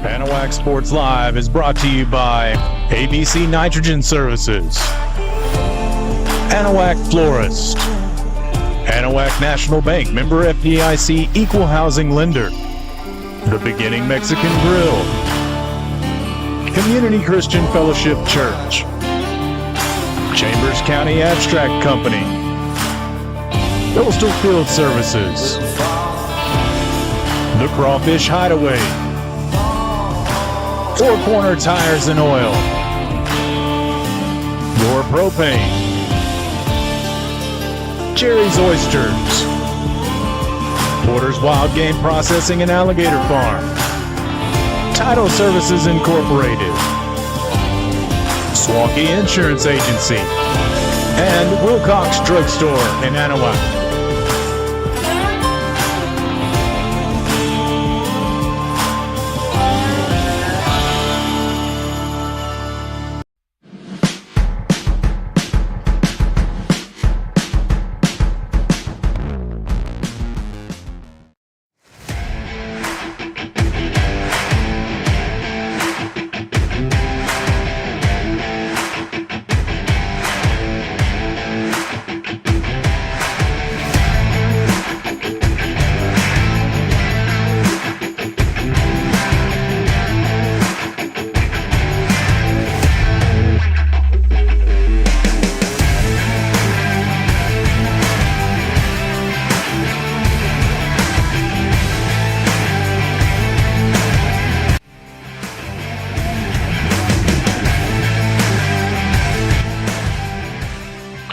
Anahuac Sports Live is brought to you by ABC Nitrogen Services, Anahuac Florist, Anahuac National Bank, member FDIC, equal housing lender, The Beginning Mexican Grill, Community Christian Fellowship Church, Chambers County Abstract Company, Coastal Field Services, The Crawfish Hideaway, Four Corner Tires and Oil, Your Propane, Jerry's Oysters, Porter's Wild Game Processing and Alligator Farm, Title Services Incorporated, Swaukee Insurance Agency, and Wilcox Drugstore in Anahuac.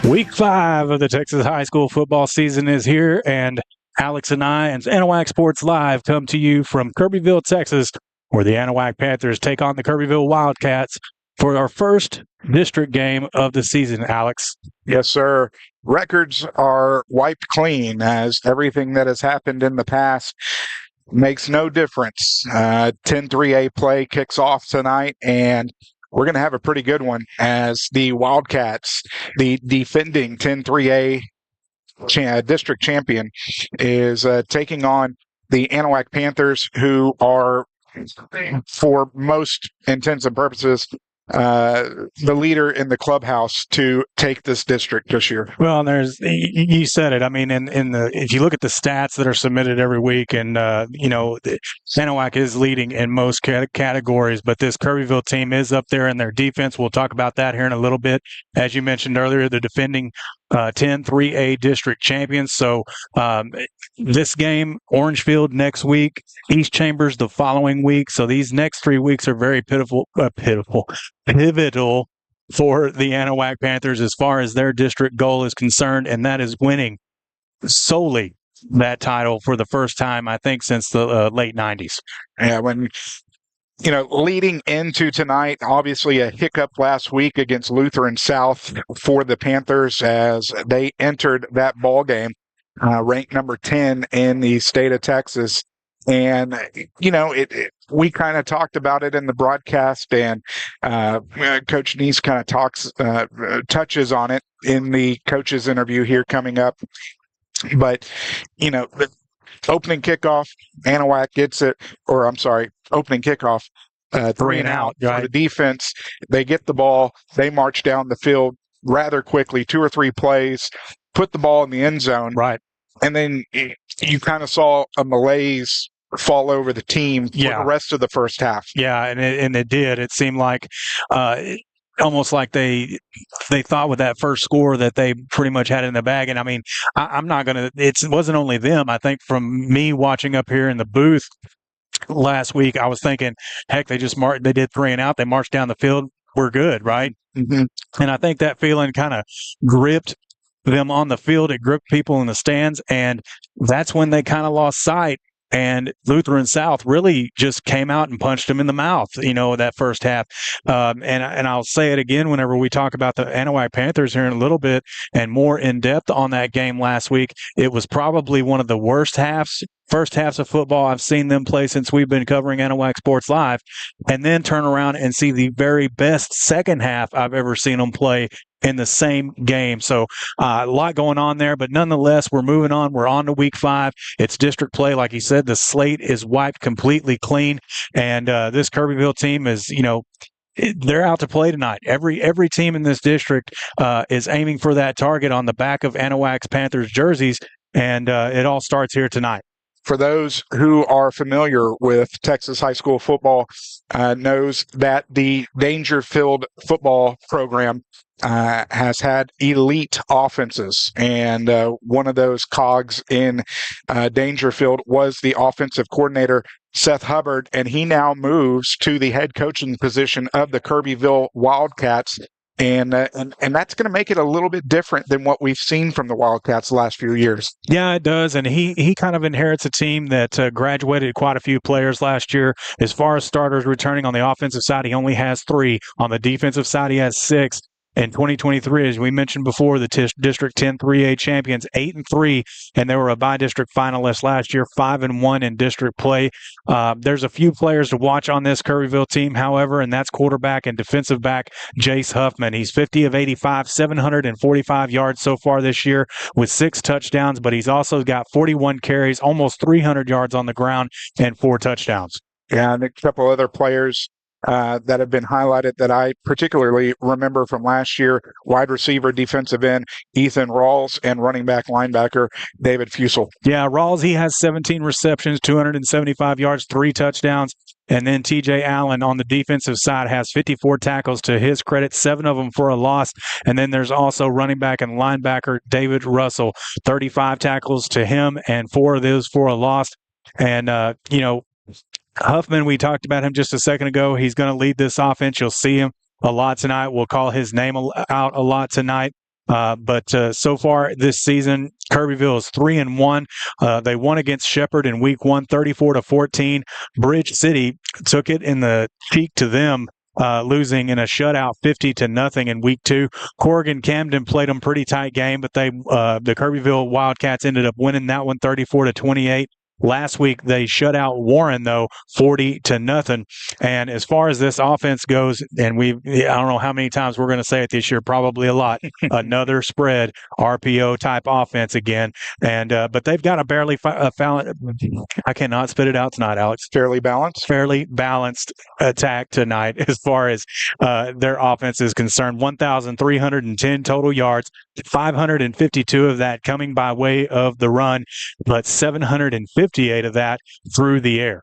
Week 5 of the Texas high school football season is here, and Alex and I and Anahuac Sports Live come to you from Kirbyville, Texas, where the Anahuac Panthers take on the Kirbyville Wildcats for our first district game of the season, Alex. Yes, sir. Records are wiped clean, as everything that has happened in the past makes no difference. 10-3A play kicks off tonight, and we're going to have a pretty good one as the Wildcats, the defending 10-3A district champion, is taking on the Anahuac Panthers, who are, for most intents and purposes, the leader in the clubhouse to take this district this year. Well, you said it. I mean, if you look at the stats that are submitted every week, and Anahuac is leading in most categories, but this Kirbyville team is up there in their defense. We'll talk about that here in a little bit. As you mentioned earlier, the defending 10-3A district champions. So this game, Orangefield next week, East Chambers the following week. So these next 3 weeks are very pivotal for the Anahuac Panthers as far as their district goal is concerned, and that is winning solely that title for the first time, I think, since the late 90s. Yeah, when leading into tonight, obviously a hiccup last week against Lutheran South for the Panthers as they entered that ball game ranked number 10 in the state of Texas. And, we kind of talked about it in the broadcast, and Coach Neese kind of touches on it in the coach's interview here coming up. But, the opening kickoff, Anahuac gets it, opening kickoff, 3 and out for the defense. They get the ball, they march down the field rather quickly, 2 or 3 plays, put the ball in the end zone. Right. And then you kind of saw a malaise fall over the team for the rest of the first half. Yeah, and it did. It seemed like almost like they thought with that first score that they pretty much had it in the bag. And I mean, I'm not going to, it wasn't only them. I think from me watching up here in the booth last week, I was thinking, heck, they did 3 and out. They marched down the field. We're good, right? Mm-hmm. And I think that feeling kind of gripped them on the field. It gripped people in the stands. And that's when they kind of lost sight. And Lutheran South really just came out and punched them in the mouth, that first half. And I'll say it again whenever we talk about the Anahuac Panthers here in a little bit and more in depth on that game last week. It was probably one of the worst halves first halves of football I've seen them play since we've been covering Anahuac Sports Live, and then turn around and see the very best second half I've ever seen them play in the same game. So a lot going on there, but nonetheless, we're moving on. We're on to week 5. It's district play. Like you said, the slate is wiped completely clean, and this Kirbyville team is, they're out to play tonight. Every team in this district is aiming for that target on the back of Anahuac's Panthers jerseys, and it all starts here tonight. For those who are familiar with Texas high school football, knows that the Dangerfield football program has had elite offenses, and one of those cogs in Dangerfield was the offensive coordinator, Seth Hubbard, and he now moves to the head coaching position of the Kirbyville Wildcats. And that's going to make it a little bit different than what we've seen from the Wildcats the last few years. Yeah, it does. And he kind of inherits a team that graduated quite a few players last year. As far as starters returning on the offensive side, he only has 3. On the defensive side, he has 6. In 2023, as we mentioned before, the District 10 3A champions, 8-3, and they were a by-district finalist last year, 5-1 in district play. There's a few players to watch on this Kirbyville team, however, and that's quarterback and defensive back Jace Huffman. He's 50 of 85, 745 yards so far this year with 6 touchdowns, but he's also got 41 carries, almost 300 yards on the ground, and 4 touchdowns. Yeah, and a couple other players that have been highlighted that I particularly remember from last year: wide receiver, defensive end Ethan Rawls, and running back linebacker David Fusel. Yeah, Rawls, he has 17 receptions, 275 yards, 3 touchdowns. And then TJ Allen on the defensive side has 54 tackles to his credit, 7 of them for a loss. And then there's also running back and linebacker David Russell, 35 tackles to him and 4 of those for a loss. And, Huffman, we talked about him just a second ago. He's going to lead this offense. You'll see him a lot tonight. We'll call his name out a lot tonight. But so far this season, Kirbyville is 3-1. They won against Shepherd in week 1, 34-14. Bridge City took it in the cheek to them, losing in a shutout 50-0 in week 2. Corrigan Camden played them pretty tight game, but the Kirbyville Wildcats ended up winning that one 34-28. Last week, they shut out Warren, though, 40-0. And as far as this offense goes, and I don't know how many times we're going to say it this year, probably a lot, another spread, RPO type offense again. And but they've got a barely, I cannot spit it out tonight, Alex. Fairly balanced attack tonight as far as their offense is concerned. 1,310 total yards, 552 of that coming by way of the run, but 758 of that through the air.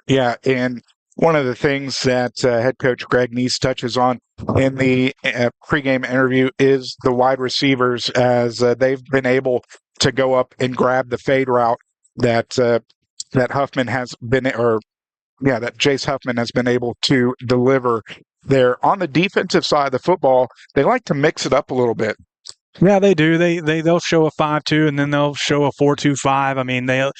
Yeah, and one of the things that head coach Greg Neese touches on in the pregame interview is the wide receivers, as they've been able to go up and grab the fade route that Huffman has been, that Jace Huffman has been able to deliver there. On the defensive side of the football, they like to mix it up a little bit. Yeah, they do. They'll show a 5-2 and then they'll show a 4-2-5. I mean, they'll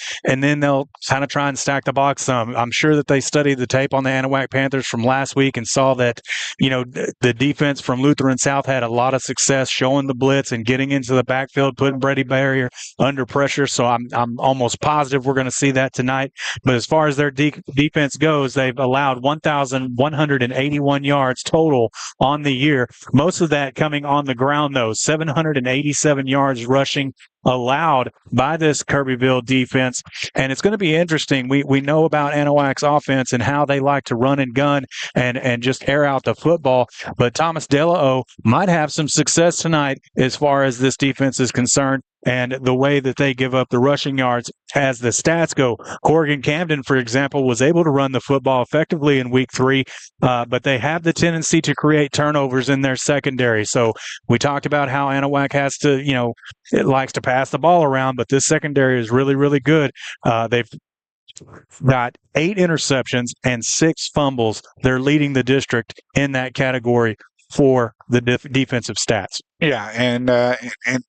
kind of try and stack the box some. I'm sure that they studied the tape on the Anahuac Panthers from last week and saw that, the defense from Lutheran South had a lot of success showing the blitz and getting into the backfield, putting Brady Barrier under pressure. So I'm almost positive we're going to see that tonight. But as far as their defense goes, they've allowed 1,181 yards total on the year. Most of that coming on the ground, though. 787 yards rushing allowed by this Kirbyville defense. And it's going to be interesting. We know about Anahuac's offense and how they like to run and gun and just air out the football. But Thomas Delao might have some success tonight as far as this defense is concerned and the way that they give up the rushing yards as the stats go. Corrigan Camden, for example, was able to run the football effectively in week 3, but they have the tendency to create turnovers in their secondary. So we talked about how Anahuac has to, it likes to pass the ball around, but this secondary is really, really good. They've got 8 interceptions and 6 fumbles. They're leading the district in that category for the defensive stats. Yeah, and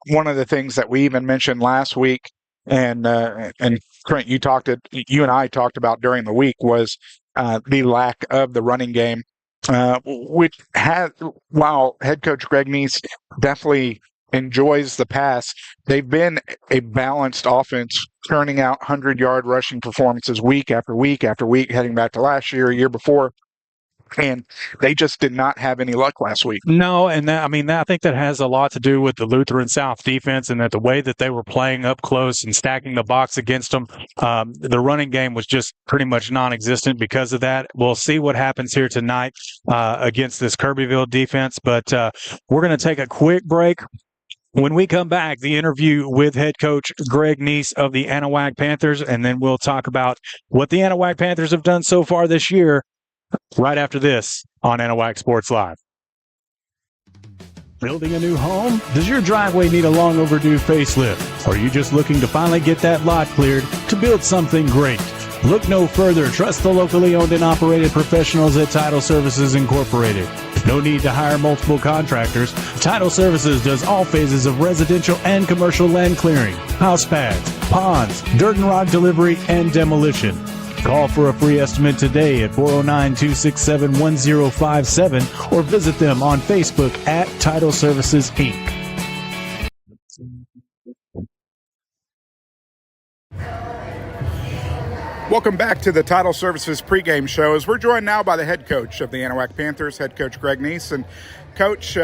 one of the things that we even mentioned last week, and Trent, you and I talked about during the week, was the lack of the running game, which while head coach Greg Neese definitely enjoys the pass. They've been a balanced offense, turning out 100-yard rushing performances week after week after week, heading back to last year, a year before. And they just did not have any luck last week. No, and I think that has a lot to do with the Lutheran South defense, and that the way that they were playing up close and stacking the box against them, the running game was just pretty much non-existent because of that. We'll see what happens here tonight against this Kirbyville defense, but we're going to take a quick break. When we come back, the interview with head coach Greg Neese of the Anahuac Panthers, and then we'll talk about what the Anahuac Panthers have done so far this year right after this on Anahuac Sports Live. Building a new home? Does your driveway need a long overdue facelift? Or are you just looking to finally get that lot cleared to build something great? Look no further. Trust the locally owned and operated professionals at Title Services Incorporated. No need to hire multiple contractors. Title Services does all phases of residential and commercial land clearing, house pads, ponds, dirt and rock delivery, and demolition. Call for a free estimate today at 409-267-1057 or visit them on Facebook at Title Services, Inc. Welcome back to the Title Services pregame show, as we're joined now by the head coach of the Anahuac Panthers, head coach Greg Neese. And Coach,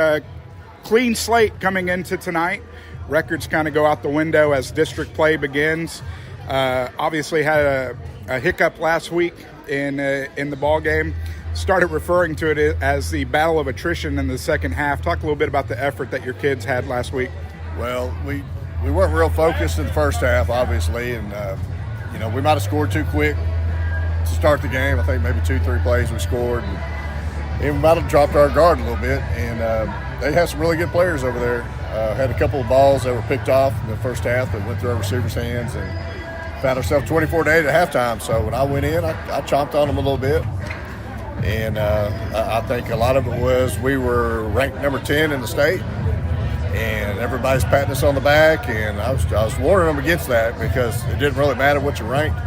clean slate coming into tonight. Records kind of go out the window as district play begins. Obviously had a hiccup last week in the ball game. Started referring to it as the battle of attrition in the second half. Talk a little bit about the effort that your kids had last week. Well, we weren't real focused in the first half, obviously, and we might have scored too quick to start the game. I think maybe 2-3 plays we scored, and we might have dropped our guard a little bit. And they have some really good players over there. Had a couple of balls that were picked off in the first half that went through our receivers' hands, and found ourselves 24-8 at halftime. So when I went in, I chomped on them a little bit. And I think a lot of it was we were ranked number 10 in the state, and everybody's patting us on the back. And I was warning them against that, because it didn't really matter what you ranked.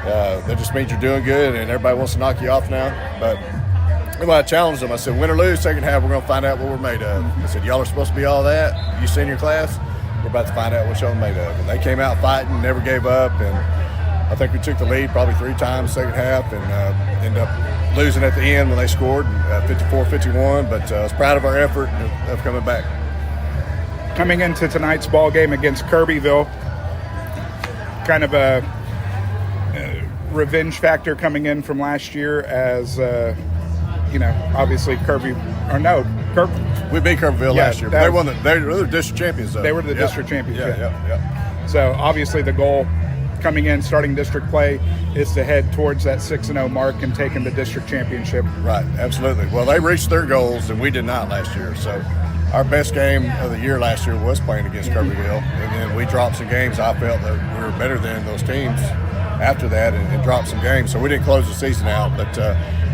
That just means you're doing good, and everybody wants to knock you off now. But I challenged them. I said, win or lose, second half, we're going to find out what we're made of. I said, y'all are supposed to be all that. You senior class, we're about to find out what y'all are made of. And they came out fighting, never gave up. And I think we took the lead probably 3 times second half, and ended up losing at the end when they scored, 54-51. But I was proud of our effort of coming back. Coming into tonight's ball game against Kirbyville, kind of a revenge factor coming in from last year, as obviously we beat Kirbyville last year. But they were the district champions, though. They were the district champions. Yeah. So obviously the goal coming in, starting district play, is to head towards that 6-0 mark and taking the district championship. Right, absolutely. Well, they reached their goals, and we did not last year. So our best game of the year last year was playing against Kirbyville, and then we dropped some games. I felt that we were better than those teams after that, and dropped some games. So we didn't close the season out, but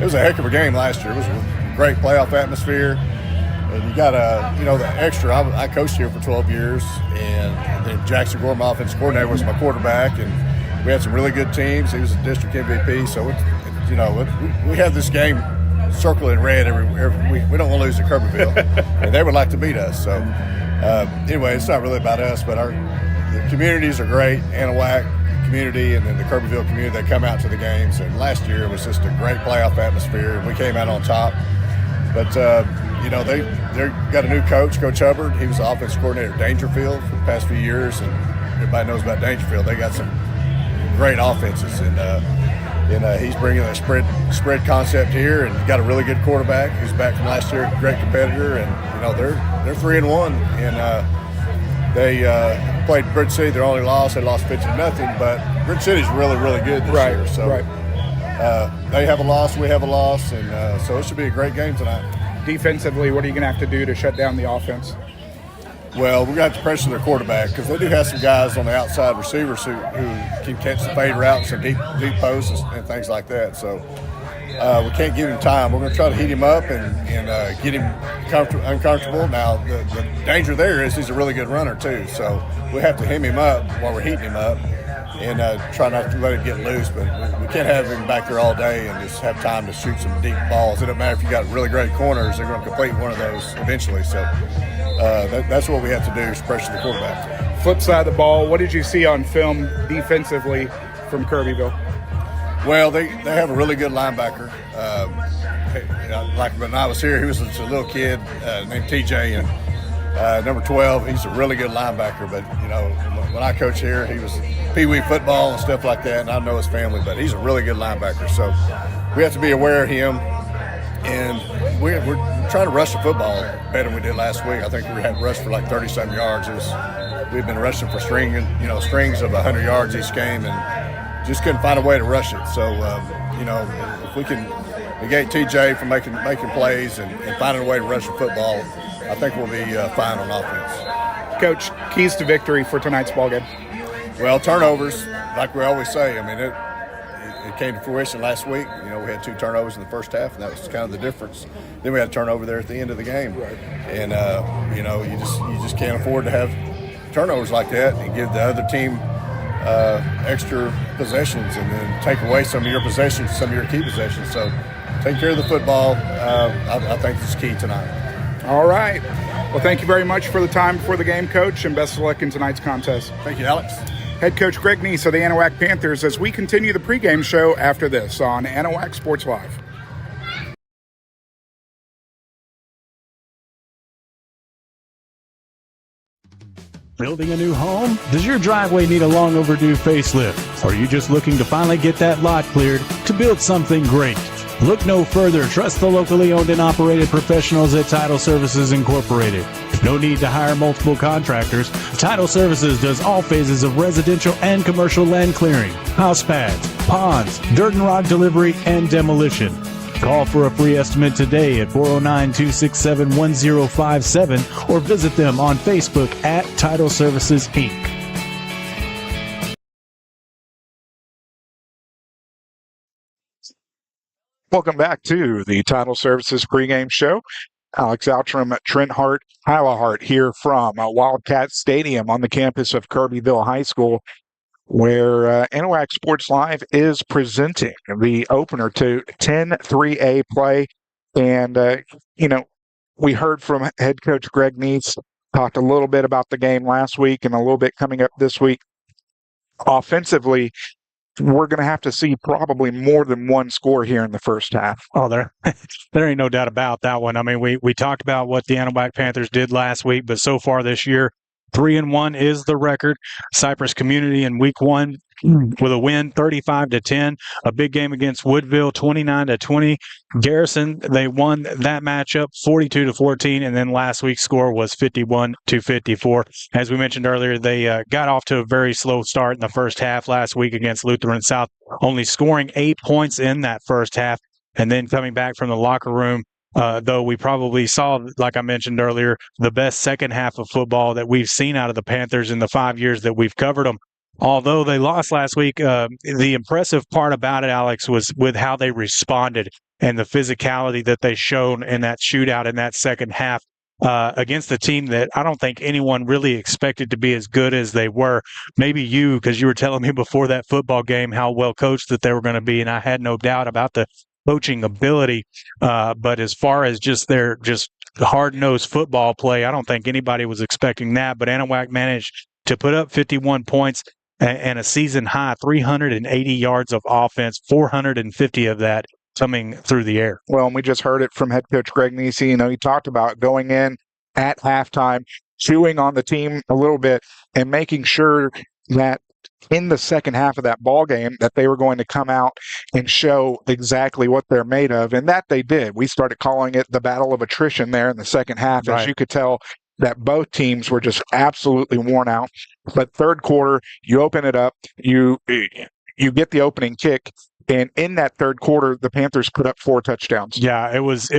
it was a heck of a game last year. It was a great playoff atmosphere. And you got the extra. I coached here for 12 years, and then Jackson Gore, my offensive coordinator, was my quarterback, and we had some really good teams. He was a district MVP, so we have this game circled in red every week. We don't want to lose to Kirbyville, and they would like to beat us. So anyway, it's not really about us, but the communities are great. Anahuac community, and then the Kirbyville community, they come out to the games. And last year it was just a great playoff atmosphere, and we came out on top. But they got a new coach, Coach Hubbard. He was the offensive coordinator at Dangerfield for the past few years, and everybody knows about Dangerfield. They got some great offenses, and he's bringing that spread concept here, and got a really good quarterback who's back from last year, a great competitor. And they're 3-1, and they played Bridge City. Their only loss, they lost 50-0, but Bridge City's really, really good this year. So they have a loss, we have a loss, and so it should be a great game tonight. Defensively, what are you going to have to do to shut down the offense? Well, we're going to have to pressure their quarterback, because they do have some guys on the outside receivers who can catch the fade routes and deep posts and things like that. So we can't give him time. We're going to try to heat him up and get him uncomfortable. Now, the danger there is he's a really good runner too. So we have to hem him up while we're heating him up. and try not to let it get loose. But we can't have him back there all day and just have time to shoot some deep balls. It doesn't matter if you got really great corners; they're going to complete one of those eventually. So that's what we have to do is pressure the quarterback. Flip side of the ball, what did you see on film defensively from Kirbyville? Well, they have a really good linebacker. Like when I was here, he was a little kid named TJ, and number 12, he's a really good linebacker. But, when I coach here, he was pee-wee football and stuff like that, and I know his family, but he's a really good linebacker. So we have to be aware of him, and we're trying to rush the football better than we did last week. I think we had rushed for like 30-some yards. We've been rushing for strings of 100 yards each game, and just couldn't find a way to rush it. So, if we can negate TJ from making plays and finding a way to rush the football, I think we'll be fine on offense. Coach, keys to victory for tonight's ballgame? Well, turnovers, like we always say. I mean, it came to fruition last week. We had 2 turnovers in the first half, and that was kind of the difference. Then we had a turnover there at the end of the game. Right. And, you just can't afford to have turnovers like that and give the other team extra possessions and then take away some of your possessions, some of your key possessions. So take care of the football. I think is key tonight. All right. Well, thank you very much for the time before the game, Coach, and best of luck in tonight's contest. Thank you, Alex. Head Coach Greg Neese of the Anahuac Panthers as we continue the pregame show after this on Anahuac Sports Live. Building a new home? Does your driveway need a long overdue facelift? Or are you just looking to finally get that lot cleared to build something great? Look no further. Trust the locally owned and operated professionals at Title Services Incorporated. No need to hire multiple contractors. Title Services does all phases of residential and commercial land clearing, house pads, ponds, dirt and rock delivery, and demolition. Call for a free estimate today at 409-267-1057 or visit them on Facebook at Title Services, Inc. Welcome back to the Title Services pregame show. Alex Outram, Trent Hart, Hyla Hart here from Wildcat Stadium on the campus of Kirbyville High School, where Anahuac Sports Live is presenting the opener to 10-3A play. And, we heard from head coach Greg Neese, talked a little bit about the game last week and a little bit coming up this week. Offensively, we're going to have to see probably more than one score here in the first half. Oh, there ain't no doubt about that one. I mean, we talked about what the Anahuac Panthers did last week, but so far this year, 3-1 is the record. Cypress Community in week 1 with a win, 35-10. A big game against Woodville, 29-20. Garrison, they won that matchup, 42-14, and then last week's score was 51-54. As we mentioned earlier, they got off to a very slow start in the first half last week against Lutheran South, only scoring 8 points in that first half, and then coming back from the locker room. Though we probably saw, like I mentioned earlier, the best second half of football that we've seen out of the Panthers in the 5 years that we've covered them. Although they lost last week, the impressive part about it, Alex, was with how they responded and the physicality that they showed in that shootout in that second half against a team that I don't think anyone really expected to be as good as they were. Maybe you, because you were telling me before that football game how well coached that they were going to be, and I had no doubt about the coaching ability, but as far as just their hard-nosed football play, I don't think anybody was expecting that. But Anahuac managed to put up 51 points and a season-high 380 yards of offense, 450 of that coming through the air. Well, and we just heard it from head coach Greg Neese. He talked about going in at halftime, chewing on the team a little bit, and making sure that in the second half of that ball game that they were going to come out and show exactly what they're made of, and that they did. We started calling it the battle of attrition there in the second half, right. As you could tell that both teams were just absolutely worn out. But third quarter, you open it up, you get the opening kick, and in that third quarter, the Panthers put up 4 touchdowns. Yeah, it was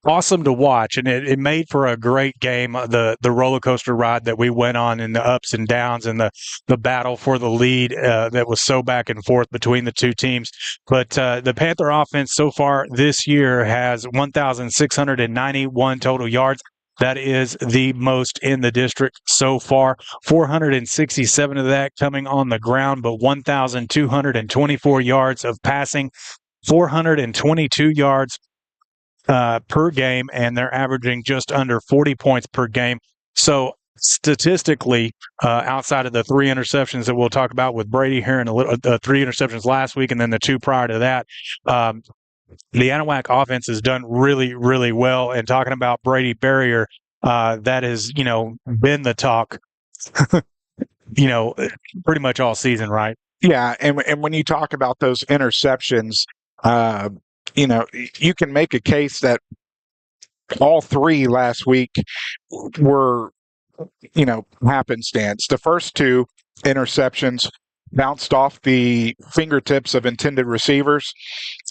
awesome to watch, and it made for a great game. The roller coaster ride that we went on, and the ups and downs, and the battle for the lead that was so back and forth between the two teams. But the Panther offense so far this year has 1,691 total yards. That is the most in the district so far. 467 of that coming on the ground, but 1,224 yards of passing, 422 yards per game, and they're averaging just under 40 points per game. So statistically, outside of the 3 interceptions that we'll talk about with Brady here in a little, 3 interceptions last week and then the 2 prior to that, the Anahuac offense has done really, really well. And talking about Brady Barrier, that has, been the talk, pretty much all season, right? Yeah, and when you talk about those interceptions, you can make a case that all 3 last week were, happenstance. The first 2 interceptions bounced off the fingertips of intended receivers.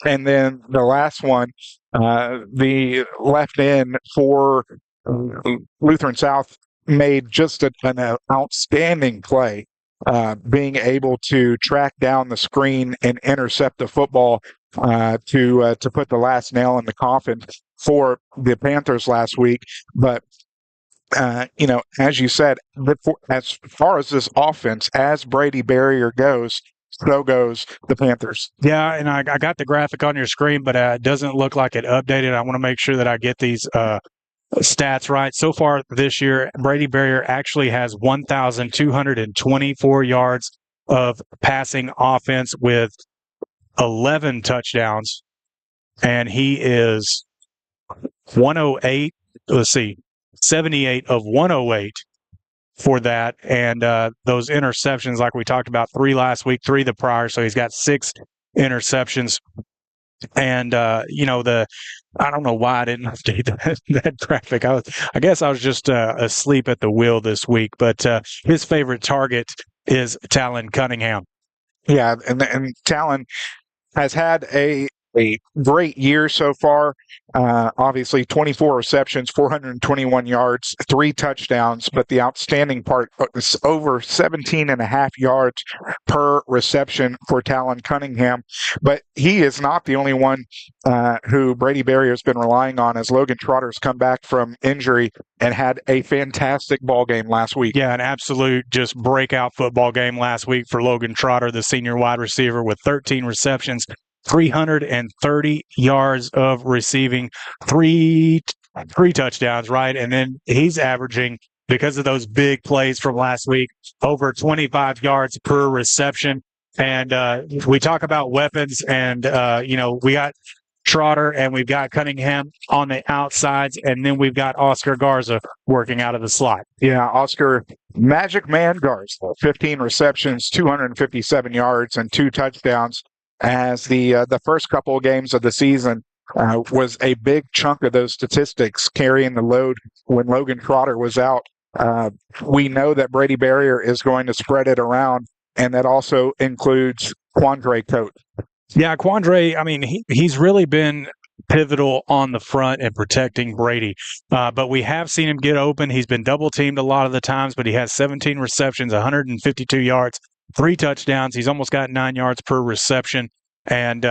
And then the last one, the left end for Lutheran South made just an outstanding play, being able to track down the screen and intercept the football to put the last nail in the coffin for the Panthers last week. But as you said, as far as this offense, as Brady Barrier goes, so goes the Panthers. Yeah, and I got the graphic on your screen, but it doesn't look like it updated. I want to make sure that I get these stats right. So far this year, Brady Barrier actually has 1,224 yards of passing offense with 11 touchdowns, and he is 108. Let's see. 78 of 108 for that. And those interceptions, like we talked about, 3 last week, 3 the prior. So he's got 6 interceptions. And, I don't know why I didn't update that graphic. I guess I was just asleep at the wheel this week. But his favorite target is Talon Cunningham. Yeah, and Talon has had a great year so far. Obviously, 24 receptions, 421 yards, 3 touchdowns. But the outstanding part is over 17.5 yards per reception for Talon Cunningham. But he is not the only one who Brady Barrier has been relying on, as Logan Trotter's come back from injury and had a fantastic ball game last week. Yeah, an absolute just breakout football game last week for Logan Trotter, the senior wide receiver, with 13 receptions, 330 yards of receiving, 3 touchdowns, right? And then he's averaging, because of those big plays from last week, over 25 yards per reception. And we talk about weapons, and, we got Trotter and we've got Cunningham on the outsides, and then we've got Oscar Garza working out of the slot. Yeah, Oscar Magic Man Garza, 15 receptions, 257 yards, and 2 touchdowns. As the first couple of games of the season was a big chunk of those statistics, carrying the load when Logan Trotter was out. We know that Brady Barrier is going to spread it around, and that also includes Quandre Coate. Yeah, Quandre, I mean, he's really been pivotal on the front and protecting Brady. But we have seen him get open. He's been double-teamed a lot of the times, but he has 17 receptions, 152 yards, 3 touchdowns. He's almost got 9 yards per reception. And,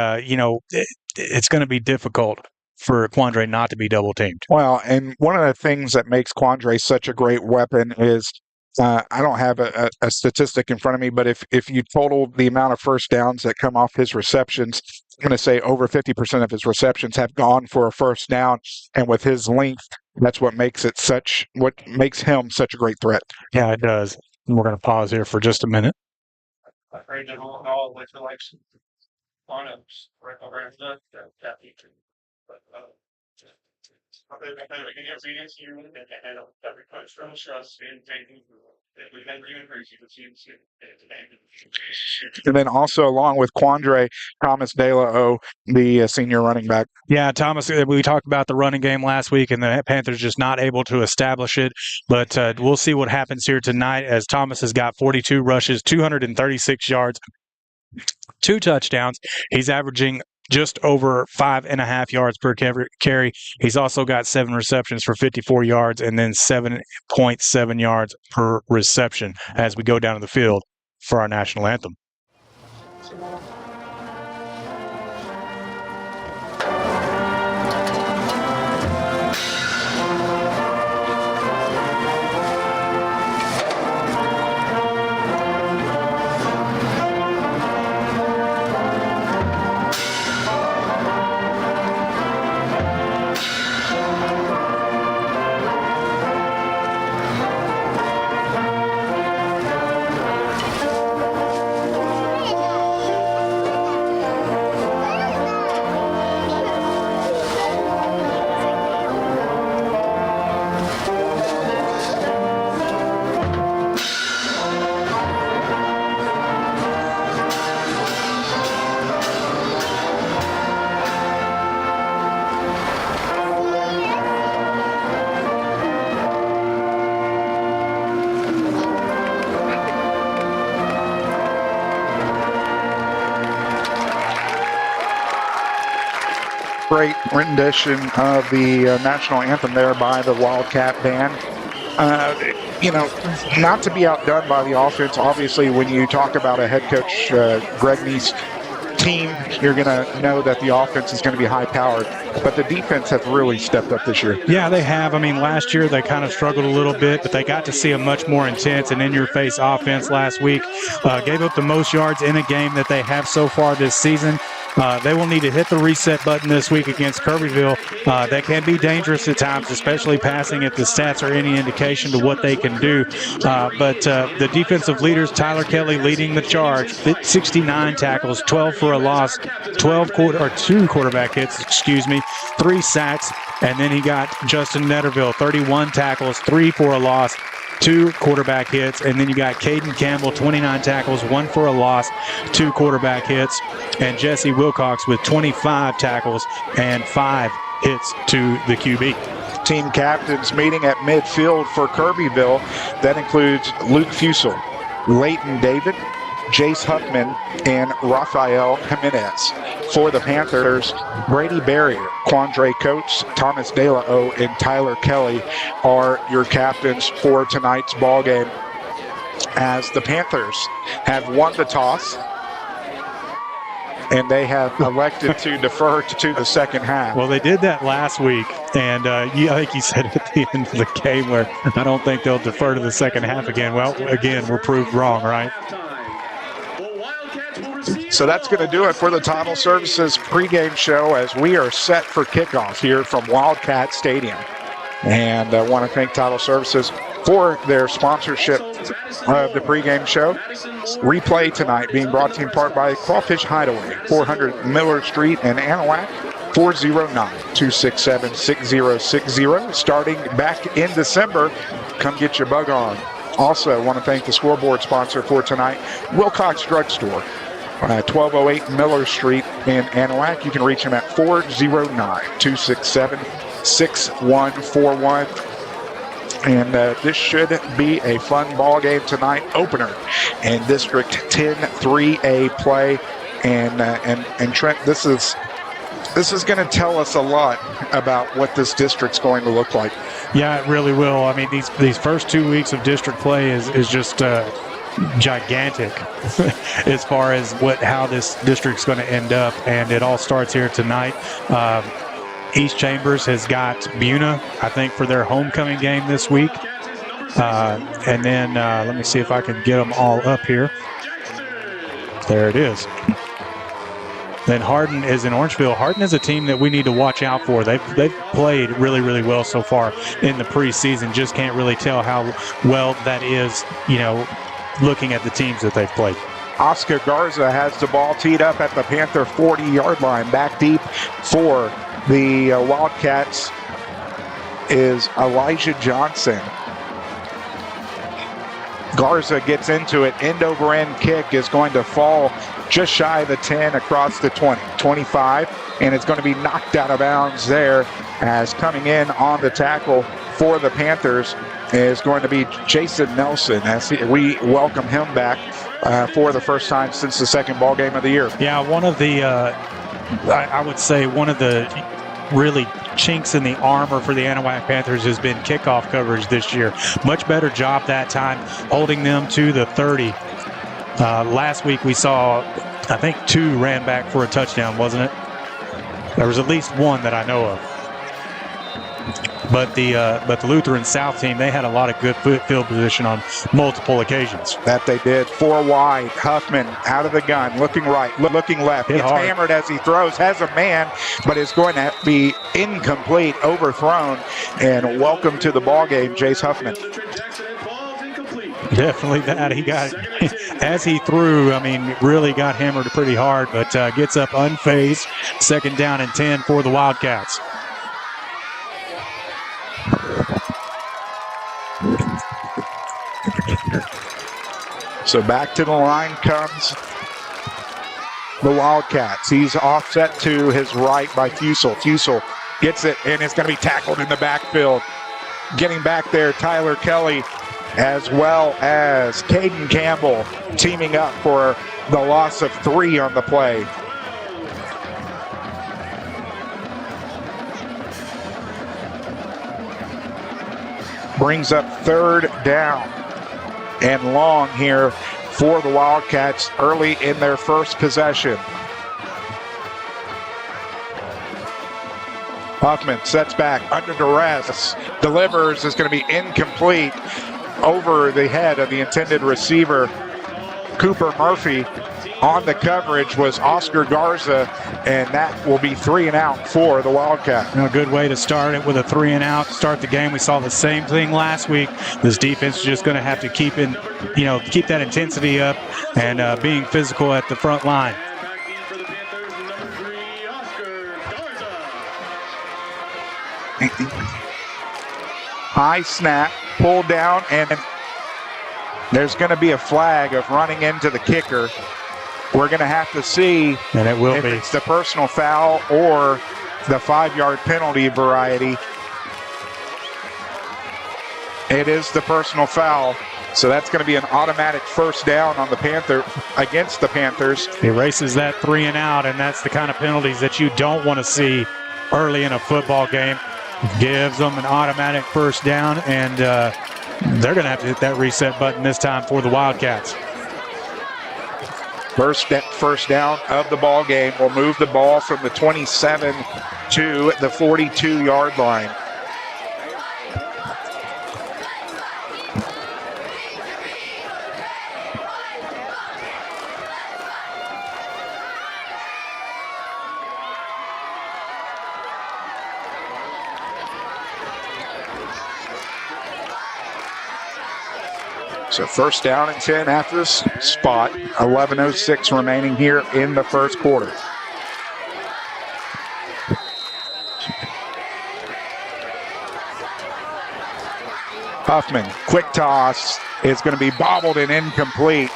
it's going to be difficult for Quandre not to be double-teamed. Well, and one of the things that makes Quandre such a great weapon is, I don't have a statistic in front of me, but if you total the amount of first downs that come off his receptions, I'm going to say over 50% of his receptions have gone for a first down. And with his length, that's what makes him such a great threat. Yeah, it does. We're going to pause here for just a minute. And then also, along with Quandre, Thomas De La O, the senior running back. Yeah, Thomas, we talked about the running game last week, and the Panthers just not able to establish it. But we'll see what happens here tonight, as Thomas has got 42 rushes, 236 yards, 2 touchdowns. He's averaging just over 5.5 yards per carry. He's also got 7 receptions for 54 yards and then 7.7 yards per reception as we go down to the field for our national anthem. Great rendition of the national anthem there by the Wildcat Band. Not to be outdone by the offense. Obviously, when you talk about a head coach, Greg Neese team, you're going to know that the offense is going to be high-powered. But the defense has really stepped up this year. Yeah, they have. I mean, last year they kind of struggled a little bit, but they got to see a much more intense and in-your-face offense last week. Gave up the most yards in a game that they have so far this season. They will need to hit the reset button this week against Kirbyville. That can be dangerous at times, especially passing if the stats are any indication to what they can do. But the defensive leaders, Tyler Kelly leading the charge, 69 tackles, 12 for a loss, 2 quarterback hits, 3 sacks, and then he got Justin Netterville, 31 tackles, 3 for a loss, 2 quarterback hits, and then you got Caden Campbell, 29 tackles, 1 for a loss, 2 quarterback hits, and Jesse Wilcox with 25 tackles and 5 hits to the QB. Team captains meeting at midfield for Kirbyville. That includes Luke Fusel, Leighton David, Jace Huffman, and Rafael Jimenez. For the Panthers, Brady Barrier, Quandre Coates, Thomas De La O, and Tyler Kelly are your captains for tonight's ball game, as the Panthers have won the toss and they have elected to defer to the second half. Well, they did that last week, and I think you said at the end of the game where I don't think they'll defer to the second half again. Well, again, we're proved wrong, right? So that's going to do it for the Title Services pregame show, as we are set for kickoff here from Wildcat Stadium. And I want to thank Title Services for their sponsorship of the pregame show. Replay tonight being brought to you in part by Crawfish Hideaway, 400 Miller Street in Anahuac, 409-267-6060. Starting back in December, come get your bug on. Also, I want to thank the scoreboard sponsor for tonight, Wilcox Drugstore, 1208 Miller Street in Anahuac. You can reach them at 409-267-6141. And this should be a fun ball game tonight, opener in District 10 3A play. And Trent, this is going to tell us a lot about what this district's going to look like. Yeah, it really will. I mean, these first 2 weeks of district play is just gigantic as far as how this district's going to end up, and it all starts here tonight. East Chambers has got Buna, I think, for their homecoming game this week. And then let me see if I can get them all up here. There it is. Then Hardin is in Orangeville. Hardin is a team that we need to watch out for. They've played really, really well so far in the preseason. Just can't really tell how well that is, looking at the teams that they've played. Oscar Garza has the ball teed up at the Panther 40-yard line. Back deep for the Wildcats is Elijah Johnson. Garza gets into it. End over end kick is going to fall just shy of the 10 across the 20, 25, and it's going to be knocked out of bounds there, as coming in on the tackle for the Panthers is going to be Jason Nelson, as we welcome him back for the first time since the second ball game of the year. Yeah, one of the, I would say one of the really chinks in the armor for the Anahuac Panthers has been kickoff coverage this year. Much better job that time, holding them to the 30. Last week we saw, I think, 2 ran back for a touchdown, wasn't it? There was at least 1 that I know of. But the Lutheran South team, they had a lot of good field position on multiple occasions. That they did. 4 wide. Huffman out of the gun, looking right, looking left. Gets hammered as he throws, has a man, but it's going to be incomplete, overthrown. And welcome to the ball game, Jace Huffman. Definitely that. He got, as he threw, really got hammered pretty hard, but gets up unfazed. Second down and 10 for the Wildcats. So back to the line comes the Wildcats. He's offset to his right by Fusel. Fusel gets it, and it's going to be tackled in the backfield. Getting back there, Tyler Kelly, as well as Caden Campbell, teaming up for the loss of 3 on the play. brings up 3rd down and long here for the Wildcats early in their first possession. Huffman sets back under duress, delivers, is going to be incomplete over the head of the intended receiver, Cooper Murphy. On the coverage was Oscar Garza, and that will be 3 and out for the Wildcat. A good way to start it with a 3 and out, start the game. We saw the same thing last week. This defense is just going to have to keep that intensity up and being physical at the front line. High snap, pulled down, and there's going to be a flag of running into the kicker. We're going to have to see and it will if be. It's the personal foul or the 5-yard penalty variety. It is the personal foul, so that's going to be an automatic first down on the against the Panthers. Erases that 3 and out, and that's the kind of penalties that you don't want to see early in a football game. Gives them an automatic first down, and they're going to have to hit that reset button this time for the Wildcats. First down of the ball game will move the ball from the 27 to the 42-yard line. So first down and 10 after this spot. 11:06 remaining here in the first quarter. Huffman, quick toss, is going to be bobbled and incomplete.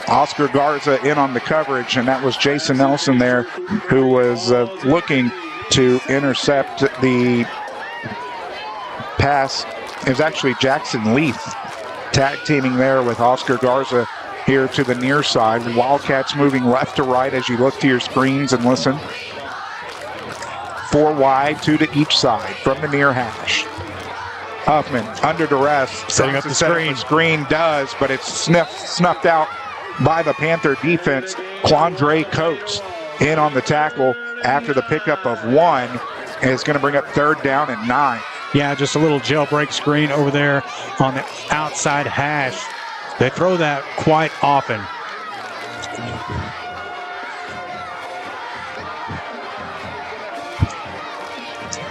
Oscar Garza in on the coverage, and that was Jason Nelson there who was looking to intercept the pass. It was actually Jackson Leaf tag teaming there with Oscar Garza here to the near side. The Wildcats moving left to right as you look to your screens and listen. 4 wide, 2 to each side from the near hash. Huffman under duress, setting up the screen. Screen does, but it's snuffed out by the Panther defense. Quandre Coates in on the tackle after the pickup of 1, and it's going to bring up 3rd down and 9. Yeah, just a little jailbreak screen over there on the outside hash. They throw that quite often.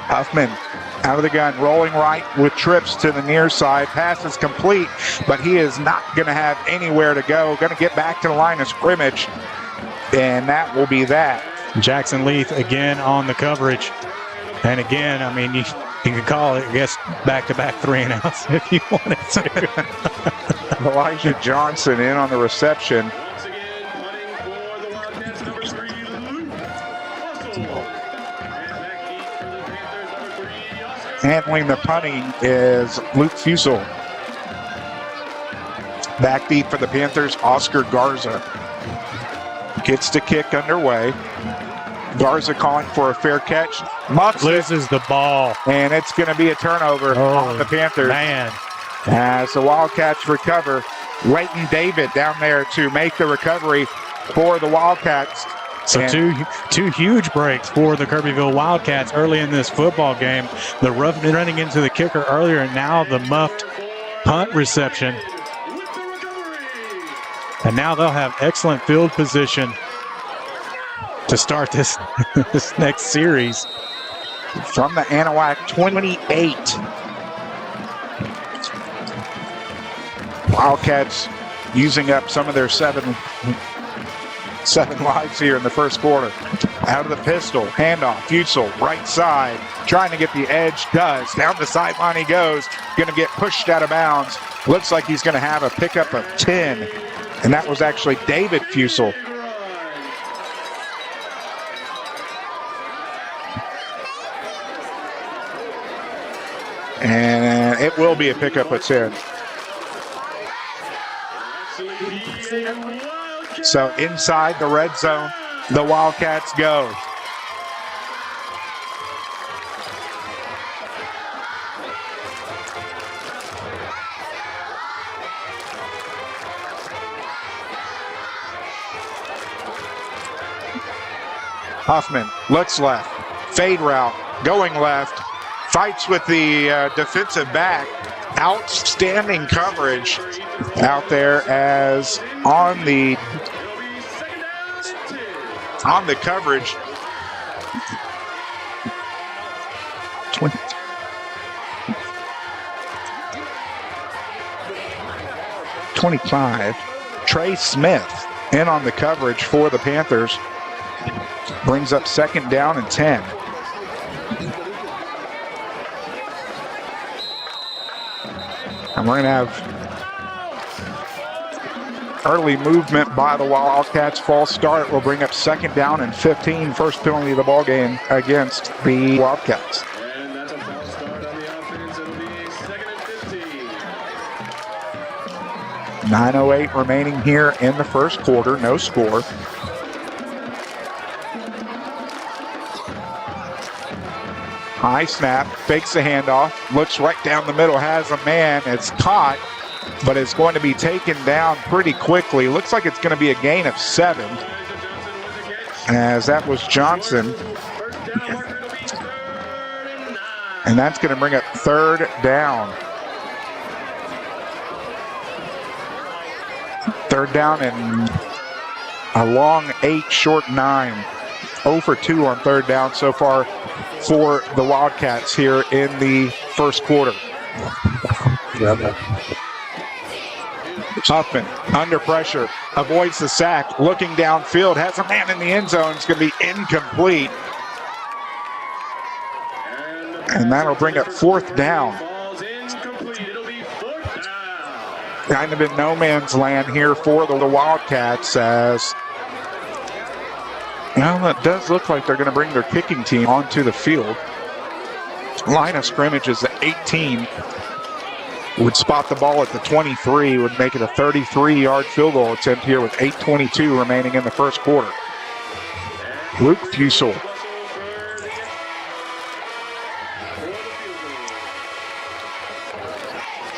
Huffman out of the gun, rolling right with trips to the near side. Pass is complete, but he is not going to have anywhere to go. Going to get back to the line of scrimmage, and that will be that. Jackson Leaf again on the coverage. And again, I mean, you can call it, I guess, back-to-back 3 and outs if you wanted to. Elijah Johnson in on the reception. Handling the punting is Luke Fusel. Back deep for the Panthers, Oscar Garza. Gets the kick underway. Garza calling for a fair catch. Muffs loses the ball. And it's going to be a turnover on the Panthers. Man. As the Wildcats recover, Leighton David down there to make the recovery for the Wildcats. So two huge breaks for the Kirbyville Wildcats early in this football game. The running into the kicker earlier, and now the muffed punt reception. And now they'll have excellent field position to start this next series. From the Anahuac 28. Wildcats using up some of their seven lives here in the first quarter. Out of the pistol, handoff, Fusel, right side, trying to get the edge, does. Down the sideline he goes, going to get pushed out of bounds. Looks like he's going to have a pickup of 10, and that was actually David Fusel. And it will be a pickup of 10. So inside the red zone, the Wildcats go. Huffman looks left, fade route, going left, fights with the defensive back. Outstanding coverage out there as on the coverage. 25. Trey Smith in on the coverage for the Panthers. Brings up 2nd down and 10. And we're going to have early movement by the Wildcats. False start will bring up 2nd down and 15. First penalty of the ball game against the Wildcats. And that's a false start on the offense. It'll be 2nd and 15. 9:08 remaining here in the first quarter. No score. High snap, fakes the handoff, looks right down the middle, has a man. It's caught, but it's going to be taken down pretty quickly. Looks like it's going to be a gain of 7, as that was Johnson. And that's going to bring up 3rd down. 3rd down and a long 8, short 9. 0 for 2 on 3rd down so far for the Wildcats here in the first quarter. Huffman under pressure, avoids the sack, looking downfield, has a man in the end zone. It's going to be incomplete. And that'll bring up 4th down. Kind of in no man's land here for the Wildcats, as well, it does look like they're going to bring their kicking team onto the field. Line of scrimmage is at 18. Would spot the ball at the 23, would make it a 33-yard field goal attempt here with 8:22 remaining in the first quarter. Luke Fusel.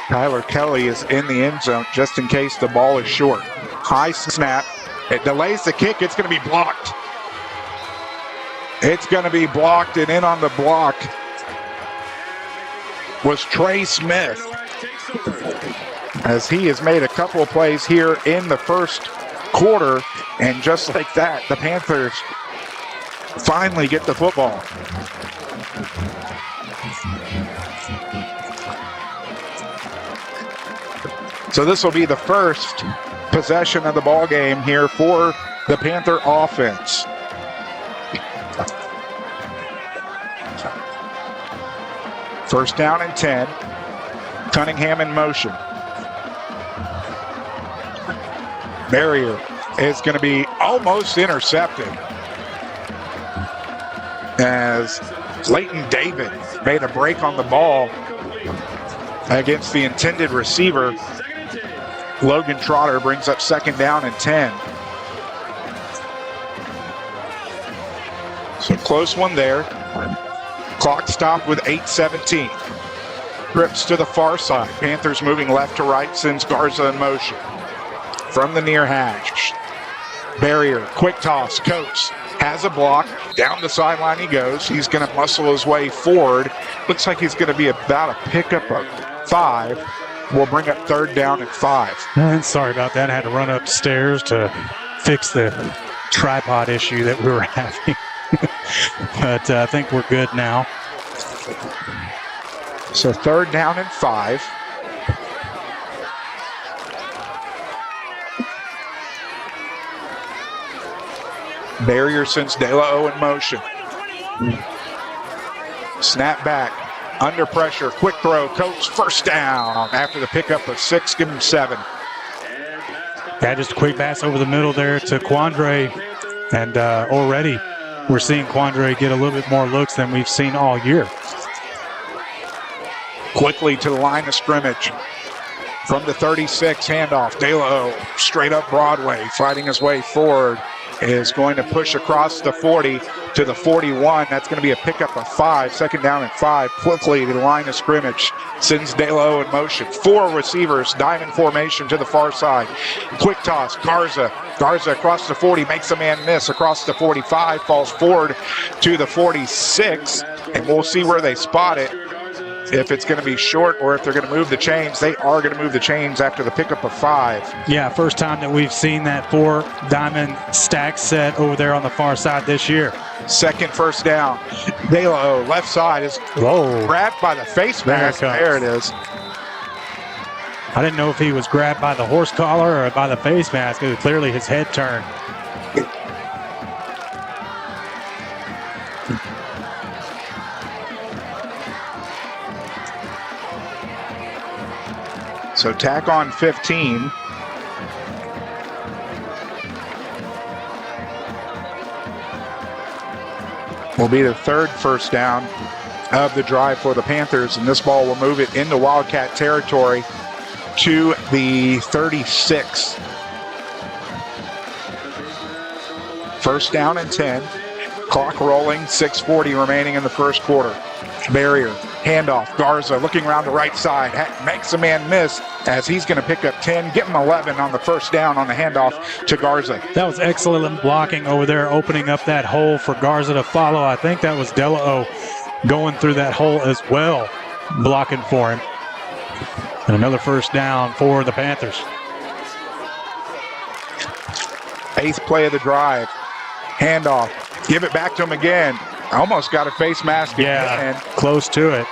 Tyler Kelly is in the end zone just in case the ball is short. High snap. It delays the kick. It's going to be blocked. It's going to be blocked, and in on the block was Trey Smith, as he has made a couple of plays here in the first quarter, and just like that, the Panthers finally get the football. So this will be the first possession of the ball game here for the Panther offense. First down and 10. Cunningham in motion. Barrier is going to be almost intercepted, as Leighton David made a break on the ball against the intended receiver. Logan Trotter brings up 2nd down and 10. So close one there. Clock stopped with 8:17. Trips to the far side. Panthers moving left to right, sends Garza in motion. From the near hash. Barrier, quick toss, Coates has a block. Down the sideline he goes. He's going to muscle his way forward. Looks like he's going to be about a pickup of 5. We'll bring up 3rd down and 5. And sorry about that. I had to run upstairs to fix the tripod issue that we were having. But I think we're good now. So 3rd down and 5. Barrier sends De La O in motion. Snap back. Under pressure. Quick throw. Coates first down after the pickup of 6. Give him 7. Yeah, just a quick pass over the middle there to Quandre. And already we're seeing Quandre get a little bit more looks than we've seen all year. Quickly to the line of scrimmage. From the 36, handoff. De La O straight up Broadway, fighting his way forward. Is going to push across the 40 to the 41. That's going to be a pickup of 5. 2nd down and 5. Quickly to the line of scrimmage. Sends De La O in motion. 4 receivers, diamond formation to the far side. Quick toss. Garza Garza across the 40, makes a man miss across the 45, falls forward to the 46, and we'll see where they spot it. If it's going to be short or if they're going to move the chains. They are going to move the chains after the pickup of 5. Yeah, first time that we've seen that 4-diamond stack set over there on the far side this year. Second first down. De La O, left side, is grabbed by the face mask. There it is. I didn't know if he was grabbed by the horse collar or by the face mask. It was clearly his head turned. So tack on 15. Will be the third first down of the drive for the Panthers, and this ball will move it into Wildcat territory to the 36. First down and 10. Clock rolling, 6:40 remaining in the first quarter. Barrier, handoff, Garza looking around the right side, makes a man miss as he's going to pick up 10, get him 11 on the first down on the handoff to Garza. That was excellent blocking over there, opening up that hole for Garza to follow. I think that was De La O going through that hole as well, blocking for him. And another first down for the Panthers. 8th play of the drive. Handoff. Give it back to him again. Almost got a face mask again. Yeah, close to it.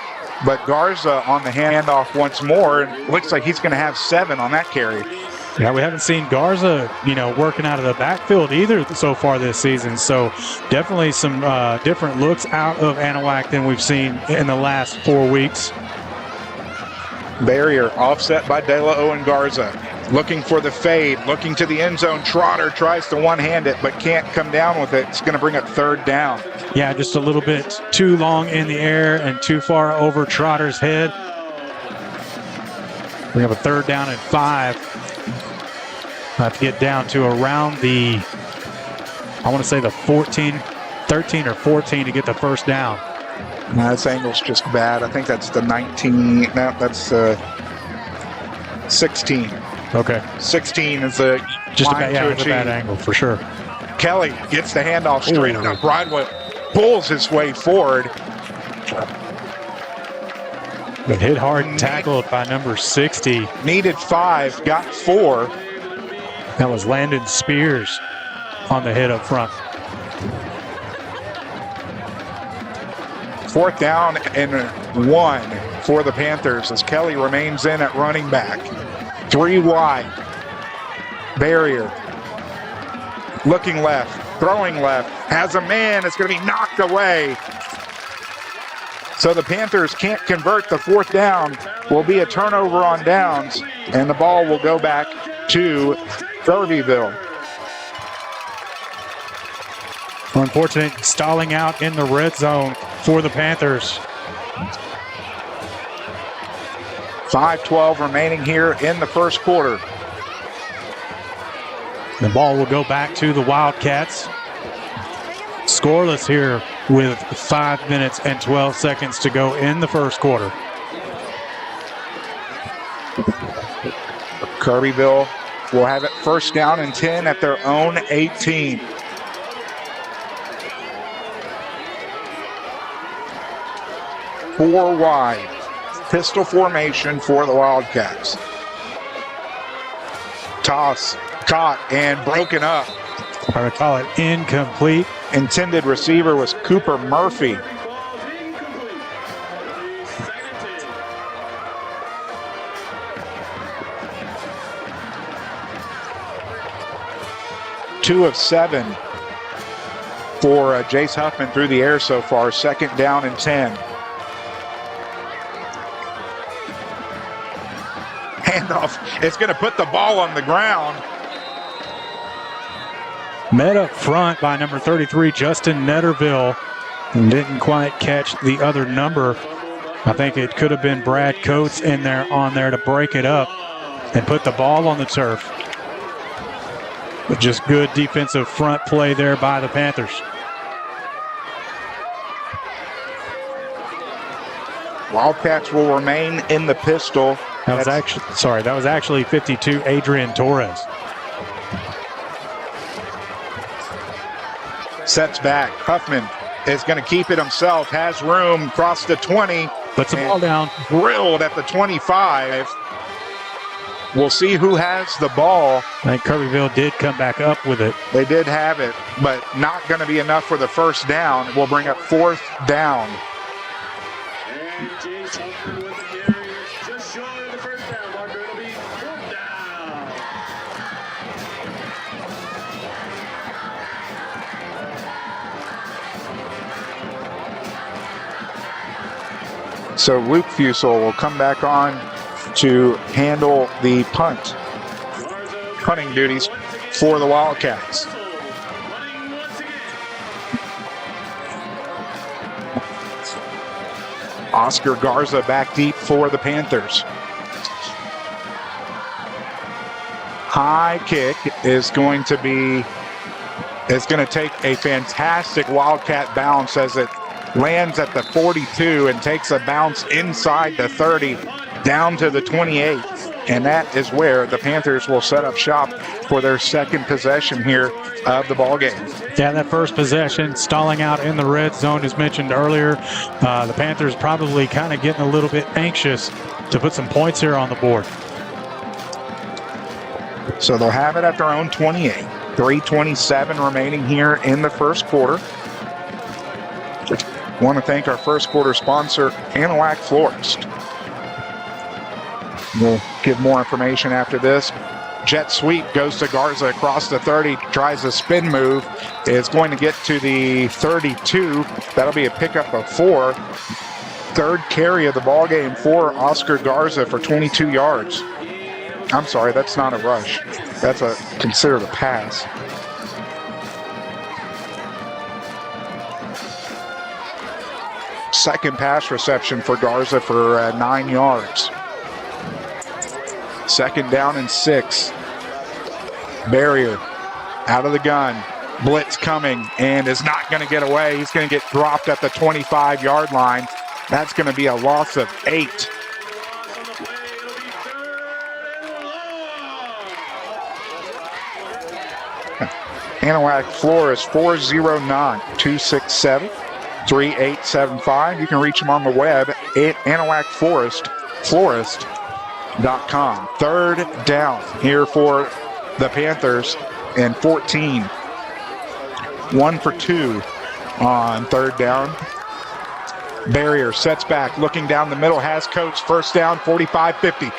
But Garza on the handoff once more. And looks like he's going to have 7 on that carry. Yeah, we haven't seen Garza, working out of the backfield either so far this season. So definitely some different looks out of Anahuac than we've seen in the last 4 weeks. Barrier offset by De La O and Garza. Looking for the fade, looking to the end zone. Trotter tries to one-hand it, but can't come down with it. It's going to bring up third down. Yeah, just a little bit too long in the air and too far over Trotter's head. We have a third down and 5. Have to get down to around the, I want to say the 13 or 14 to get the first down. No, this angle's just bad. I think that's the 19. No, that's 16. Okay. 16 is the just line to achieve. A bad angle for sure. Kelly gets the handoff straight up. Bridewell pulls his way forward. But hit hard and tackled by number 60. Needed 5, got 4. That was Landon Spears on the hit up front. 4th down and 1 for the Panthers as Kelly remains in at running back. 3 wide. Barrier. Looking left. Throwing left. Has a man. It's going to be knocked away. So the Panthers can't convert. The 4th down will be a turnover on downs, and the ball will go back to Kirbyville. Unfortunate stalling out in the red zone for the Panthers. 5:12 remaining here in the first quarter. The ball will go back to the Wildcats. Scoreless here with 5 minutes and 12 seconds to go in the first quarter. Kirbyville will have it first down and 10 at their own 18. Four wide. Pistol formation for the Wildcats. Toss, caught, and broken up. I would call it incomplete. Intended receiver was Cooper Murphy. Two of 7 for Jace Huffman through the air so far. 2nd down and 10. Handoff. It's going to put the ball on the ground. Met up front by number 33, Justin Netterville, and didn't quite catch the other number. I think it could have been Brad Coates in there on there to break it up and put the ball on the turf. But just good defensive front play there by the Panthers. Wildcats will remain in the pistol. That was actually 52, Adrian Torres. Sets back. Huffman is going to keep it himself. Has room. Across the 20. Puts the ball down. Drilled at the 25. We'll see who has the ball. I think Kirbyville did come back up with it. They did have it, but not going to be enough for the first down. We'll bring up 4th down. And James Huffman with the carry. Just short of the first down marker. It'll be 4th down. So Luke Fusel will come back on to handle the punting duties for the Wildcats. Running once again. Oscar Garza back deep for the Panthers. High kick is going to take a fantastic Wildcat bounce as it lands at the 42 and takes a bounce inside the 30 down to the 28. And that is where the Panthers will set up shop for their second possession here of the ball game. Yeah, that first possession, stalling out in the red zone, as mentioned earlier. The Panthers probably kind of getting a little bit anxious to put some points here on the board. So they'll have it at their own 28. 3:27 remaining here in the first quarter. Want to thank our first quarter sponsor, Anahuac Florist. We'll give more information after this. Jet sweep goes to Garza across the 30, tries a spin move, is going to get to the 32. That'll be a pickup of 4. Third carry of the ball game for Oscar Garza for 22 yards. I'm sorry, that's not a rush. That's considered a pass. Second pass reception for Garza for 9 yards. Second down and 6. Barrier out of the gun. Blitz coming and is not going to get away. He's going to get dropped at the 25-yard line. That's going to be a loss of 8. Anahuac Flores 409-267-3875. You can reach them on the web at AnahuacFlorist.com. Third down here for the Panthers and 14. 1 for 2 on third down. Barrier sets back, looking down the middle, has Coates. First down, 45-50.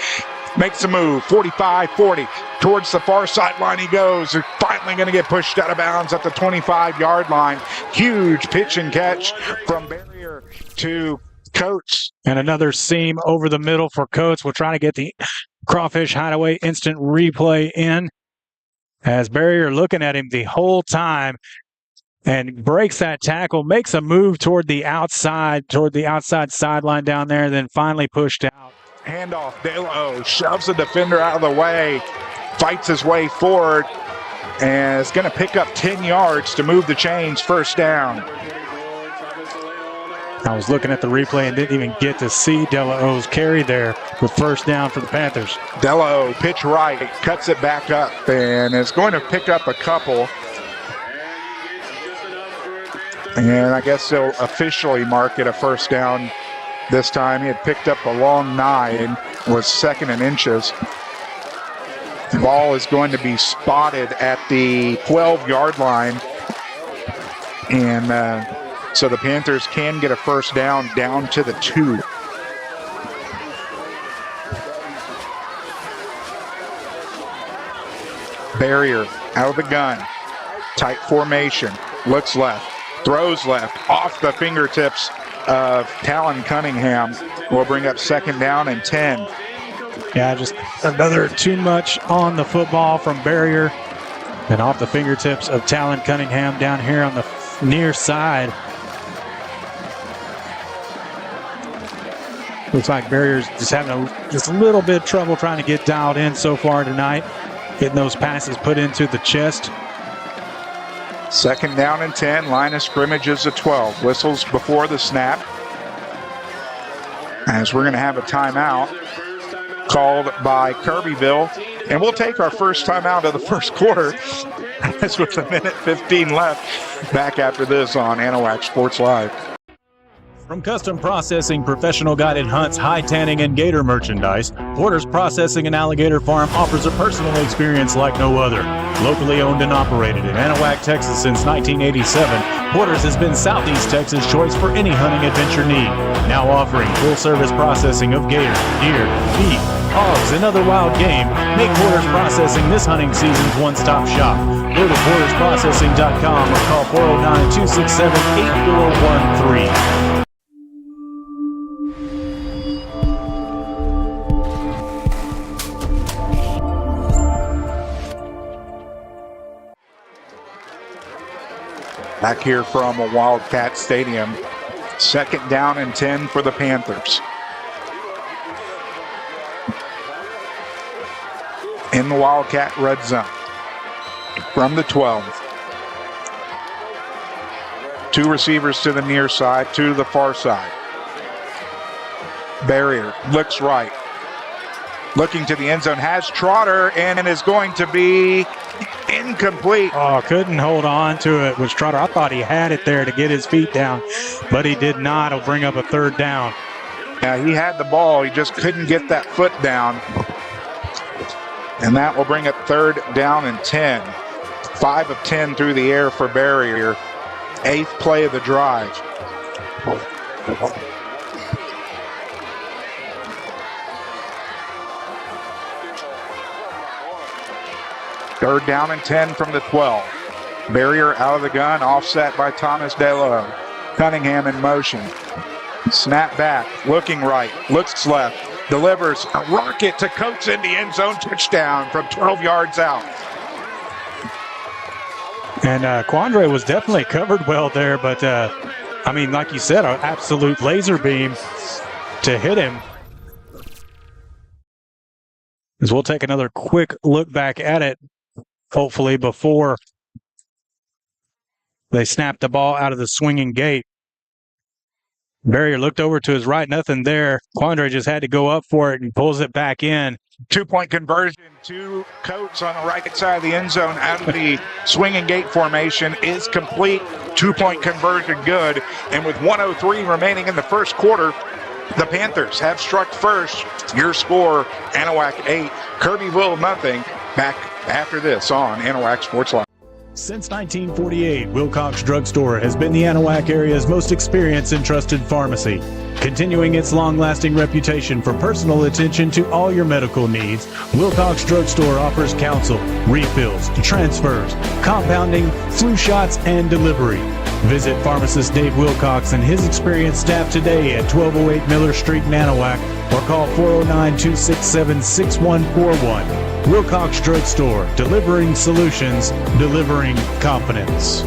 Makes a move, 45-40. Towards the far sideline he goes. He's finally going to get pushed out of bounds at the 25-yard line. Huge pitch and catch from Barrier to Coates. And another seam over the middle for Coates. We'll try to get the Crawfish Hideaway instant replay in. As Barrier looking at him the whole time and breaks that tackle, makes a move toward the outside sideline down there, then finally pushed out. Handoff, De La shoves the defender out of the way, fights his way forward, and is going to pick up 10 yards to move the chains. First down. I was looking at the replay and didn't even get to see De La carry there with first down for the Panthers. De La pitch right, cuts it back up, and is going to pick up a couple. And I guess they'll officially mark it a first down this time. He had picked up a long 9, was second in inches. The ball is going to be spotted at the 12-yard line. And so the Panthers can get a first down to the 2. Barrier out of the gun. Tight formation. Looks left. Throws left. Off the fingertips of Talon Cunningham. Will bring up second down and 10. Yeah, just another too much on the football from Barrier and off the fingertips of Talon Cunningham down here on the near side. Looks like Barrier's just having just a little bit of trouble trying to get dialed in so far tonight. Getting those passes put into the chest. Second down and 10. Line of scrimmage is a 12. Whistles before the snap. As we're going to have a timeout called by Kirbyville. And we'll take our first timeout of the first quarter. This was a minute 15 left. Back after this on Anahuac Sports Live. From custom processing, professional guided hunts, high tanning, and gator merchandise, Porter's Processing and Alligator Farm offers a personal experience like no other. Locally owned and operated in Anahuac, Texas since 1987, Porter's has been Southeast Texas' choice for any hunting adventure need. Now offering full-service processing of gator, deer, beef, hogs, and other wild game, make Porter's Processing this hunting season's one-stop shop. Go to portersprocessing.com or call 409-267-8413. Back here from a Wildcat Stadium. 2nd down and 10 for the Panthers. In the Wildcat red zone. From the 12. 2 receivers to the near side, 2 to the far side. Barrier looks right. Looking to the end zone, has Trotter, and it is going to be incomplete. Oh, couldn't hold on to it with Trotter. I thought he had it there to get his feet down, but he did not. It'll bring up a 3rd down. Yeah, he had the ball. He just couldn't get that foot down. And that will bring up 3rd down and 10. 5 of 10 through the air for Barrier. 8th play of the drive. Third down and 10 from the 12. Barrier out of the gun, offset by Thomas DeLo. Cunningham in motion. Snap back, looking right, looks left, delivers a rocket to Coates in the end zone, touchdown from 12 yards out. And Quandre was definitely covered well there, but I mean, like you said, an absolute laser beam to hit him. As we'll take another quick look back at it, hopefully before they snap the ball out of the swinging gate. Barrier looked over to his right, nothing there. Quandre just had to go up for it and pulls it back in. 2-point conversion to Coates on the right side of the end zone out of the swinging gate formation is complete. 2-point conversion good. And with 1:03 remaining in the first quarter, the Panthers have struck first. Your score, Anahuac 8, Kirbyville nothing. Back after this on Anahuac Sports Live. Since 1948, Wilcox Drug Store has been the Anahuac area's most experienced and trusted pharmacy. Continuing its long-lasting reputation for personal attention to all your medical needs, Wilcox Drug Store offers counsel, refills, transfers, compounding, flu shots, and delivery. Visit pharmacist Dave Wilcox and his experienced staff today at 1208 Miller Street in Anahuac or call 409-267-6141. Wilcox Drug Store, delivering solutions, delivering confidence.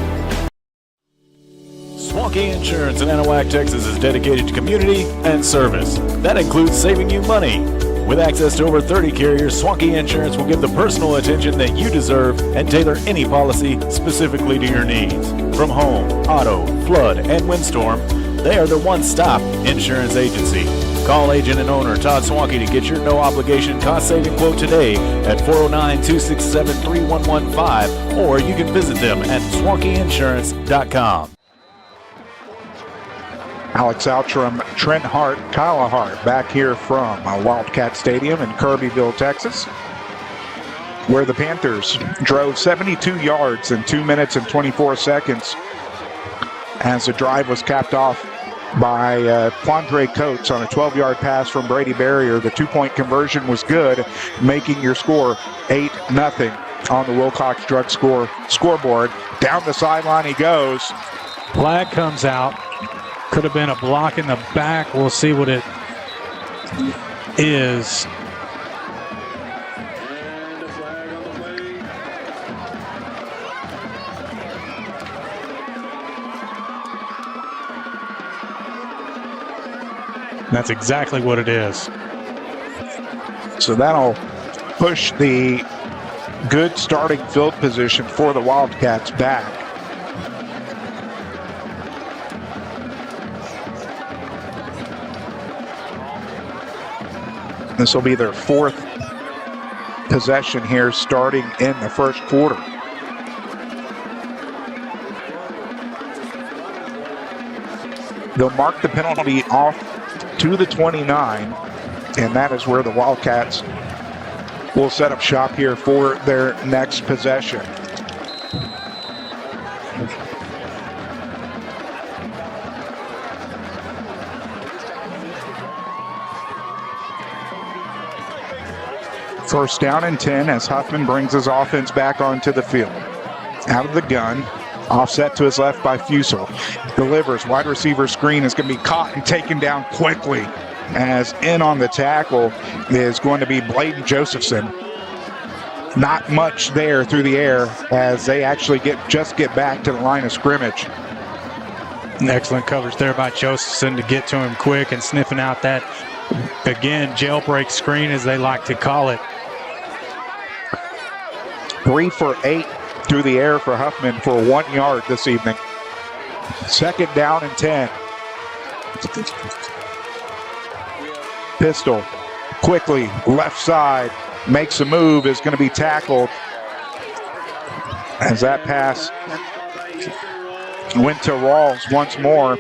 Swanky Insurance in Anahuac, Texas is dedicated to community and service. That includes saving you money. With access to over 30 carriers, Swanky Insurance will give the personal attention that you deserve and tailor any policy specifically to your needs. From home, auto, flood, and windstorm, they are the one-stop insurance agency. Call agent and owner Todd Swanky to get your no-obligation cost-saving quote today at 409-267-3115, or you can visit them at swankyinsurance.com. Alex Outram, Trent Hart, Kyle Hart back here from Wildcat Stadium in Kirbyville, Texas, where the Panthers drove 72 yards in 2 minutes and 24 seconds as the drive was capped off by Quandre Coates on a 12-yard pass from Brady Barrier. The 2-point conversion was good, making your score 8-0 on the Wilcox Drug scoreboard. Down the sideline he goes. Flag comes out. Could have been a block in the back. We'll see what it is. And a flag on the play. That's exactly what it is. So that'll push the good starting field position for the Wildcats back. This will be their 4th possession here starting in the first quarter. They'll mark the penalty off to the 29, and that is where the Wildcats will set up shop here for their next possession. First down and 10 as Huffman brings his offense back onto the field. Out of the gun, offset to his left by Fusel. Delivers, wide receiver screen is going to be caught and taken down quickly, as in on the tackle is going to be Bladen Josephson. Not much there through the air as they actually get back to the line of scrimmage. Excellent coverage there by Josephson to get to him quick and sniffing out that, again, jailbreak screen as they like to call it. 3 for 8 through the air for Huffman for 1 yard this evening. Second down and 10. Pistol quickly left side makes a move, is going to be tackled as that pass went to Rawls once more.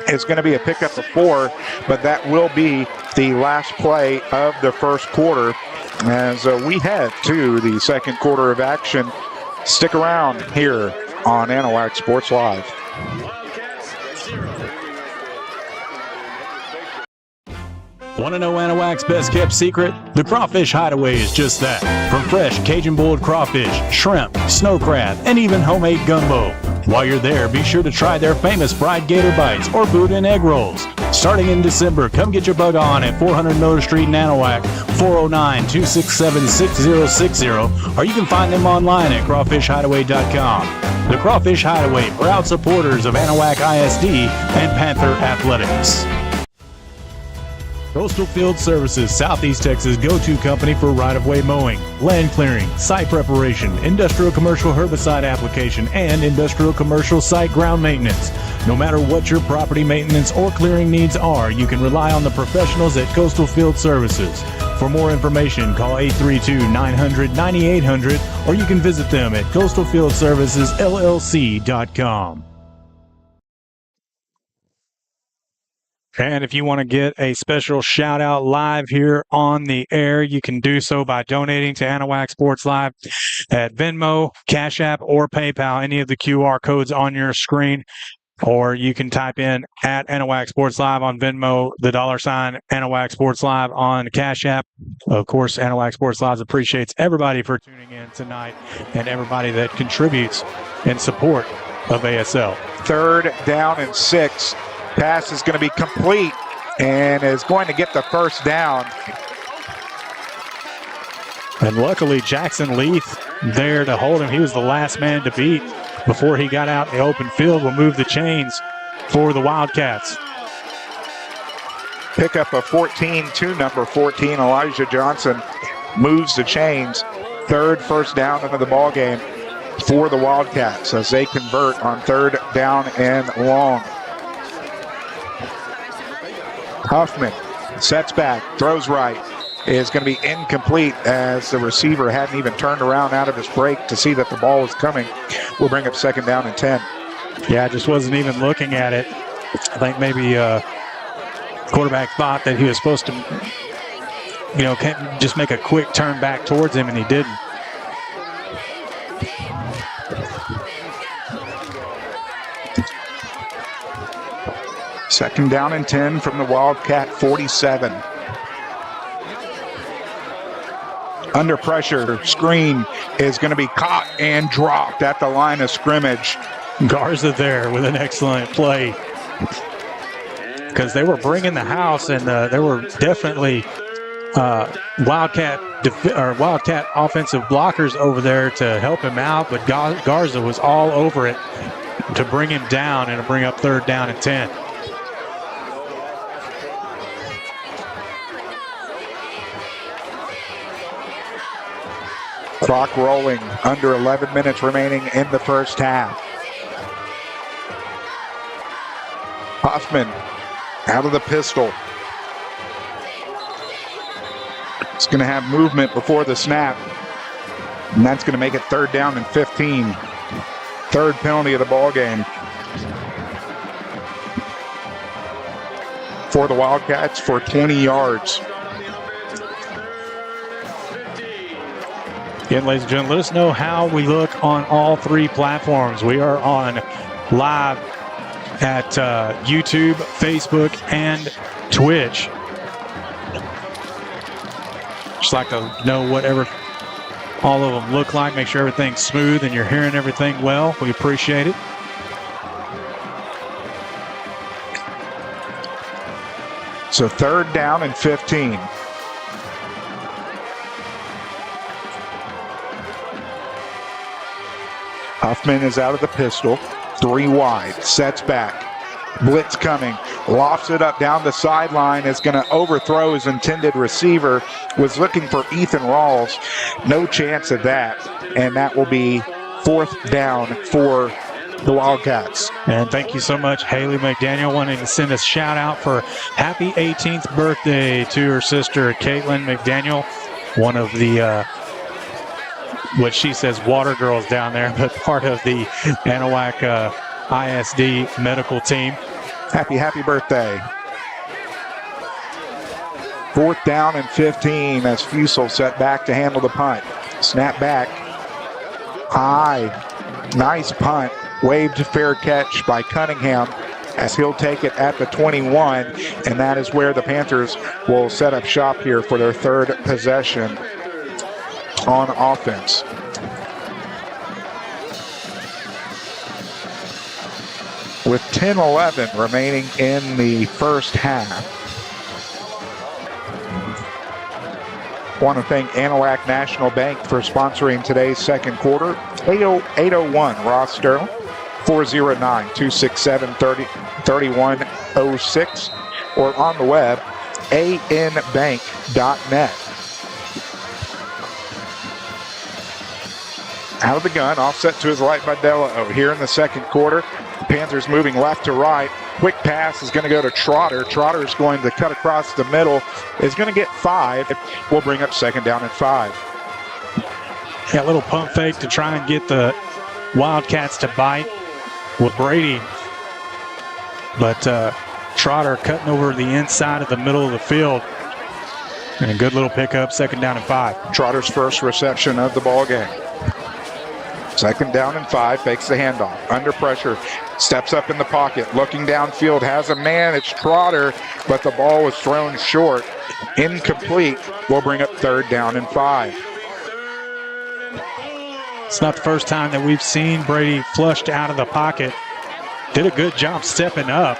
It's going to be a pickup of 4, but that will be the last play of the first quarter as we head to the second quarter of action. Stick around here on Anahuac Sports Live. Want to know Anahuac's best kept secret? The Crawfish Hideaway is just that. From fresh Cajun boiled crawfish, shrimp, snow crab, and even homemade gumbo. While you're there, be sure to try their famous fried gator bites or boudin egg rolls. Starting in December, come get your bug on at 400 Miller Street in Anahuac, 409-267-6060, or you can find them online at crawfishhideaway.com. The Crawfish Hideaway, proud supporters of Anahuac ISD and Panther Athletics. Coastal Field Services, Southeast Texas' go-to company for right-of-way mowing, land clearing, site preparation, industrial commercial herbicide application, and industrial commercial site ground maintenance. No matter what your property maintenance or clearing needs are, you can rely on the professionals at Coastal Field Services. For more information, call 832-900-9800, or you can visit them at coastalfieldservicesllc.com. And if you want to get a special shout out live here on the air, you can do so by donating to Anahuac Sports Live at Venmo, CashApp, or PayPal, any of the QR codes on your screen. Or you can type in at Anahuac Sports Live on Venmo, the $sign Anahuac Sports Live on CashApp. Of course, Anahuac Sports Live appreciates everybody for tuning in tonight and everybody that contributes in support of ASL. Third down and 6. Pass is going to be complete and is going to get the first down. And luckily, Jackson Leith there to hold him. He was the last man to beat before he got out in the open field. Will move the chains for the Wildcats. Pick up a 14 to number 14. Elijah Johnson moves the chains. Third first down into the ball game for the Wildcats as they convert on third down and long. Huffman sets back, throws right, is going to be incomplete as the receiver hadn't even turned around out of his break to see that the ball was coming. We'll bring up second down and 10. Yeah, just wasn't even looking at it. I think maybe quarterback thought that he was supposed to, just make a quick turn back towards him, and he didn't. Second down and 10 from the Wildcat 47. Under pressure, screen is going to be caught and dropped at the line of scrimmage. Garza there with an excellent play because they were bringing the house, and there were definitely Wildcat offensive blockers over there to help him out, but Garza was all over it to bring him down and to bring up third down and 10. Clock rolling, under 11 minutes remaining in the first half. Huffman out of the pistol. It's going to have movement before the snap, and that's going to make it third down and 15. Third penalty of the ball game. for the Wildcats for 20 yards. Again, ladies and gentlemen, let us know how we look on all three platforms. We are on live at YouTube, Facebook, and Twitch. Just like to know whatever all of them look like. Make sure everything's smooth and you're hearing everything well. We appreciate it. So 3rd down and 15. Huffman is out of the pistol. 3 wide. Sets back. Blitz coming. Lofts it up down the sideline. Is going to overthrow his intended receiver. Was looking for Ethan Rawls. No chance of that. And that will be 4th down for the Wildcats. And thank you so much, Haley McDaniel, wanting to send a shout out for happy 18th birthday to her sister, Caitlin McDaniel, one of the, what she says, water girls down there, but part of the Anahuac ISD medical team. Happy birthday. 4th down and 15 as Fusel set back to handle the punt. Snap back. High. Nice punt. Waved fair catch by Cunningham as he'll take it at the 21, and that is where the Panthers will set up shop here for their 3rd possession on offense. With 10-11 remaining in the first half. Want to thank Anahuac National Bank for sponsoring today's second quarter. 801 Ross Sterling, 409-267-3106, or on the web, anbank.net. Out of the gun, offset to his right by Dello. Here in the second quarter, Panthers moving left to right. Quick pass is going to go to Trotter. Trotter is going to cut across the middle. Is going to get 5. We'll bring up 2nd down and 5. Yeah, a little pump fake to try and get the Wildcats to bite with Brady. But Trotter cutting over the inside of the middle of the field. And a good little pickup, 2nd down and 5. Trotter's first reception of the ball game. 2nd down and 5, fakes the handoff. Under pressure, steps up in the pocket, looking downfield, has a man. It's Trotter, but the ball was thrown short. Incomplete. We'll bring up 3rd down and 5. It's not the first time that we've seen Brady flushed out of the pocket. Did a good job stepping up.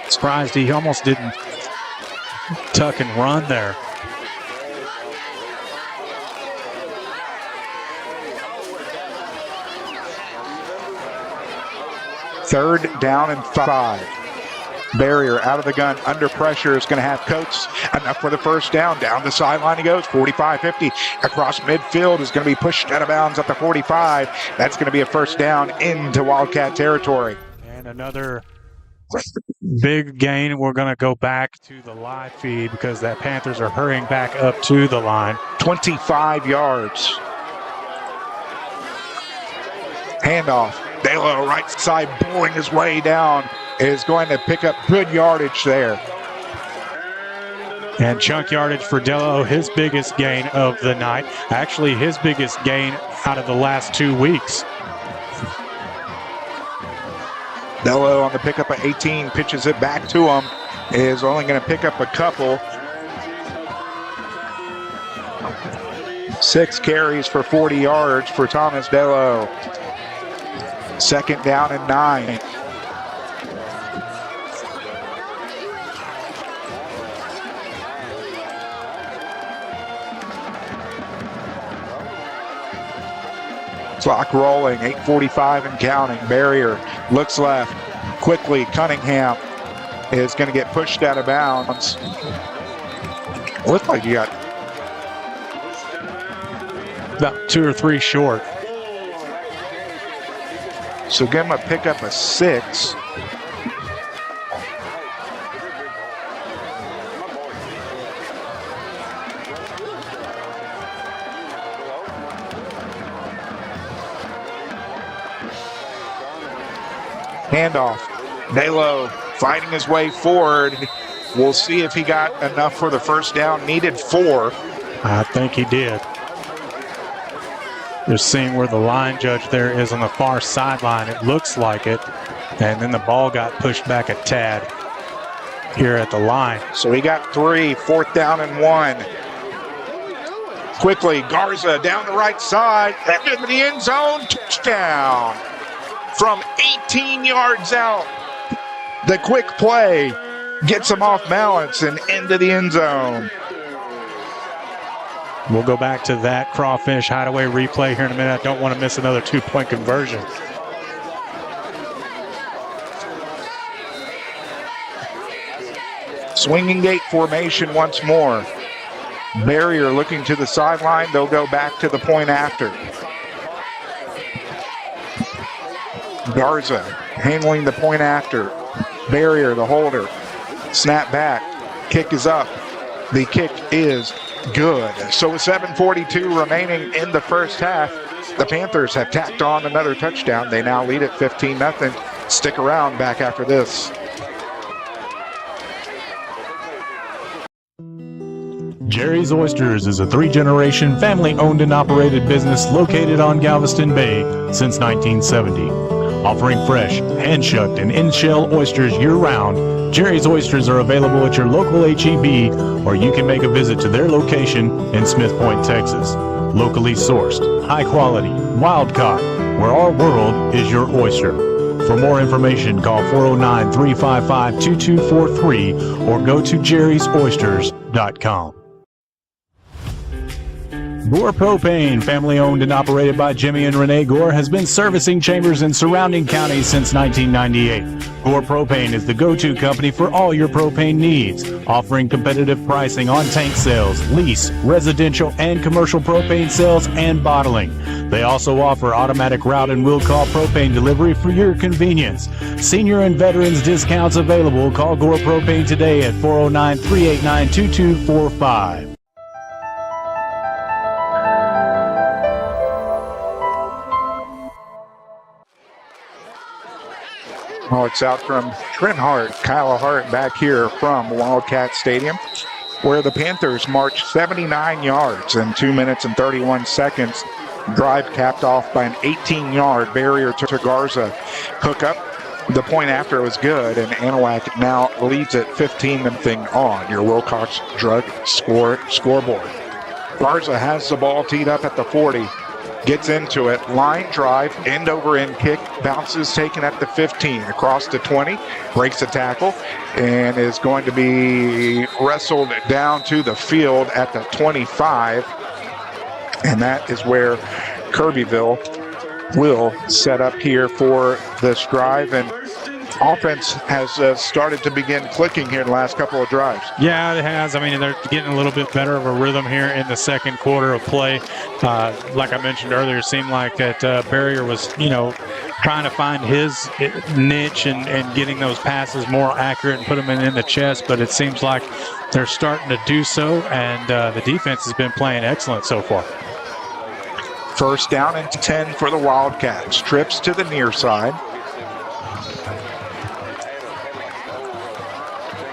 Surprised he almost didn't tuck and run there. Third down and 5. Barrier out of the gun, under pressure, is going to have Coates. Enough for the first down. Down the sideline he goes, 45-50. Across midfield is going to be pushed out of bounds at the 45. That's going to be a first down into Wildcat territory. And another big gain. We're going to go back to the live feed because that Panthers are hurrying back up to the line. 25 yards. Handoff. Dalo right side bowling his way down. Is going to pick up good yardage there. And chunk yardage for Dello, his biggest gain of the night. Actually, his biggest gain out of the last 2 weeks. Dello on the pickup at 18, pitches it back to him. Is only going to pick up a couple. 6 carries for 40 yards for Thomas Dello. 2nd down and 9. Clock rolling, 8:45 and counting. Barrier looks left. Quickly, Cunningham is going to get pushed out of bounds. Looks like you got about 2 or 3 short. So give him a pickup of 6. Handoff. Dalo fighting his way forward. We'll see if he got enough for the first down. Needed 4. I think he did. Just seeing where the line judge there is on the far sideline. It looks like it. And then the ball got pushed back a tad here at the line. So he got 3, 4th down and 1. Quickly, Garza down the right side, into the end zone, touchdown. From 18 yards out, the quick play gets him off balance and into the end zone. We'll go back to that crawfish hideaway replay here in a minute. I don't want to miss another 2-point conversion. Swinging gate formation once more. Barrier looking to the sideline. They'll go back to the point after. Garza handling the point after. Barrier, the holder. Snap back. Kick is up. The kick is good. So with 7:42 remaining in the first half, the Panthers have tacked on another touchdown. They now lead at 15-0. Stick around back after this. Jerry's Oysters is a 3-generation family-owned and operated business located on Galveston Bay since 1970. Offering fresh, hand-shucked, and in-shell oysters year-round, Jerry's Oysters are available at your local H-E-B, or you can make a visit to their location in Smith Point, Texas. Locally sourced, high-quality, wild-caught, where our world is your oyster. For more information, call 409-355-2243 or go to jerrysoysters.com. Gore Propane, family owned and operated by Jimmy and Renee Gore, has been servicing chambers in surrounding counties since 1998. Gore Propane is the go-to company for all your propane needs, offering competitive pricing on tank sales, lease, residential, and commercial propane sales and bottling. They also offer automatic route and will call propane delivery for your convenience. Senior and veterans discounts available. Call Gore Propane today at 409-389-2245. Oh, it's out from Trent Hart, Kyle Hart back here from Wildcat Stadium, where the Panthers marched 79 yards in 2 minutes and 31 seconds. Drive capped off by an 18-yard barrier to Garza. Hook up. The point after was good, and Anahuac now leads at 15-0 on your Wilcox Drug scoreboard. Garza has the ball teed up at the 40. Gets into it, line drive, end over end kick, bounces taken at the 15, across the 20, breaks a tackle, and is going to be wrestled down to the field at the 25. And that is where Kirbyville will set up here for this drive. And offense has started to begin clicking here in the last couple of drives. Yeah, it has. I mean, they're getting a little bit better of a rhythm here in the second quarter of play. Like I mentioned earlier, it seemed like that Barrier was, trying to find his niche and getting those passes more accurate and put them in the chest, but it seems like they're starting to do so, and the defense has been playing excellent so far. First down and 10 for the Wildcats. Trips to the near side.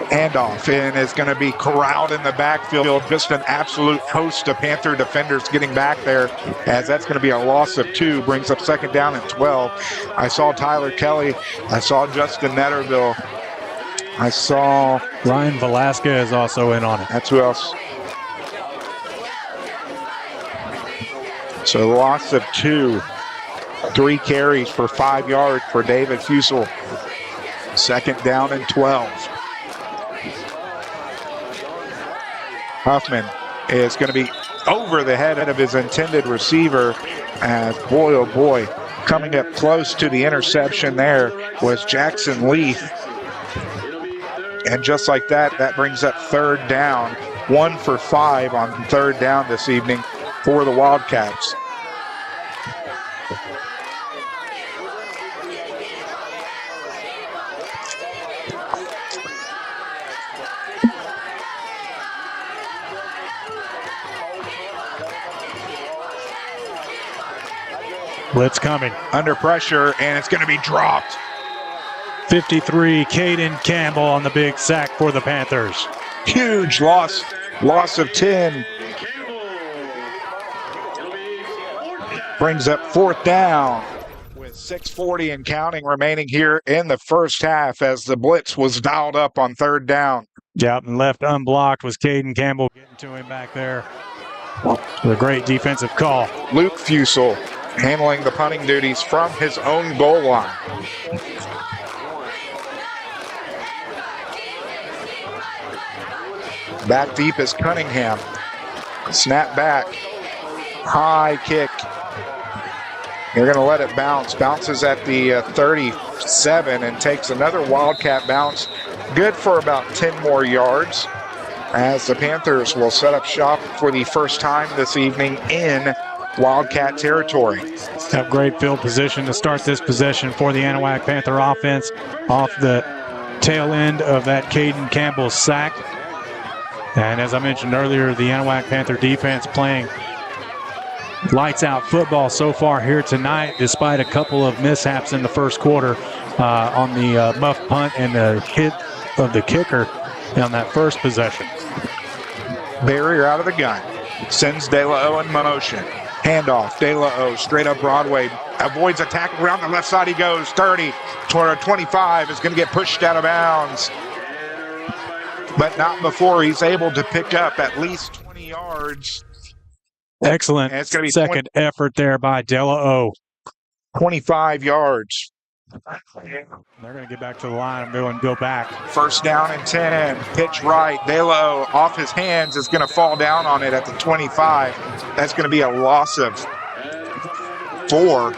Handoff, and is going to be corralled in the backfield. Just an absolute host of Panther defenders getting back there, as that's going to be a loss of 2. Brings up second down and 12. I saw Tyler Kelly. I saw Justin Netterville. I saw Ryan Velasquez also in on it. That's who else. So loss of 2. 3 carries for 5 yards for David Fusel. Second down and 12. Huffman is going to be over the head of his intended receiver, as boy, oh boy, coming up close to the interception there was Jackson Leaf. And just like that, that brings up third down. 1 for 5 on third down this evening for the Wildcats. Blitz coming. Under pressure, and it's going to be dropped. 53, Caden Campbell on the big sack for the Panthers. Huge loss of 10. Brings up fourth down with 6:40 and counting remaining here in the first half as the blitz was dialed up on third down. Yep, and left unblocked was Caden Campbell getting to him back there. A great defensive call. Luke Fusel handling the punting duties from his own goal line. Back deep is Cunningham. Snap back. High kick. They're going to let it bounce. Bounces at the 37 and takes another Wildcat bounce. Good for about 10 more yards as the Panthers will set up shop for the first time this evening in Wildcat territory. Have great field position to start this possession for the Anahuac Panther offense off the tail end of that Caden Campbell sack. And as I mentioned earlier, the Anahuac Panther defense playing lights out football so far here tonight, despite a couple of mishaps in the first quarter on the muff punt and the hit of the kicker on that first possession. Barrier out of the gun. Sends De La O in motion. Handoff. De La O straight up Broadway. Avoids a tackle around the left side. He goes 30 toward 25. Is going to get pushed out of bounds. But not before he's able to pick up at least 20 yards. Excellent second effort there by De La O. 25 yards. They're going to get back to the line and go back. First down and 10. Pitch right. De La O off his hands is going to fall down on it at the 25. That's going to be a loss of 4.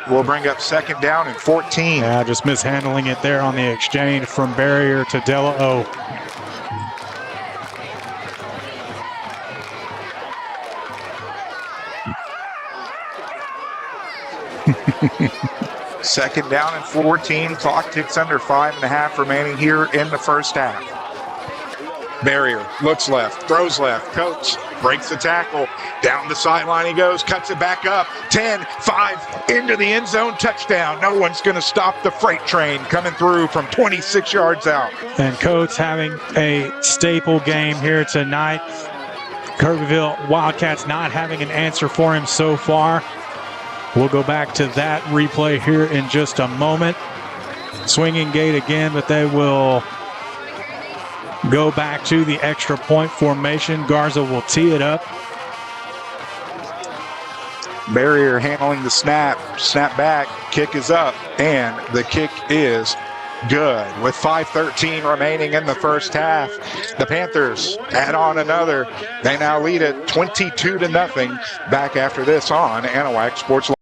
We'll bring up second down and 14. Yeah, just mishandling it there on the exchange from Barrier to De La O. Second down and 14. Clock ticks under 5.5 remaining here in the first half. Barrier looks left, throws left. Coates breaks the tackle. Down the sideline he goes, cuts it back up. 10, 5, into the end zone, touchdown. No one's going to stop the freight train coming through from 26 yards out. And Coates having a staple game here tonight. Kirbyville Wildcats not having an answer for him so far. We'll go back to that replay here in just a moment. Swinging gate again, but they will go back to the extra point formation. Garza will tee it up. Barrier handling the snap. Snap back. Kick is up. And the kick is good. With 5:13 remaining in the first half, the Panthers add on another. They now lead it 22-0. Back after this on Anahuac Sports Live.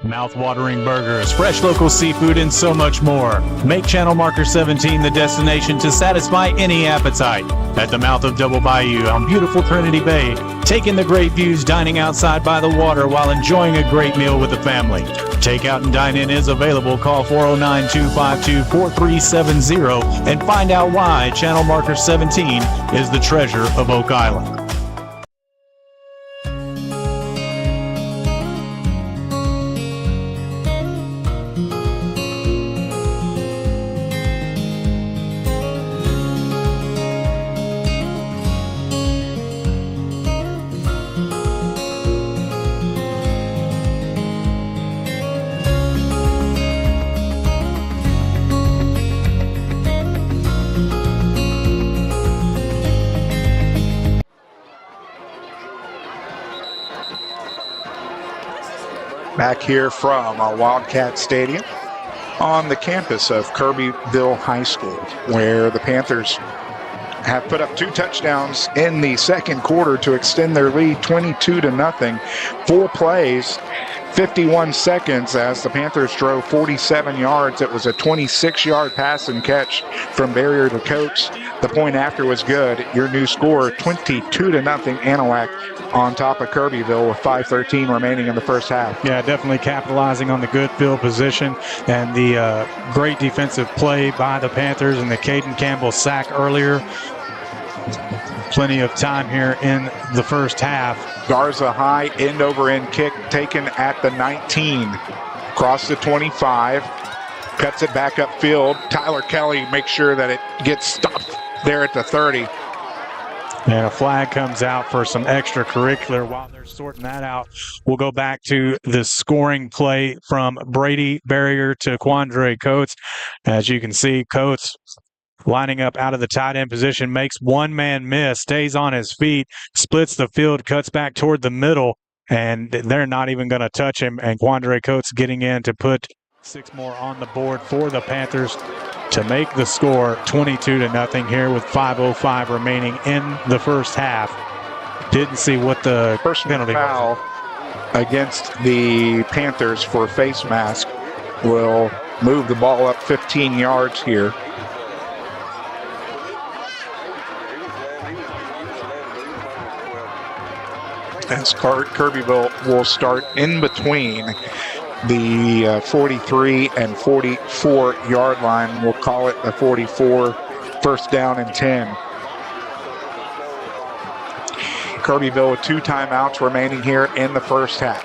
Mouth-watering burgers, fresh local seafood, and so much more. Make Channel Marker 17 the destination to satisfy any appetite. At the mouth of Double Bayou on beautiful Trinity Bay, take in the great views dining outside by the water while enjoying a great meal with the family. Takeout and dine-in is available. Call 409-252-4370 and find out why Channel Marker 17 is the treasure of Oak Island. Back here from Wildcat Stadium on the campus of Kirbyville High School, where the Panthers have put up 2 touchdowns in the second quarter to extend their lead 22-0. 4 plays, 51 seconds as the Panthers drove 47 yards. It was a 26-yard pass and catch from Barrier to Coates. The point after was good. Your new score, 22-0 Anahuac on top of Kirbyville with 5:13 remaining in the first half. Yeah, definitely capitalizing on the good field position and the great defensive play by the Panthers and the Caden Campbell sack earlier. Plenty of time here in the first half. Garza high end over end kick taken at the 19. Across the 25. Cuts it back upfield. Tyler Kelly makes sure that it gets stopped there at the 30. And a flag comes out for some extracurricular. While they're sorting that out, we'll go back to the scoring play from Brady Barrier to Quandre Coates. As you can see, Coates lining up out of the tight end position, makes one man miss, stays on his feet, splits the field, cuts back toward the middle, and they're not even going to touch him. And Quandre Coates getting in to put 6 more on the board for the Panthers to make the score 22-0 here with 5:05 remaining in the first half. Didn't see what the First penalty foul was. against the Panthers for face mask will move the ball up 15 yards here. As Kirbyville will start in between the 43 and 44 yard line. We'll call it a 44, first down and 10. Kirbyville with 2 timeouts remaining here in the first half.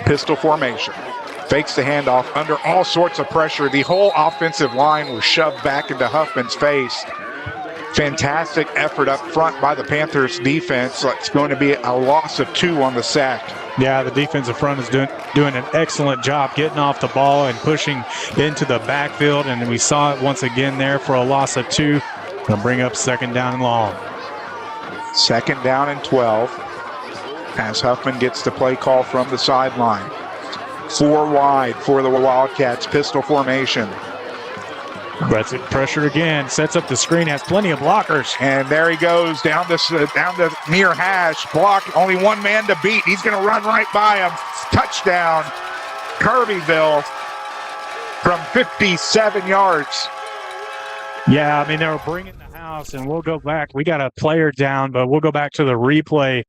Pistol formation. Fakes the handoff under all sorts of pressure. The whole offensive line was shoved back into Huffman's face. Fantastic effort up front by the Panthers defense. It's going to be a loss of 2 on the sack. Yeah, the defensive front is doing an excellent job getting off the ball and pushing into the backfield. And we saw it once again there for a loss of 2. Going to bring up second down and long. Second down and 12 as Huffman gets the play call from the sideline. 4 wide for the Wildcats, pistol formation. Gets it pressure again, sets up the screen, has plenty of blockers. And there he goes down the near hash. Block, only one man to beat. He's going to run right by him. Touchdown, Kirbyville from 57 yards. Yeah, I mean, they were bringing the house, and we'll go back. We got a player down, but we'll go back to the replay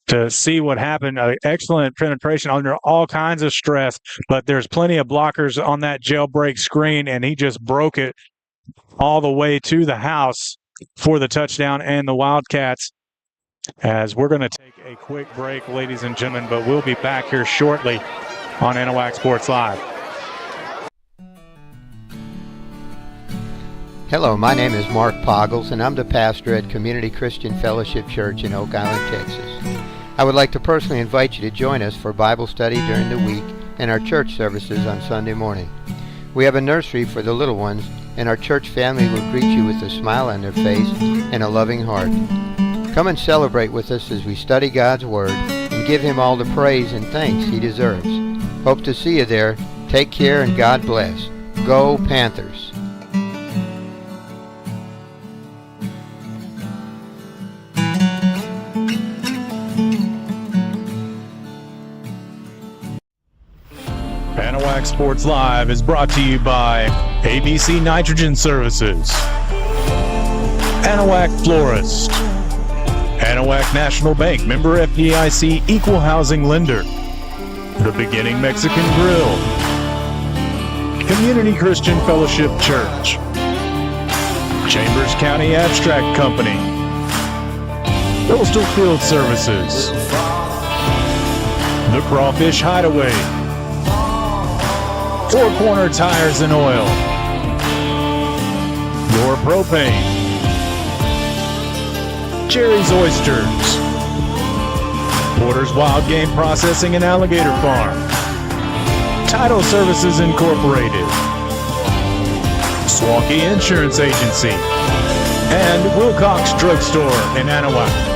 to see what happened. Excellent penetration under all kinds of stress, but there's plenty of blockers on that jailbreak screen, and he just broke it all the way to the house for the touchdown and the Wildcats. As we're going to take a quick break, ladies and gentlemen, but we'll be back here shortly on Anahuac Sports Live. Hello, my name is Mark Poggles, and I'm the pastor at Community Christian Fellowship Church in Oak Island, Texas. I would like to personally invite you to join us for Bible study during the week and our church services on Sunday morning. We have a nursery for the little ones, and our church family will greet you with a smile on their face and a loving heart. Come and celebrate with us as we study God's Word and give Him all the praise and thanks He deserves. Hope to see you there. Take care and God bless. Go Panthers! Anahuac Sports Live is brought to you by ABC Nitrogen Services, Anahuac Florist, Anahuac National Bank, member FDIC, equal housing lender, The Beginning Mexican Grill, Community Christian Fellowship Church, Chambers County Abstract Company, Coastal Field Services, The Crawfish Hideaway, Four Corner Tires and Oil, Your Propane, Jerry's Oysters, Porter's Wild Game Processing and Alligator Farm, Title Services Incorporated, Swaukee Insurance Agency, and Wilcox Drugstore in Anahuac.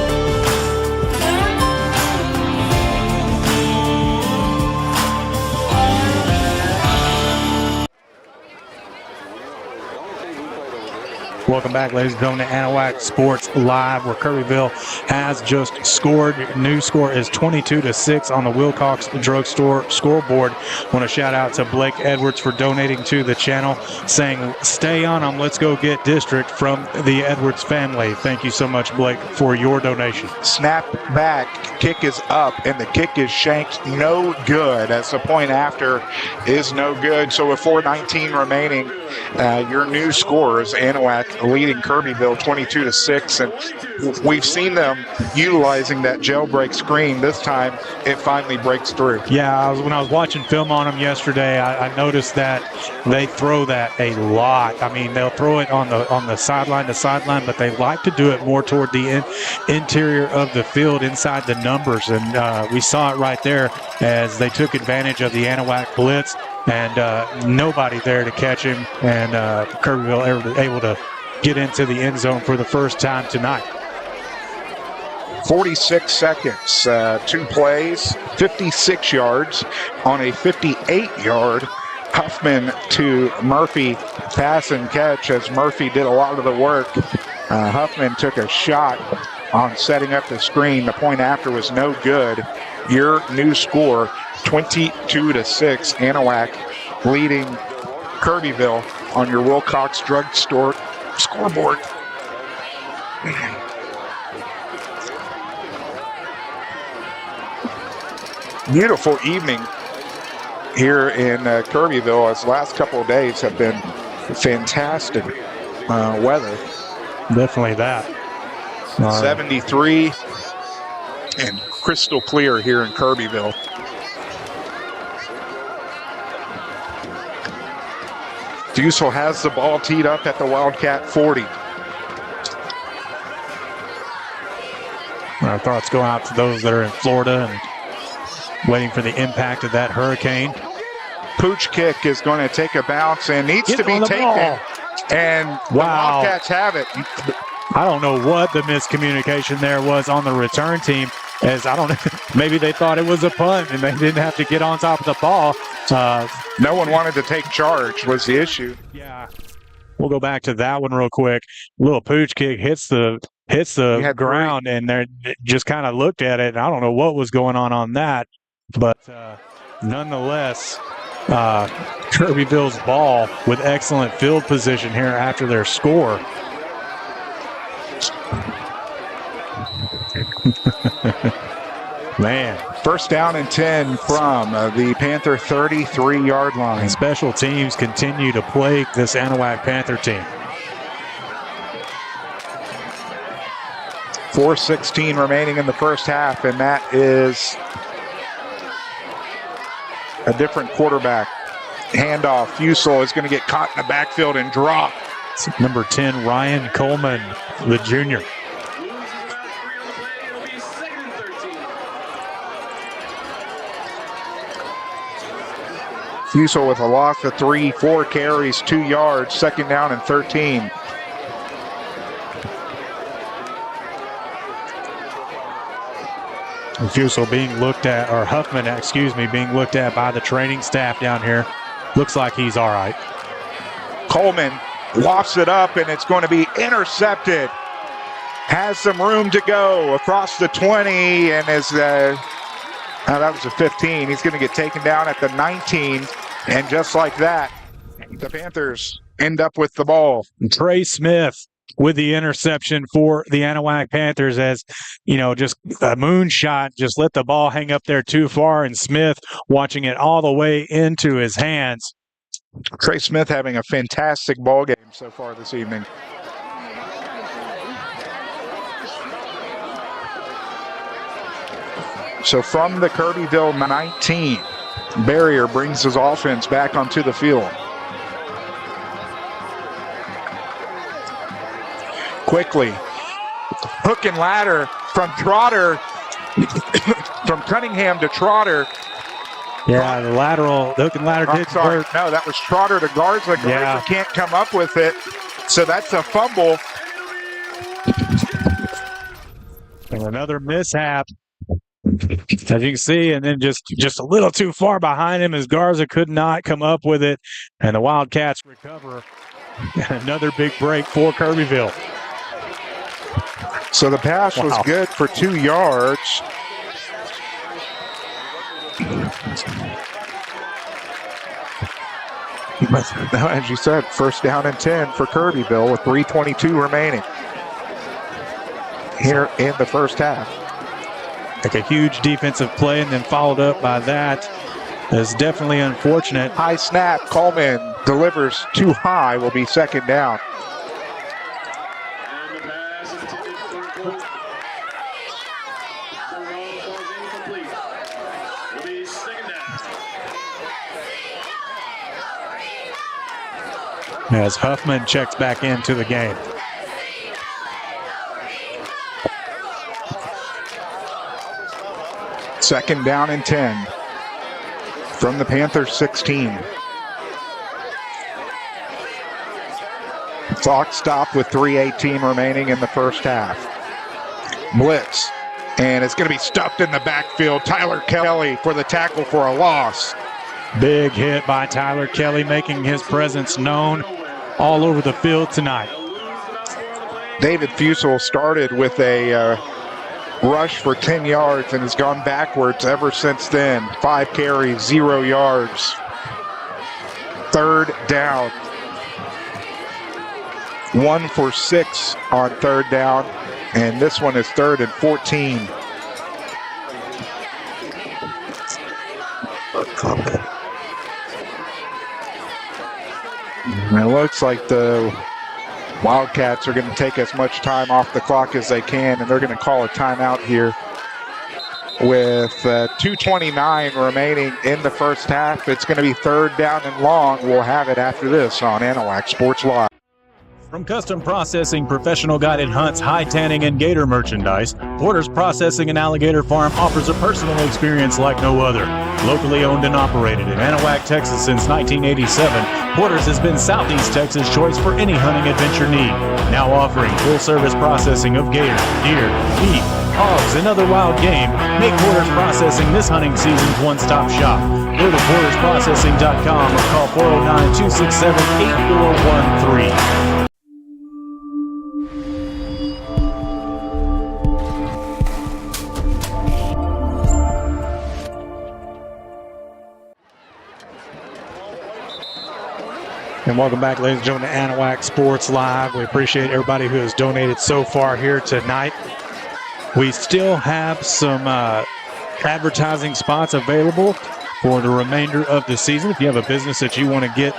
Welcome back, ladies and gentlemen, to Anahuac Sports Live, where Kirbyville has just scored. New score is 22-6 on the Wilcox Drugstore scoreboard. Want to shout out to Blake Edwards for donating to the channel, saying, "Stay on them, let's go get district," from the Edwards family. Thank you so much, Blake, for your donation. Snap back, kick is up, and the kick is shanked. No good, as the point after is no good. So with 4:19 remaining, your new score is Anahuac leading Kirbyville 22-6, and we've seen them utilizing that jailbreak screen. This time, it finally breaks through. Yeah, when I was watching film on them yesterday, I noticed that they throw that a lot. I mean, they'll throw it on the sideline to sideline, but they like to do it more toward the interior of the field, inside the numbers, and we saw it right there as they took advantage of the Anahuac blitz, and nobody there to catch him, and Kirbyville able to get into the end zone for the first time tonight. 46 seconds, 2 plays, 56 yards on a 58-yard Huffman to Murphy pass and catch, as Murphy did a lot of the work. Huffman took a shot on setting up the screen. The point after was no good. Your new score, 22-6, Anahuac leading Kirbyville on your Wilcox Drug Store scoreboard. Beautiful evening here in Kirbyville, as the last couple of days have been fantastic weather. Definitely that. 73 and crystal clear here in Kirbyville. Fusel has the ball teed up at the Wildcat 40. Our thoughts go out to those that are in Florida and waiting for the impact of that hurricane. Pooch kick is going to take a bounce and needs to be taken. Ball. And the Wildcats have it. I don't know what the miscommunication there was on the return team, as I don't know, maybe they thought it was a punt and they didn't have to get on top of the ball. No one wanted to take charge was the issue. Yeah. We'll go back to that one real quick. Little pooch kick hits the ground, and they just kind of looked at it. And I don't know what was going on that, but nonetheless, Kirbyville's ball with excellent field position here after their score. Man. First down and 10 from the Panther 33-yard line. Special teams continue to plague this Anahuac Panther team. 4:16 remaining in the first half, and that is a different quarterback. Handoff. Fusel is going to get caught in the backfield and drop. Number 10, Ryan Coleman, the junior. Fusel with a loss of 3, 4 carries, 2 yards, second down and 13. Fusel being looked at, or Huffman, being looked at by the training staff down here. Looks like he's all right. Coleman lofts it up, and it's going to be intercepted. Has some room to go across the 20, and is that was a 15. He's going to get taken down at the 19, and just like that, the Panthers end up with the ball. Trey Smith with the interception for the Anahuac Panthers, as, just a moonshot, just let the ball hang up there too far, and Smith watching it all the way into his hands. Trey Smith having a fantastic ball game so far this evening. So from the Kirbyville 19, Barrier brings his offense back onto the field. Quickly, hook and ladder from Trotter, from Cunningham to Trotter. Yeah, the hook and ladder did work. No, that was Trotter to Garza. Garza can't come up with it, so that's a fumble. And another mishap, as you can see, and then just a little too far behind him as Garza could not come up with it, and the Wildcats recover. Another big break for Kirbyville. So the pass was good for 2 yards. As you said, first down and 10 for Kirbyville with 3:22 remaining here in the first half. Like a huge defensive play, and then followed up by that. Is definitely unfortunate. High snap. Coleman delivers too high. Will be second down. as Huffman checks back into the game. Second down and 10 from the Panthers 16. Clock stopped with 3:18 remaining in the first half. Blitz, and it's going to be stuffed in the backfield. Tyler Kelly for the tackle for a loss. Big hit by Tyler Kelly, making his presence known all over the field tonight. David Fusel started with a rush for 10 yards and has gone backwards ever since then. 5 carries, 0 yards. Third down. 1 for 6 on third down, and this one is 3rd and 14. And it looks like the Wildcats are going to take as much time off the clock as they can, and they're going to call a timeout here with 2:29 remaining in the first half. It's going to be 3rd down and long. We'll have it after this on Anahuac Sports Live. From custom processing, professional guided hunts, high tanning, and gator merchandise, Porter's Processing and Alligator Farm offers a personal experience like no other. Locally owned and operated in Anahuac, Texas since 1987, Porter's has been Southeast Texas' choice for any hunting adventure need. Now offering full-service processing of gator, deer, beef, hogs, and other wild game, make Porter's Processing this hunting season's one-stop shop. Go to portersprocessing.com or call 409-267-8413. And welcome back, ladies and gentlemen, to Anahuac Sports Live. We appreciate everybody who has donated so far here tonight. We still have some advertising spots available for the remainder of the season. If you have a business that you want to get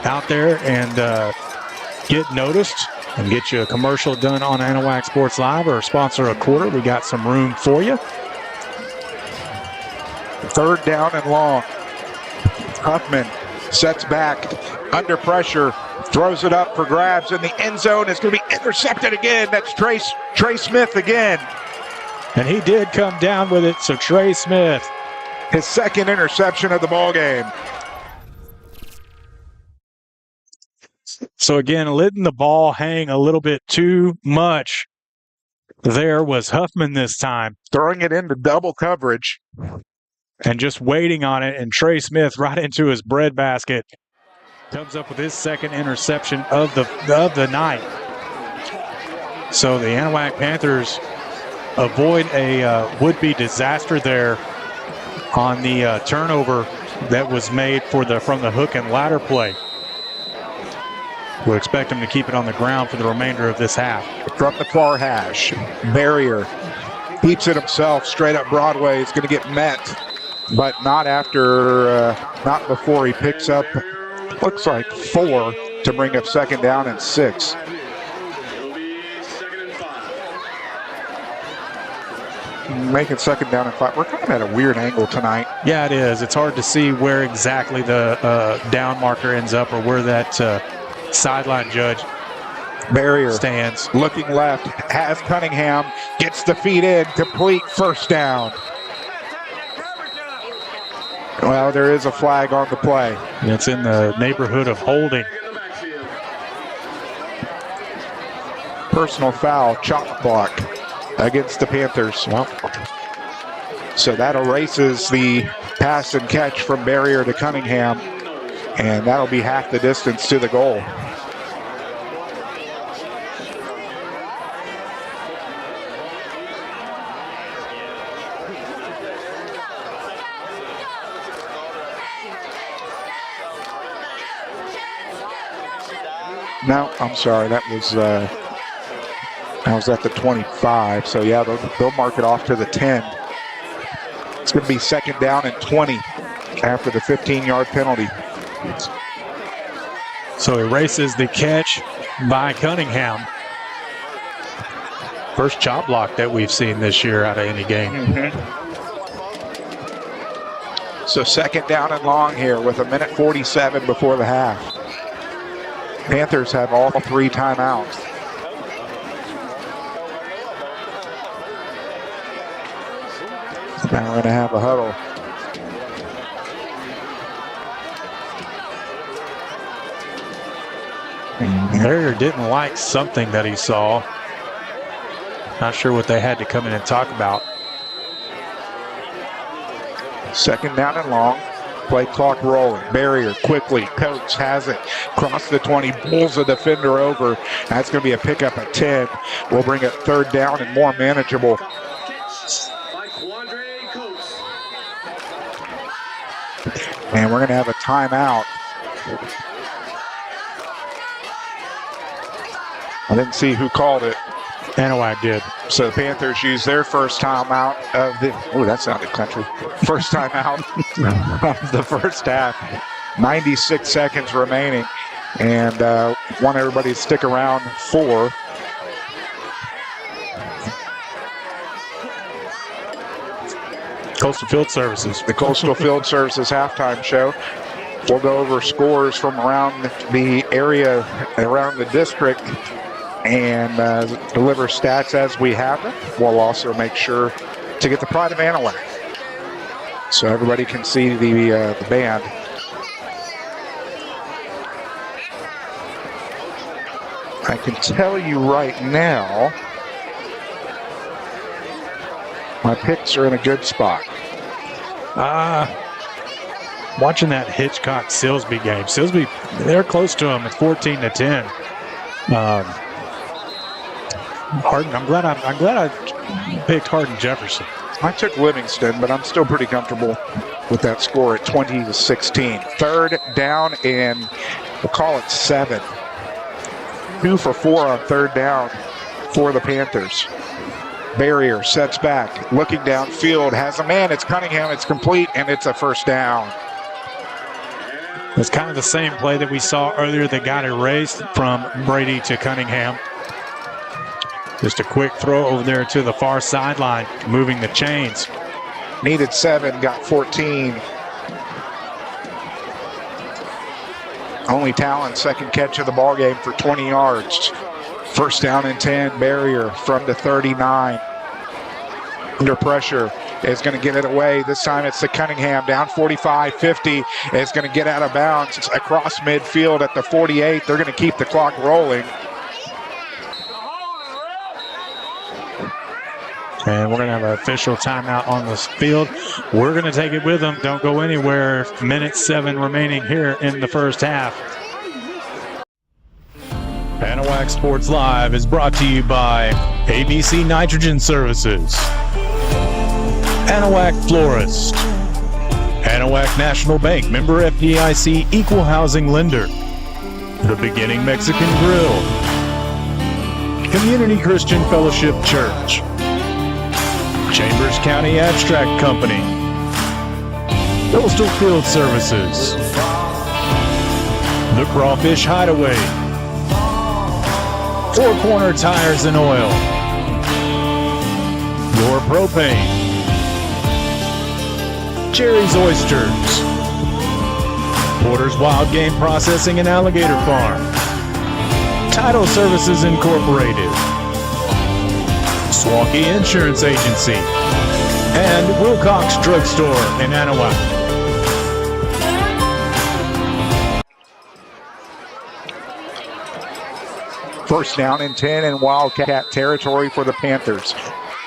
out there and get noticed and get you a commercial done on Anahuac Sports Live or sponsor a quarter, we got some room for you. 3rd down and long. Huffman sets back under pressure, throws it up for grabs in the end zone. It's going to be intercepted again. That's Trey Smith again. And he did come down with it, so Trey Smith. His 2nd interception of the ball game. So again, letting the ball hang a little bit too much. There was Huffman this time. Throwing it into double coverage. And just waiting on it, and Trey Smith right into his breadbasket. Comes up with his 2nd interception of the night. So the Anahuac Panthers avoid a would-be disaster there on the turnover that was made from the hook and ladder play. We'll expect them to keep it on the ground for the remainder of this half. From the far hash, Barrier keeps it himself straight up Broadway. Is going to get met, but not before he picks up, looks like 4 to bring up 2nd down and 6. It'll be 2nd and 5. Making 2nd down and 5. We're kind of at a weird angle tonight. Yeah, it is. It's hard to see where exactly the down marker ends up or where that sideline judge Barrier stands. Looking left, has Cunningham, gets the feet in, complete 1st down. Well, there is a flag on the play. It's in the neighborhood of holding. Personal foul, chop block against the Panthers. Well, so that erases the pass and catch from Barrier to Cunningham, and that'll be half the distance to the goal. No, I'm sorry. That was at the 25. So, yeah, they'll mark it off to the 10. It's going to be 2nd down and 20 after the 15-yard penalty. So erases the catch by Cunningham. First chop block that we've seen this year out of any game. So 2nd down and long here with 1:47 before the half. Panthers have all 3 timeouts. Now we're going to have a huddle. Barrier didn't like something that he saw. Not sure what they had to come in and talk about. 2nd down and long. Play clock rolling. Barrier quickly. Coates has it. Cross the 20. Pulls the defender over. That's going to be a pickup at 10. We'll bring it 3rd down and more manageable. And we're going to have a timeout. I didn't see who called it. Anahuac did. So the Panthers use their first timeout of the, oh, that sounded country. First timeout of the first half. 96 seconds remaining. And want everybody to stick around for Coastal Field Services. the Coastal Field Services halftime show. We'll go over scores from around the area, around the district, and deliver stats as we have them. We'll also make sure to get the pride of Anahuac, so everybody can see the band. I can tell you right now, my picks are in a good spot. Watching that Hitchcock-Silsby game. Silsby, they're close to him. It's 14-10. Hardin, I'm glad I picked Hardin Jefferson. I took Livingston, but I'm still pretty comfortable with that score at 20-16. 3rd down and we'll call it 7. 2 for 4 on 3rd down for the Panthers. Barrier sets back, looking downfield, has a man. It's Cunningham. It's complete, and it's a 1st down. It's kind of the same play that we saw earlier that got erased from Brady to Cunningham. Just a quick throw over there to the far sideline, moving the chains. Needed 7, got 14. Only Talon's 2nd catch of the ball game for 20 yards. 1st down and 10. Barrier from the 39. Under pressure is going to get it away. This time it's the Cunningham down 45, 50. It's going to get out of bounds. It's across midfield at the 48. They're going to keep the clock rolling. And we're going to have an official timeout on this field. We're going to take it with them. Don't go anywhere. Minute 7 remaining here in the first half. Anahuac Sports Live is brought to you by ABC Nitrogen Services, Anahuac Florist, Anahuac National Bank, member FDIC, equal housing lender, The Beginning Mexican Grill, Community Christian Fellowship Church, Chambers County Abstract Company, Coastal Field Services, The Crawfish Hideaway, Four Corner Tires and Oil, Your Propane, Jerry's Oysters, Porter's Wild Game Processing and Alligator Farm, Title Services Incorporated, Swaukee Insurance Agency, and Wilcox Drugstore in Anahuac. First down and 10 in Wildcat territory for the Panthers.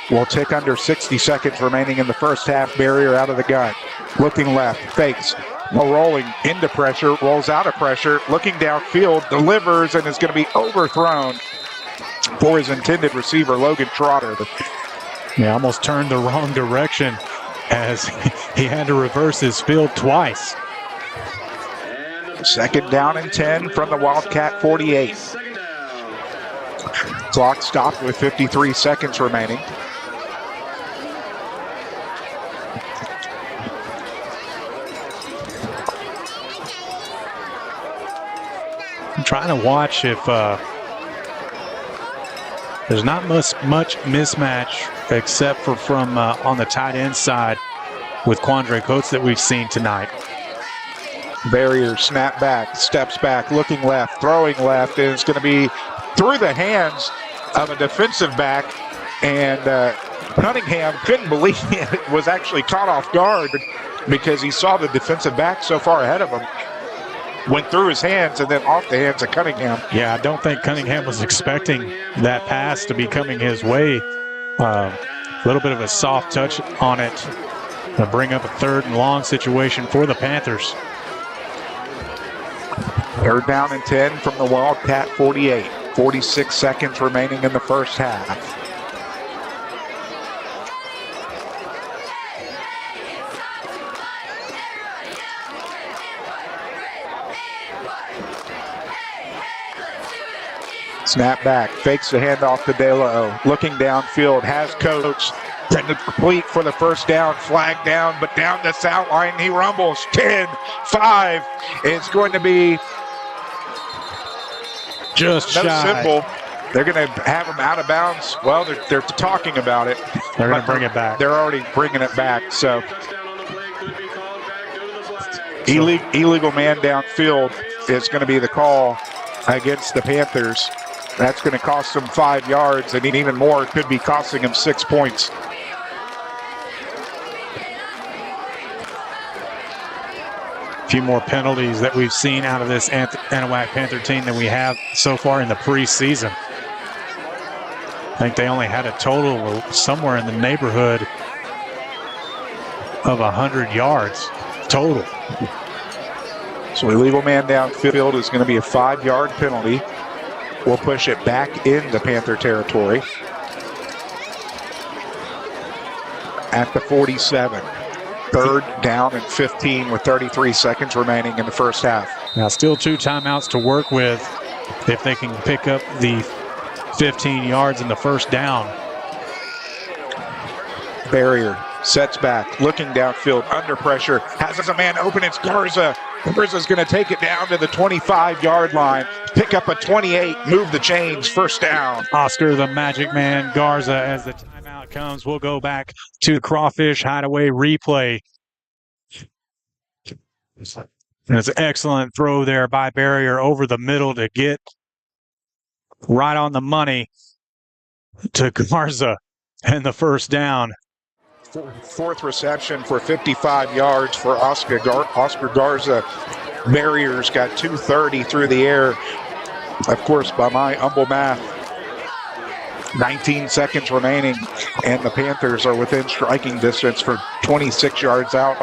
We'll tick under 60 seconds remaining in the first half. Barrier out of the gun. Looking left, fakes. Rolling into pressure, rolls out of pressure, looking downfield, delivers, and is going to be overthrown for his intended receiver, Logan Trotter. He almost turned the wrong direction as he had to reverse his field twice. 2nd down and 10 from the Wildcat 48. Clock stopped with 53 seconds remaining. I'm trying to watch if there's not much mismatch except for from on the tight end side with Quandre Coates that we've seen tonight. Barrier, snap back, steps back, looking left, throwing left, and it's going to be through the hands of a defensive back. And Cunningham couldn't believe it, was actually caught off guard because he saw the defensive back so far ahead of him. Went through his hands and then off the hands of Cunningham. Yeah, I don't think Cunningham was expecting that pass to be coming his way. A little bit of a soft touch on it to bring up a 3rd and long situation for the Panthers. 3rd down and 10 from the Wildcat 48. 46 seconds remaining in the first half. Snap back, fakes the handoff to De La O. Looking downfield, has coach. Then complete for the first down, flag down, but down the south line, he rumbles. 10-5. It's going to be just shy. Simple. They're going to have him out of bounds. Well, they're talking about it. They're going to bring it back. They're already bringing it back. So illegal man downfield is going to be the call against the Panthers. That's going to cost them 5 yards, and even more, it could be costing them 6 points. A few more penalties that we've seen out of this Anahuac Panther team than we have so far in the preseason. I think they only had a total of somewhere in the neighborhood of 100 yards total. So illegal man downfield is going to be a 5-yard penalty. We'll push it back into Panther territory at the 47. 3rd down and 15 with 33 seconds remaining in the first half. Now still 2 timeouts to work with if they can pick up the 15 yards in the first down. Barrier sets back, looking downfield, under pressure, has a man open, it's Garza. Garza's going to take it down to the 25-yard line, pick up a 28, move the chains, first down. Oscar the Magic Man Garza, as the timeout comes, we'll go back to the Crawfish Hideaway replay. And it's an excellent throw there by Barrier over the middle to get right on the money to Garza and the first down. 4th reception for 55 yards for Oscar Garza. Barriers got 230 through the air. Of course, by my humble math, 19 seconds remaining, and the Panthers are within striking distance for 26 yards out.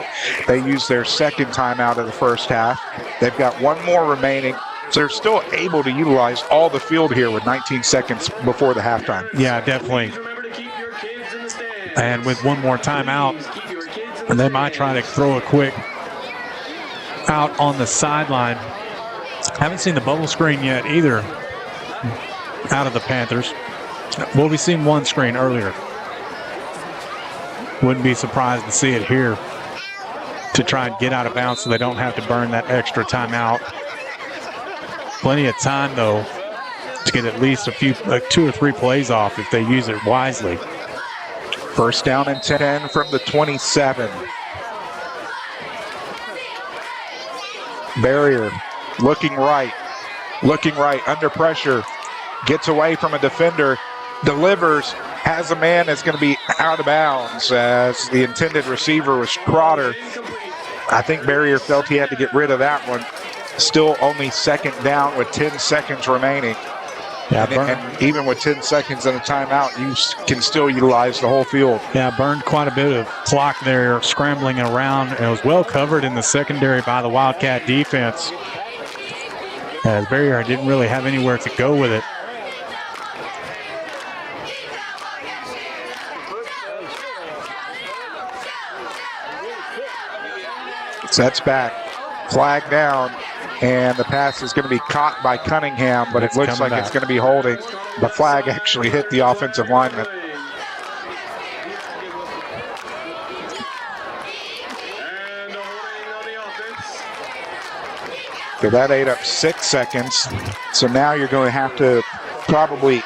They used their 2nd timeout of the first half. They've got 1 more remaining. So they're still able to utilize all the field here with 19 seconds before the halftime. Yeah, definitely. And with 1 more timeout, and they might try to throw a quick out on the sideline. Haven't seen the bubble screen yet either out of the Panthers. Well, we've seen 1 screen earlier. Wouldn't be surprised to see it here to try and get out of bounds so they don't have to burn that extra timeout. Plenty of time, though, to get at least a few, 2 or 3 plays off if they use it wisely. First down and 10 from the 27. Barrier looking right, under pressure, gets away from a defender, delivers, has a man that's going to be out of bounds as the intended receiver was Crowder. I think Barrier felt he had to get rid of that one. Still only 2nd down with 10 seconds remaining. Yeah, and even with 10 seconds in a timeout, you can still utilize the whole field. Yeah, burned quite a bit of clock there, scrambling around. And it was well covered in the secondary by the Wildcat defense, as Barrier didn't really have anywhere to go with it. Sets back, flag down. And the pass is going to be caught by Cunningham, but it looks like it's going to be holding. The flag actually hit the offensive lineman. So that ate up 6 seconds. So now you're going to have to probably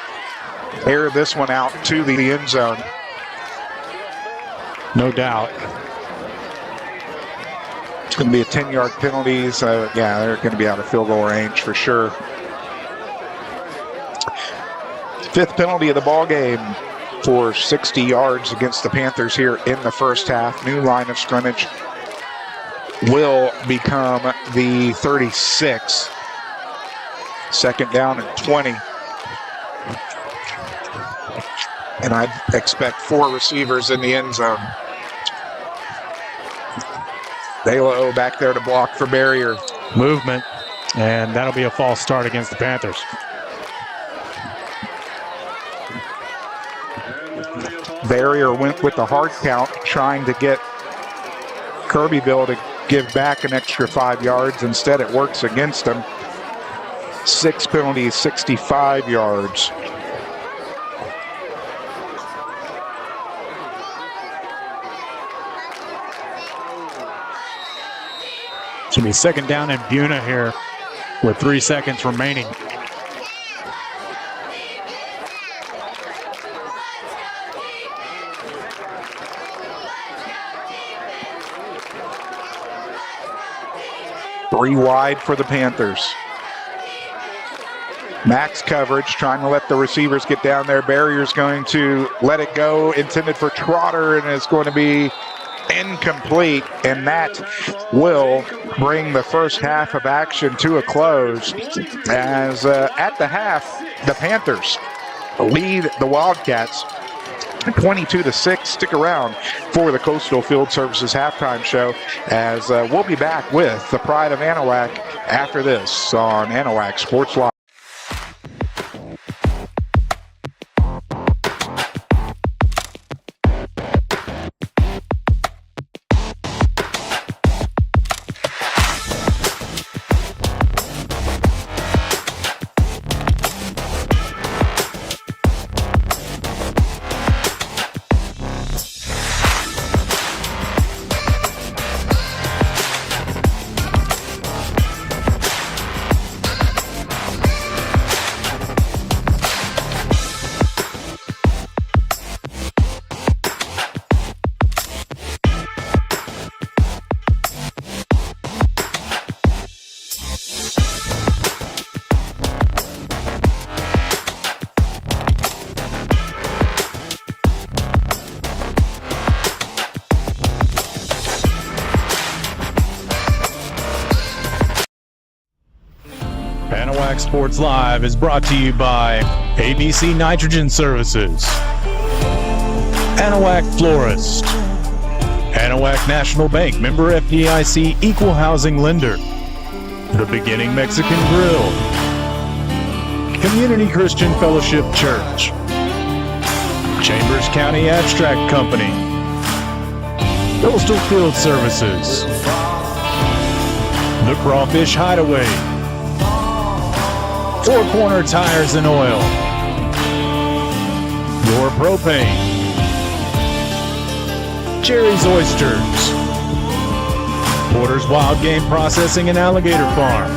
air this one out to the end zone. No doubt. It's going to be a 10-yard penalty, so yeah, they're going to be out of field goal range for sure. Fifth penalty of the ball game for 60 yards against the Panthers here in the first half. New line of scrimmage will become the 36. Second down and 20. And I expect 4 receivers in the end zone. Balo back there to block for Barrier. Movement, and that'll be a false start against the Panthers. Barrier went with the hard count, trying to get Kirbyville to give back an extra 5 yards. Instead, it works against him. 6 penalties, 65 yards. It's going to be second down in Buna here with 3 seconds remaining. Three wide for the Panthers. Max coverage, trying to let the receivers get down there. Barrier's going to let it go, intended for Trotter, and it's going to be incomplete, and that will bring the first half of action to a close as at the half, the Panthers lead the Wildcats 22-6. Stick around for the Coastal Field Services halftime show as we'll be back with the pride of Anahuac after this on Anahuac Sports Live. Anahuac Sports Live is brought to you by ABC Nitrogen Services, Anahuac Florist, Anahuac National Bank, member FDIC, equal housing lender, The Beginning Mexican Grill, Community Christian Fellowship Church, Chambers County Abstract Company, Coastal Field Services, The Crawfish Hideaway, Four Corner Tires and Oil, Your Propane, Jerry's Oysters, Porter's Wild Game Processing and Alligator Farm,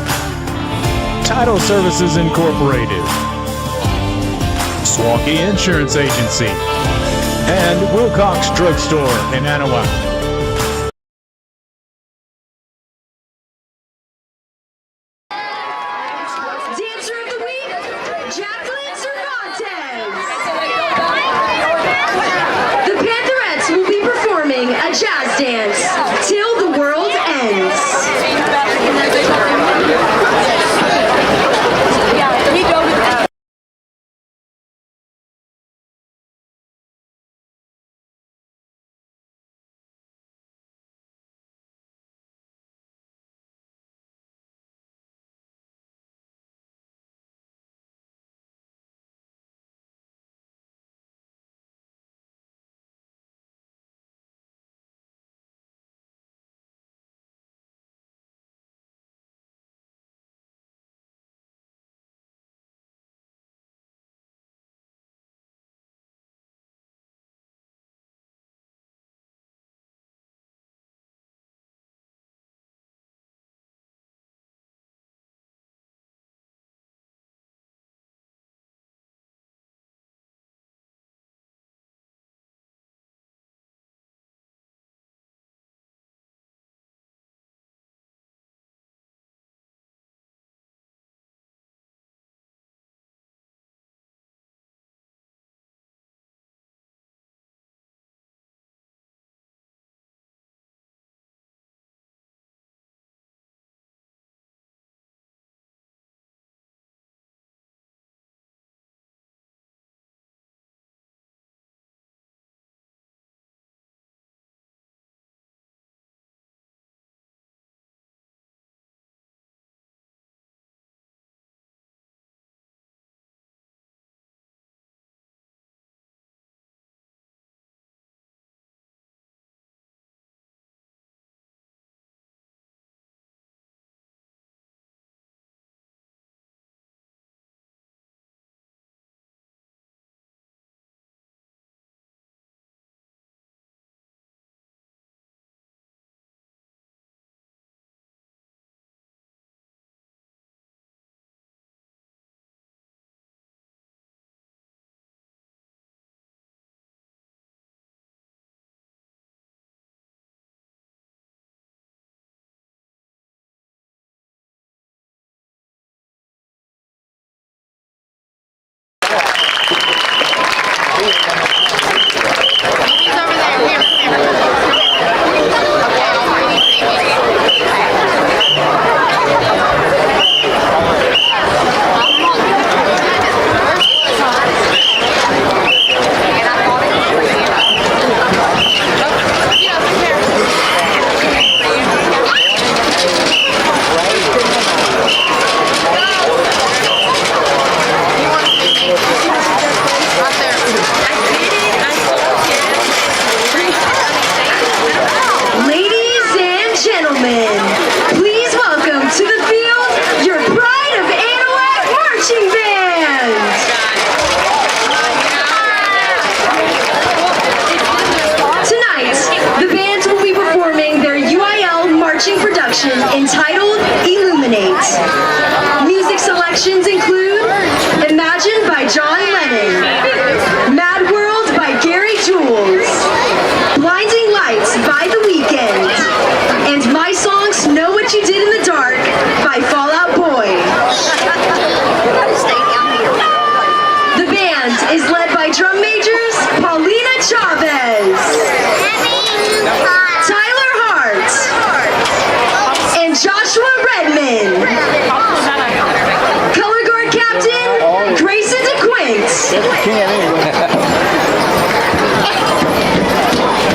Title Services Incorporated, Swaukee Insurance Agency, and Wilcox Drugstore in Anahuac.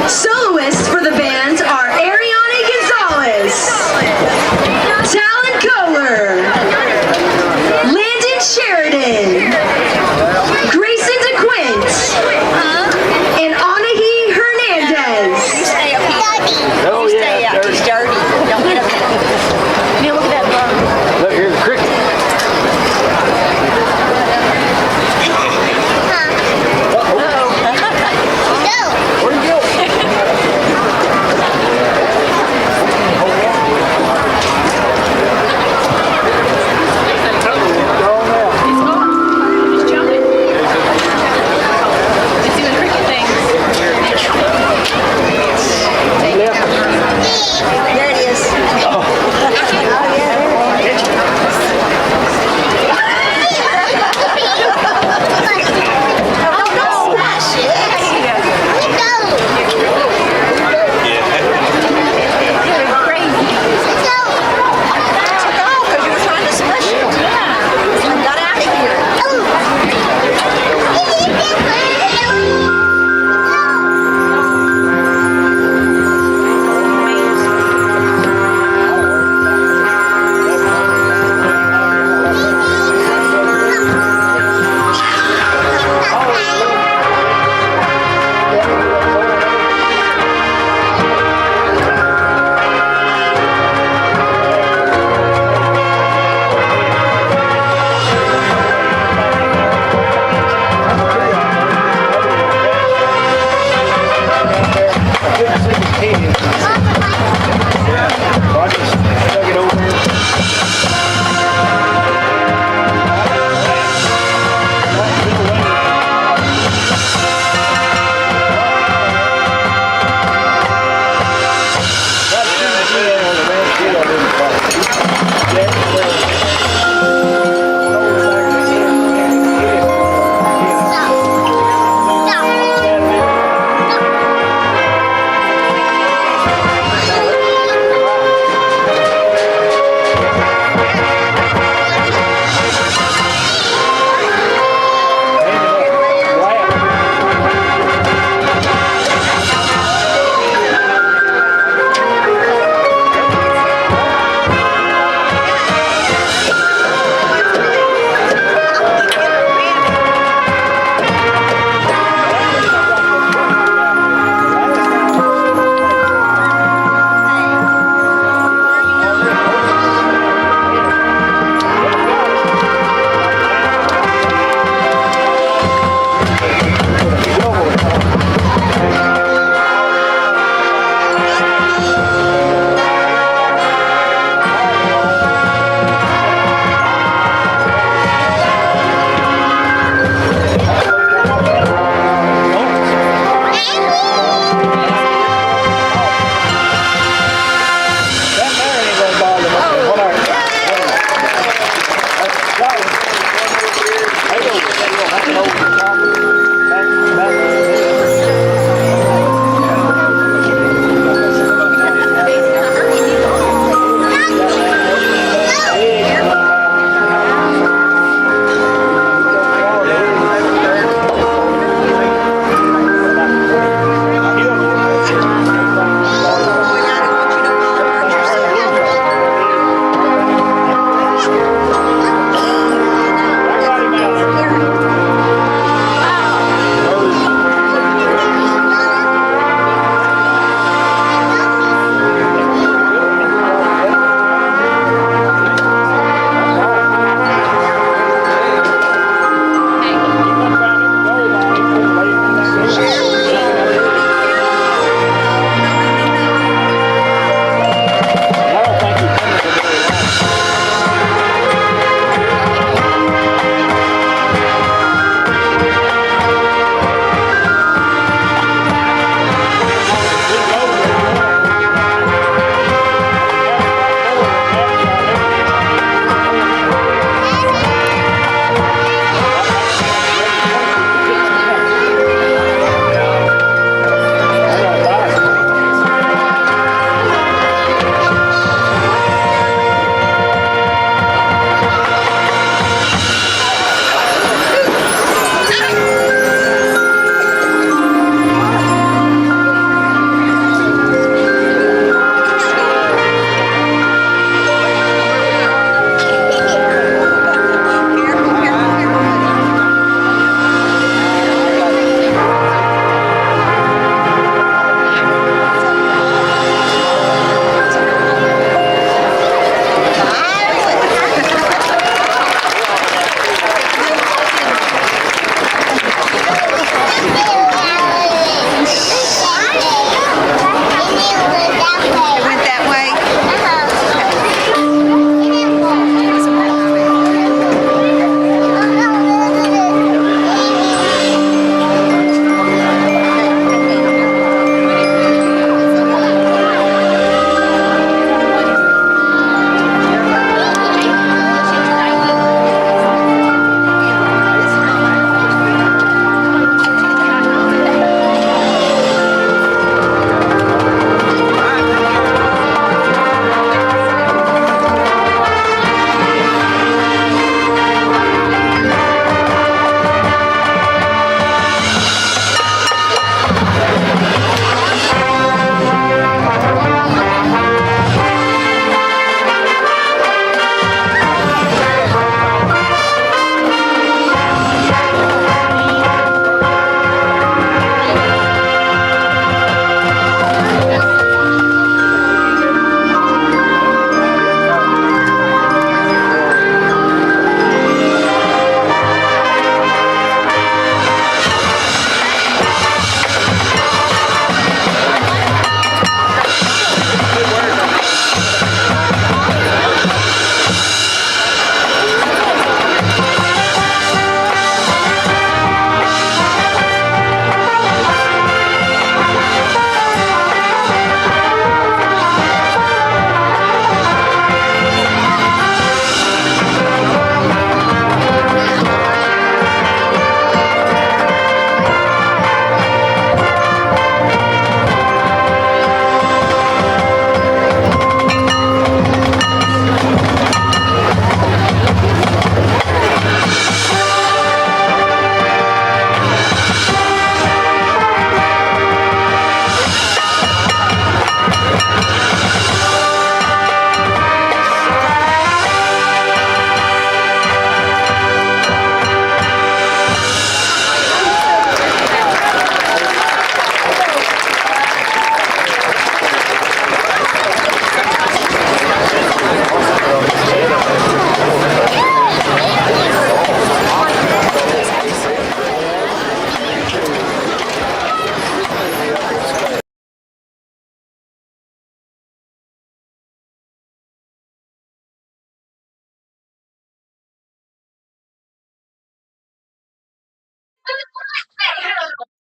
Soloists for the band are Ariane Gonzalez, Talon Kohler, Landon Sheridan, Grayson DeQuint, and Anahi Hernandez. Oh, yeah, dirty. Dirty. Don't get up there. Neil, look at that bum. Look, here's the cricket. Uh-oh. Where'd you go?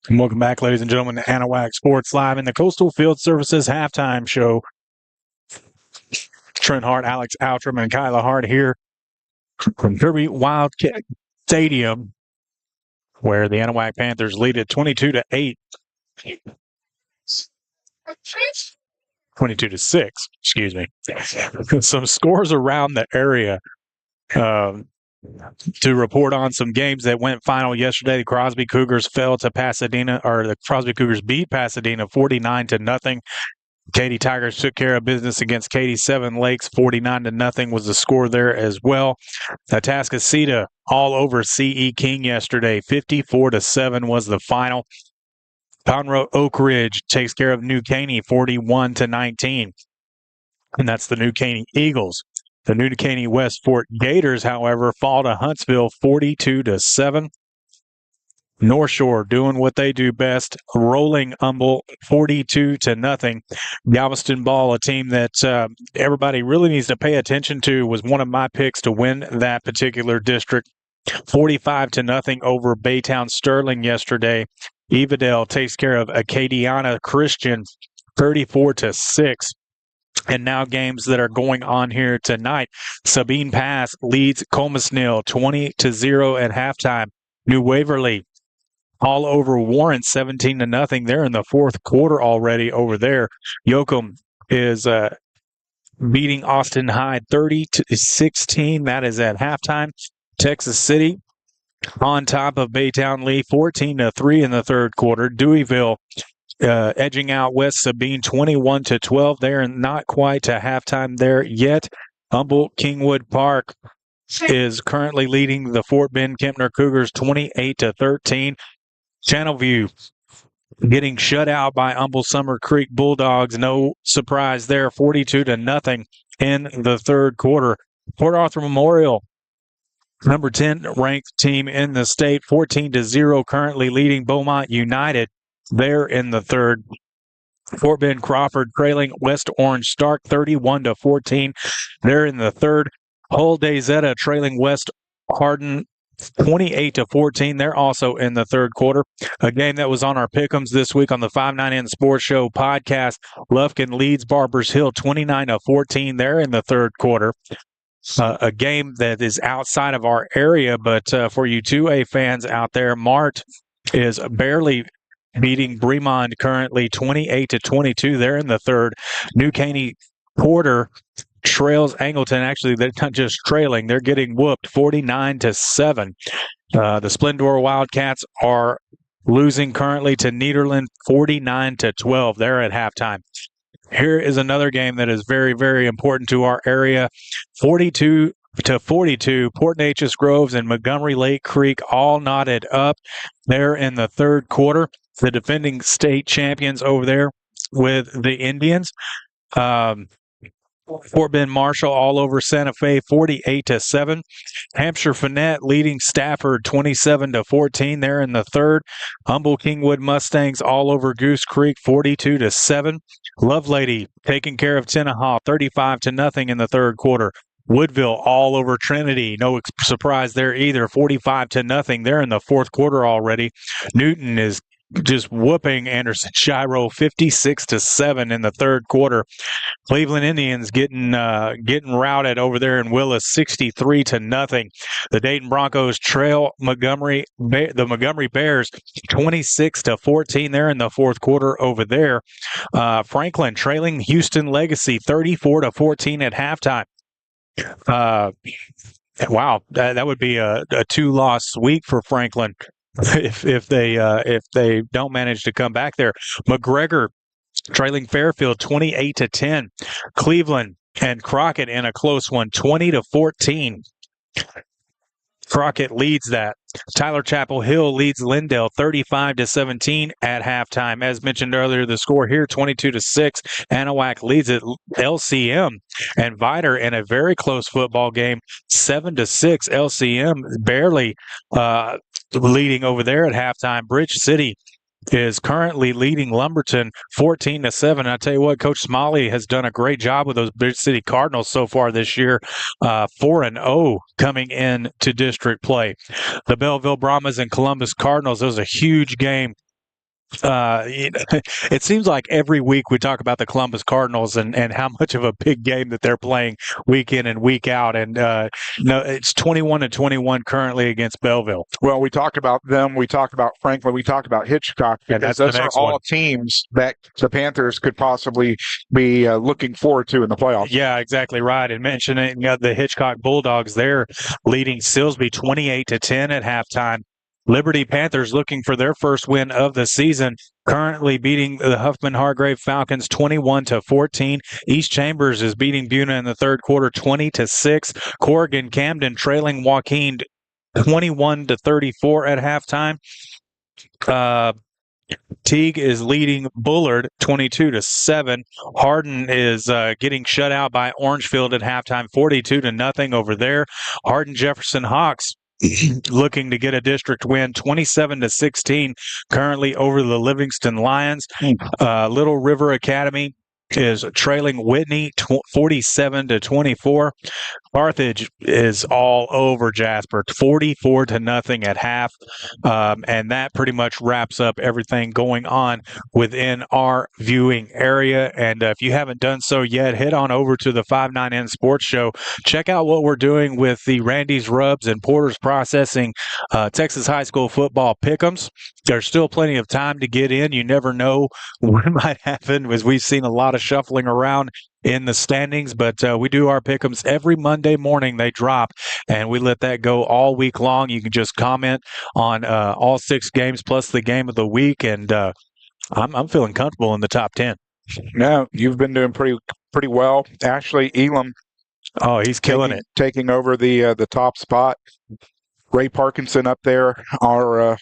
And welcome back, ladies and gentlemen, to Anahuac Sports Live in the Coastal Field Services halftime show. Trent Hart, Alex Outram, and Kyla Hart here from Kirby Wildcat Stadium, where the Anahuac Panthers lead at 22-8. 22-6, excuse me. Some scores around the area. To report on some games that went final yesterday. The Crosby Cougars fell to Pasadena, or the Crosby Cougars beat Pasadena 49-0. Katy Tigers took care of business against Katy. 7 Lakes 49-0 was the score there as well. Atascocita all over CE King yesterday. 54-7 was the final. Conroe Oak Ridge takes care of New Caney 41-19. And that's the New Caney Eagles. The New Caney West Fort Gators, however, fall to Huntsville 42-7. North Shore doing what they do best, rolling Humble 42-0. Galveston Ball, a team that everybody really needs to pay attention to, was one of my picks to win that particular district. 45-0 over Baytown Sterling yesterday. Evadale takes care of Acadiana Christian 34-6. And now games that are going on here tonight. Sabine Pass leads Comasnil 20-0 at halftime. New Waverly all over Warren 17-0. They're in the fourth quarter already over there. Yoakum is beating Austin High 30-16. That is at halftime. Texas City on top of Baytown Lee 14-3 in the third quarter. Deweyville edging out West Sabine 21-12. They're not quite to halftime there yet. Humboldt Kingwood Park is currently leading the Fort Bend Kempner Cougars 28-13. Channelview getting shut out by Humboldt Summer Creek Bulldogs. No surprise there, 42-0 in the third quarter. Port Arthur Memorial, number 10 ranked team in the state, 14-0, currently leading Beaumont United. There in the third. Fort Bend Crawford trailing West Orange Stark 31-14. There in the third. Hull Dayzetta trailing West Hardin 28-14. They're also in the third quarter. A game that was on our pick'ems this week on the 5-9 Sports Show podcast. Lufkin leads Barbers Hill 29-14. They're in the third quarter. A game that is outside of our area, but for you 2A fans out there, Mart is barely beating Bremond currently 28-22. They're in the third. New Caney Porter trails Angleton. Actually, they're not just trailing. They're getting whooped 49-7. The Splendor Wildcats are losing currently to Nederland 49-12. They're at halftime. Here is another game that is very, very important to our area. 42-42, Port Neches Groves and Montgomery Lake Creek all knotted up. They're in the third quarter. The defending state champions over there with the Indians. Fort Bend Marshall all over Santa Fe 48-7. Hampshire Finette leading Stafford 27-14. They're in the third. Humboldt Kingwood Mustangs all over Goose Creek 42-7. Lovelady taking care of Tenaha 35-0 in the third quarter. Woodville all over Trinity. No surprise there either. 45-0. They're in the fourth quarter already. Newton is just whooping Anderson Shiro 56-7 in the third quarter. Cleveland Indians getting routed over there in Willis 63-0. The Dayton Broncos trail the Montgomery Bears 26-14. They're in the fourth quarter over there. Franklin trailing Houston Legacy 34-14 at halftime. Wow, that would be a 2-loss week for Franklin if they don't manage to come back there. McGregor trailing Fairfield 28-10. Cleveland and Crockett in a close one, 20-14. Crockett leads that. Tyler Chapel Hill leads Lindale 35-17 at halftime. As mentioned earlier, the score here 22-6. Anahuac leads at LCM, and Vider in a very close football game 7-6. LCM barely leading over there at halftime. Bridge City is currently leading Lumberton 14-7. I tell you what, Coach Smalley has done a great job with those Bridge City Cardinals so far this year. 4-0 coming in to district play. The Belleville Brahmas and Columbus Cardinals, it was a huge game It seems like every week we talk about the Columbus Cardinals and how much of a big game that they're playing week in and week out. And no, it's 21-21 currently against Belleville. Well, we talk about them. We talk about Franklin. We talk about Hitchcock. Yeah, Because that's those are all teams that the Panthers could possibly be looking forward to in the playoffs. Yeah, exactly right. And mentioning the Hitchcock Bulldogs, they're leading Silsbee 28-10 at halftime. Liberty Panthers looking for their first win of the season, currently beating the Huffman-Hargrave Falcons 21-14. East Chambers is beating Buna in the third quarter 20-6. Corrigan Camden trailing Joaquin 21-34 at halftime. Teague is leading Bullard 22-7. Hardin is getting shut out by Orangefield at halftime 42-0 over there. Hardin Jefferson Hawks looking to get a district win 27-16 currently over the Livingston Lions. Little River Academy is trailing Whitney 47-24. Carthage is all over Jasper 44-0 at half. And that pretty much wraps up everything going on within our viewing area. And if you haven't done so yet, head on over to the 5-9N Sports Show. Check out what we're doing with the Randy's Rubs and Porter's Processing Texas High School football pick'ems. There's still plenty of time to get in. You never know what might happen, as we've seen a lot of shuffling around in the standings, but we do our pick'ems every Monday morning. They drop, and we let that go all week long. You can just comment on all 6 games plus the game of the week, and I'm feeling comfortable in the top 10. No, you've been doing pretty well. Ashley Elam, he's killing it, taking over the top spot. Ray Parkinson up there, our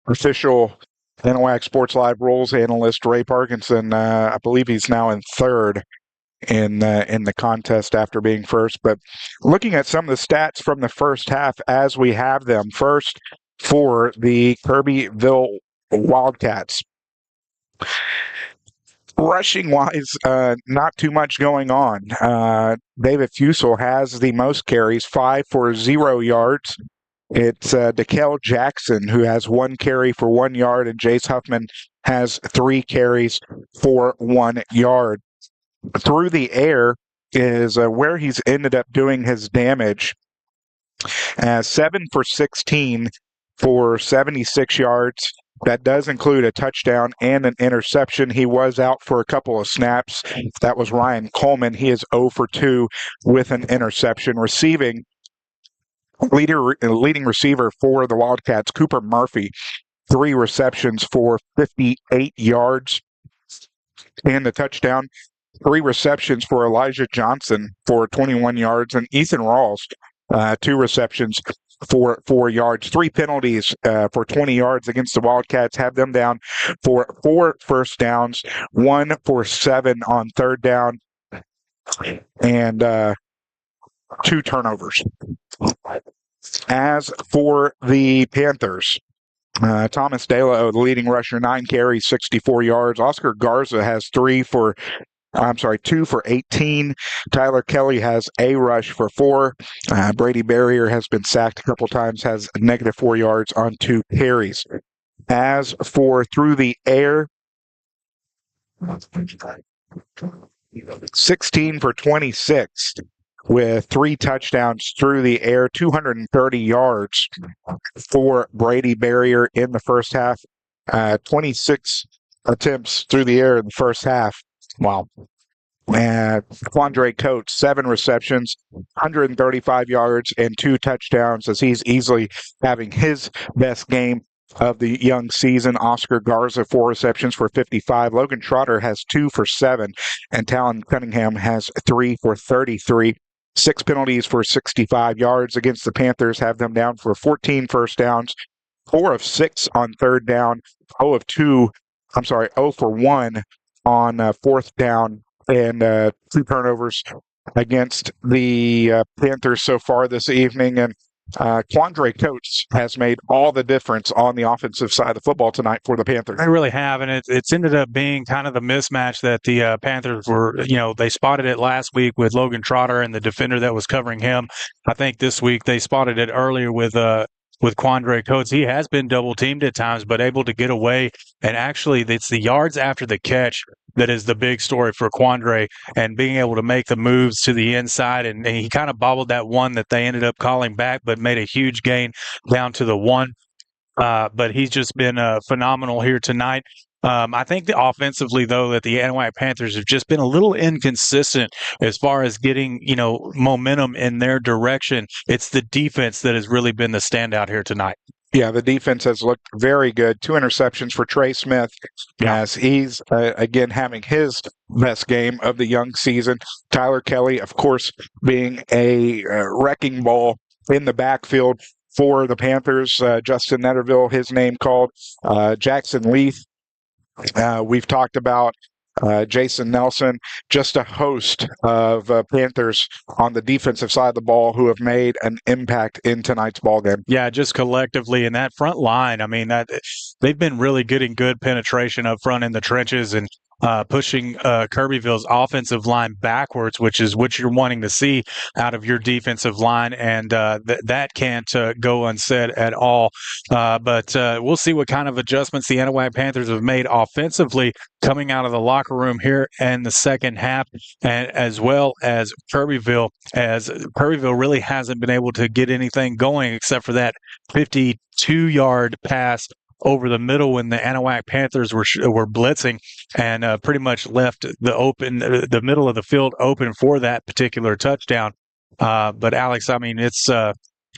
official Anahuac Sports Live rules analyst. Ray Parkinson, I believe he's now in third in the contest after being first. But looking at some of the stats from the first half as we have them, first for the Kirbyville Wildcats. Rushing wise, not too much going on. David Fusel has the most carries, 5 for 0 yards. It's DeKel Jackson who has 1 carry for 1 yard, and Jace Huffman has 3 carries for 1 yard. Through the air is where he's ended up doing his damage. 7 for 16 for 76 yards. That does include a touchdown and an interception. He was out for a couple of snaps. That was Ryan Coleman. He is 0 for 2 with an interception. Receiving, leading receiver for the Wildcats, Cooper Murphy, 3 receptions for 58 yards and a touchdown. 3 receptions for Elijah Johnson for 21 yards, and Ethan Rawls, 2 receptions for 4 yards. 3 penalties for 20 yards against the Wildcats have them down for 4 first downs, 1 for 7 on third down, and 2 turnovers. As for the Panthers, Thomas Delo, the leading rusher, 9 carries, 64 yards. Oscar Garza has 2 for 18. Tyler Kelly has a rush for 4. Brady Barrier has been sacked a couple times, has -4 yards on 2 carries. As for through the air, 16 for 26 with 3 touchdowns through the air, 230 yards for Brady Barrier in the first half. 26 attempts through the air in the first half. Wow. Quandre Coates, 7 receptions, 135 yards, and 2 touchdowns, as he's easily having his best game of the young season. Oscar Garza, 4 receptions for 55. Logan Trotter has 2 for 7, and Talon Cunningham has 3 for 33. 6 penalties for 65 yards against the Panthers have them down for 14 first downs, 4 of 6 on third down, 0 for 1 on fourth down, and 2 turnovers against the Panthers so far this evening. And Quandre Coates has made all the difference on the offensive side of the football tonight for the Panthers. They really have, and it's ended up being kind of the mismatch that the Panthers were, they spotted it last week with Logan Trotter and the defender that was covering him. I think this week they spotted it earlier with with Quandre Coates. He has been double teamed at times, but able to get away. And actually, it's the yards after the catch that is the big story for Quandre, and being able to make the moves to the inside. And he kind of bobbled that one that they ended up calling back, but made a huge gain down to the 1. But he's just been phenomenal here tonight. I think offensively, though, that the Anahuac Panthers have just been a little inconsistent as far as getting, momentum in their direction. It's the defense that has really been the standout here tonight. Yeah, the defense has looked very good. 2 interceptions for Trey Smith as he's, again, having his best game of the young season. Tyler Kelly, of course, being a wrecking ball in the backfield for the Panthers. Justin Netterville, his name called. Jackson Leith. We've talked about Jason Nelson, just a host of Panthers on the defensive side of the ball who have made an impact in tonight's ball game. Yeah, just collectively in that front line. I mean, they've been really getting good penetration up front in the trenches and pushing Kirbyville's offensive line backwards, which is what you're wanting to see out of your defensive line, and that can't go unsaid at all. But we'll see what kind of adjustments the Anahuac Panthers have made offensively coming out of the locker room here in the second half, and as well as Kirbyville, as Kirbyville really hasn't been able to get anything going except for that 52-yard pass over the middle when the Anahuac Panthers were blitzing, and pretty much left the middle of the field open for that particular touchdown. But Alex, I mean, it's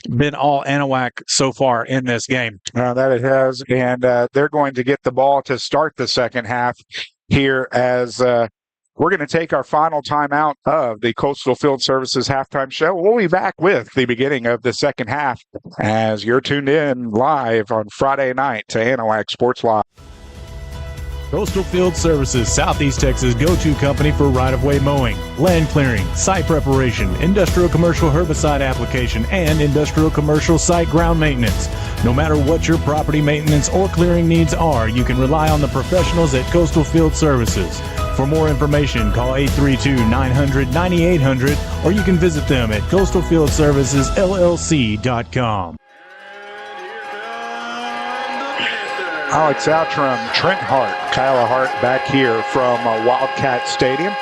been all Anahuac so far in this game. That it has, and they're going to get the ball to start the second half here as we're going to take our final timeout of the Coastal Field Services halftime show. We'll be back with the beginning of the second half as you're tuned in live on Friday night to Anahuac Sports Live. Coastal Field Services, Southeast Texas' go-to company for right-of-way mowing, land clearing, site preparation, industrial commercial herbicide application, and industrial commercial site ground maintenance. No matter what your property maintenance or clearing needs are, you can rely on the professionals at Coastal Field Services. For more information, call 832-900-9800, or you can visit them at coastalfieldservicesllc.com. Alex Outram, Trent Hart, Kyla Hart back here from Wildcat Stadium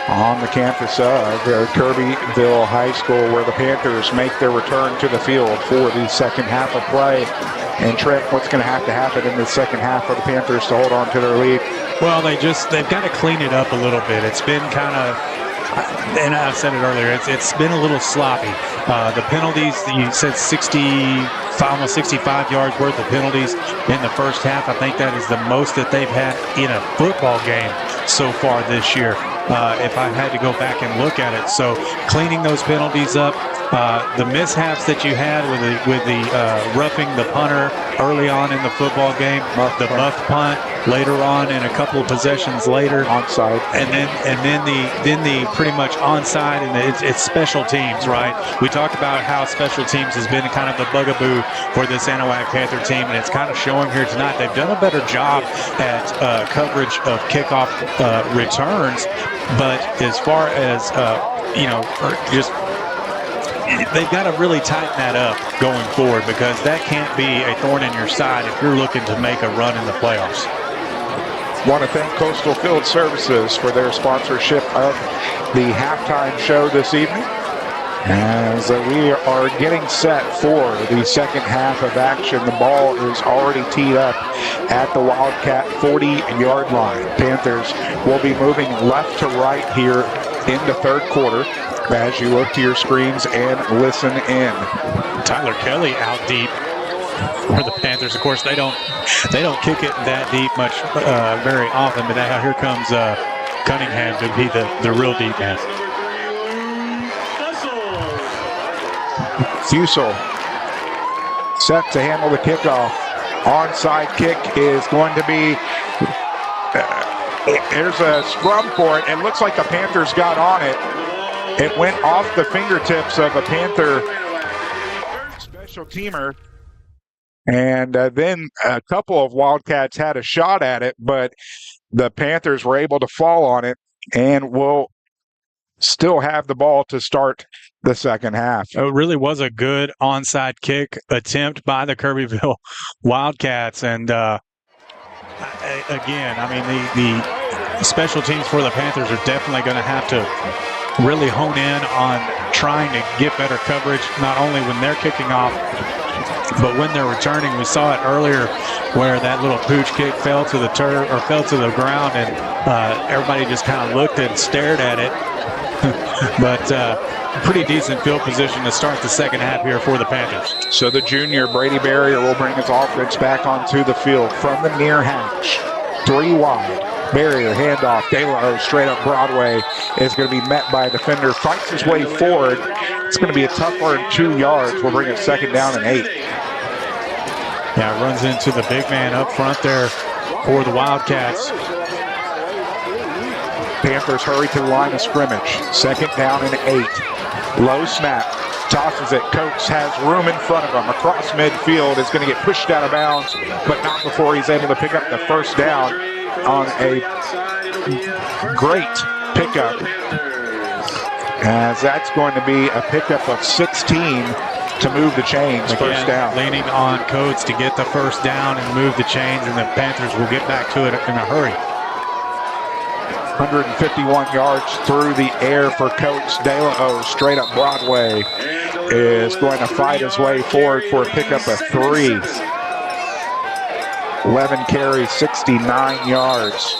on the campus of Kirbyville High School, where the Panthers make their return to the field for the second half of play. And Trent, what's going to happen in the second half for the Panthers to hold on to their lead? Well, they've got to clean it up a little bit. It's been kind of, and I said it earlier, it's been a little sloppy. The penalties, you said almost 65 yards worth of penalties in the first half. I think that is the most that they've had in a football game so far this year, if I had to go back and look at it. So cleaning those penalties up, the mishaps that you had with the roughing the punter early on in the football game, the muff punt later on, and a couple of possessions later, onside, and then the pretty much onside, and it's special teams, right? We talked about how special teams has been kind of the bugaboo for this Anahuac Panther team, and it's kind of showing here tonight. They've done a better job at coverage of kickoff returns, but as far as they've got to really tighten that up going forward, because that can't be a thorn in your side if you're looking to make a run in the playoffs. Want to thank Coastal Field Services for their sponsorship of the halftime show this evening, as we are getting set for the second half of action. The ball is already teed up at the Wildcat 40-yard line. Panthers will be moving left to right here in the third quarter as you look to your screens and listen in. Tyler Kelly out deep for the Panthers. Of course, they don't kick it that deep much very often, but now here comes Cunningham to be the real deep man. Fusel set to handle the kickoff. Onside kick is going to be here's a scrum for it. It looks like the Panthers got on it. It went off the fingertips of a Panther special teamer. And then a couple of Wildcats had a shot at it, but the Panthers were able to fall on it and will still have the ball to start the second half. It really was a good onside kick attempt by the Kirbyville Wildcats. And again, I mean, the special teams for the Panthers are definitely going to have to really hone in on trying to get better coverage, not only when they're kicking off, but when they're returning. We saw it earlier where that little pooch kick fell to the turf or fell to the ground, and everybody just kind of looked and stared at it. But pretty decent field position to start the second half here for the Panthers. So the junior, Brady Barrier, will bring his offense back onto the field from the near hash. 3 wide. Barrier, handoff. De La O straight up Broadway is going to be met by a defender. Fights his way forward. It's going to be a tougher 2 yards. We'll bring it second down and 8. Yeah, runs into the big man up front there for the Wildcats. Panthers hurry to the line of scrimmage. Second down and 8. Low snap. Tosses it. Coates has room in front of him. Across midfield is going to get pushed out of bounds, but not before he's able to pick up the first down on a great pickup. As that's going to be a pickup of 16 to move the chains. Again, first down. Leaning on Coates to get the first down and move the chains, and the Panthers will get back to it in a hurry. 151 yards through the air for Coates. De La O straight up Broadway is going to fight his way forward for a pickup of 3. 11 carries, 69 yards.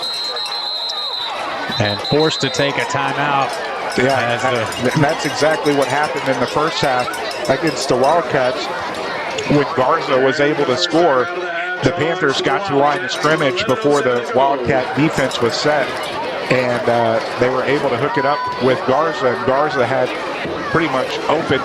And forced to take a timeout. Yeah, that's exactly what happened in the first half against the Wildcats. When Garza was able to score, the Panthers got to the line of scrimmage before the Wildcat defense was set. And they were able to hook it up with Garza, and Garza had pretty much open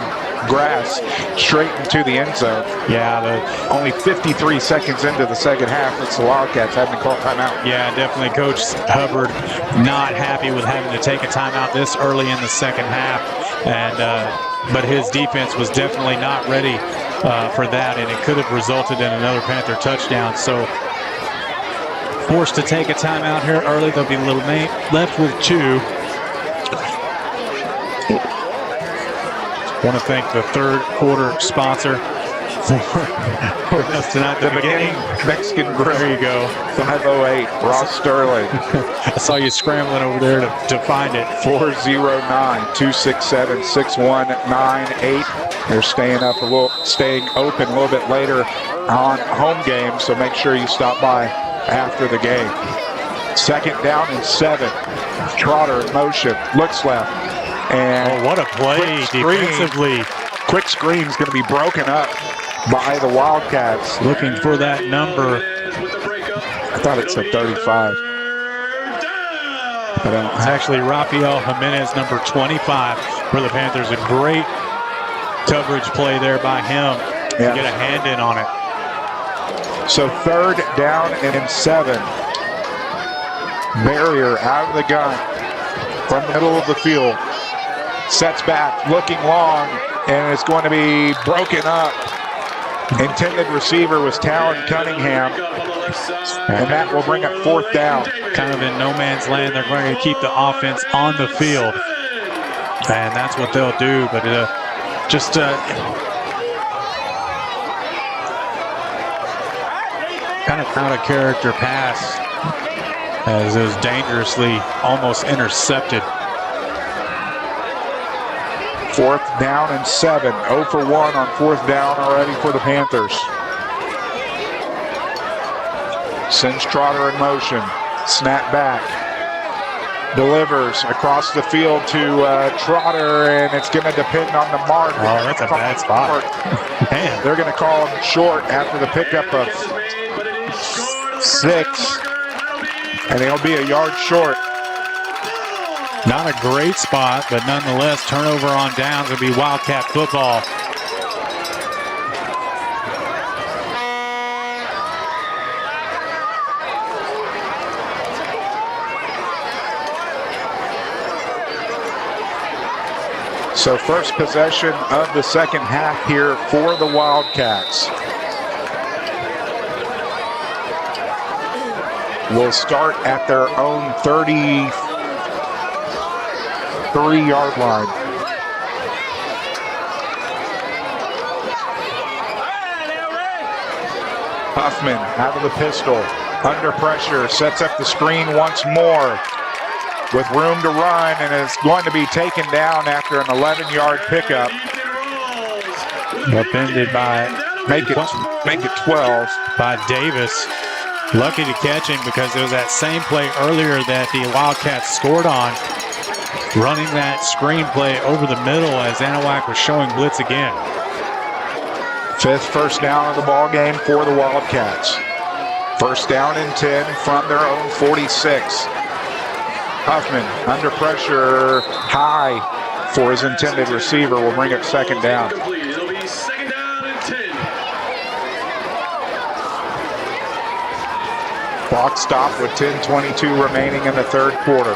grass straight into the end zone. Yeah, only 53 seconds into the second half, it's the Wildcats having to call timeout. Yeah, definitely Coach Hubbard not happy with having to take a timeout this early in the second half, and but his defense was definitely not ready for that, and it could have resulted in another Panther touchdown. So forced to take a timeout here early. They'll be a little left with 2. Want to thank the third quarter sponsor for us tonight. The beginning Mexican Grill. There you go. 508, Ross Sterling. I saw you scrambling over there to find it. 409-267-6198. They're staying open a little bit later on home game, so make sure you stop by after the game. Second down and 7. Trotter in motion, looks left. And what a play defensively. Quick screen is going to be broken up by the Wildcats. Looking for that number. I thought it said 35. It's actually Rafael Jimenez, number 25 for the Panthers. A great coverage play there by him to get a hand in on it. So third down and 7. Barrier out of the gun from the middle of the field. Sets back, looking long, and it's going to be broken up. Intended receiver was Talon Cunningham, and that will bring up 4th down. Kind of in no man's land. They're going to keep the offense on the field, and that's what they'll do. But just kind of out of character pass as it was dangerously almost intercepted. 4th down and 7. 0 for 1 on 4th down already for the Panthers. Sends Trotter in motion. Snap back. Delivers across the field to Trotter, and it's going to depend on the mark. Oh, that's a bad spot. Man. They're going to call him short after the pickup of 6, and he'll be a yard short. Not a great spot, but nonetheless, turnover on downs will be Wildcat football. So first possession of the second half here for the Wildcats. Will start at their own 30. 3-yard line. Huffman out of the pistol, under pressure, sets up the screen once more with room to run, and is going to be taken down after an 11-yard pickup. Upended by, make it 12. By Davis. Lucky to catch him because it was that same play earlier that the Wildcats scored on. Running that screenplay over the middle as Anahuac was showing blitz again. 5th first down of the ball game for the Wildcats. First down and 10 from their own 46. Huffman under pressure, high for his intended receiver, will bring up second down. It'll be second down and 10. Clock stopped with 10:22 remaining in the third quarter.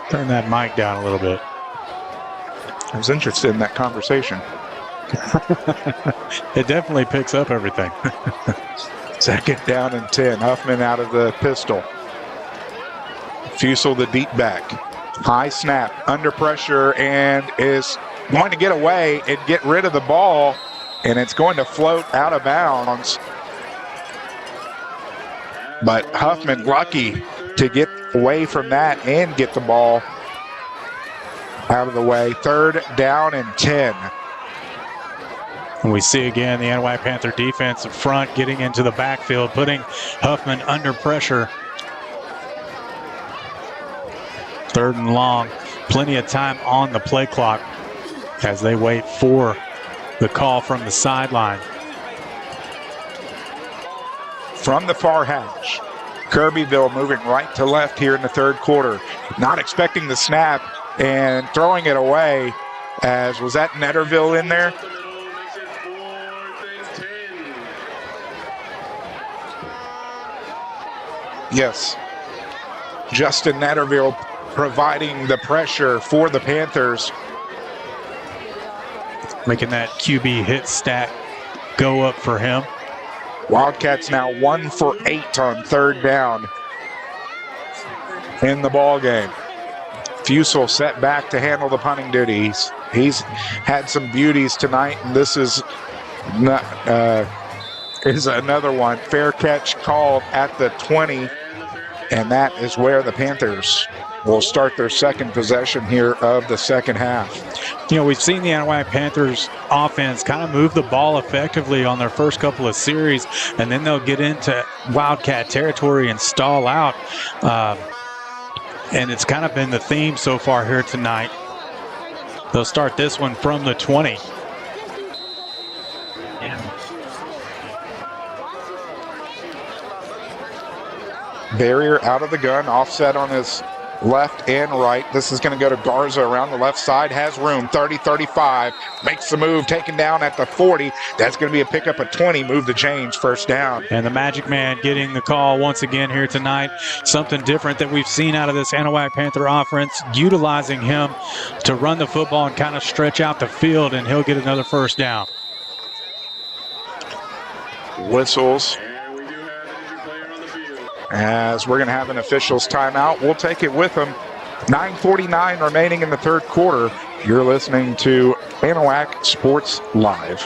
Turn that mic down a little bit. I was interested in that conversation. It definitely picks up everything. Second down and 10. Huffman out of the pistol. Fusel the deep back. High snap, under pressure, and is going to get away and get rid of the ball, and it's going to float out of bounds. But Huffman lucky to get away from that and get the ball out of the way. Third down and 10. And we see again the Anahuac Panther defense in front getting into the backfield, putting Huffman under pressure. Third and long. Plenty of time on the play clock as they wait for the call from the sideline. From the far hash, Kirbyville moving right to left here in the third quarter. Not expecting the snap and throwing it away, as was that Netterville in there? Yes. Justin Netterville providing the pressure for the Panthers. Making that QB hit stat go up for him. Wildcats now 1 for 8 on third down in the ball game. Fusel set back to handle the punting duties. He's had some beauties tonight, and this is another one. Fair catch called at the 20, and that is where the Panthers will start their second possession here of the second half. You know, we've seen the Anahuac Panthers offense kind of move the ball effectively on their first couple of series, and then they'll get into Wildcat territory and stall out. And it's kind of been the theme so far here tonight. They'll start this one from the 20. Barrier out of the gun, offset on his left and right. This is going to go to Garza around the left side. Has room, 30-35. Makes the move, taken down at the 40. That's going to be a pickup of 20. Move the change, first down. And the Magic Man getting the call once again here tonight. Something different that we've seen out of this Anahuac Panther offense, utilizing him to run the football and kind of stretch out the field, and he'll get another first down. Whistles. As we're going to have an officials timeout. We'll take it with them. 9:49 remaining in the third quarter. You're listening to Anahuac Sports Live.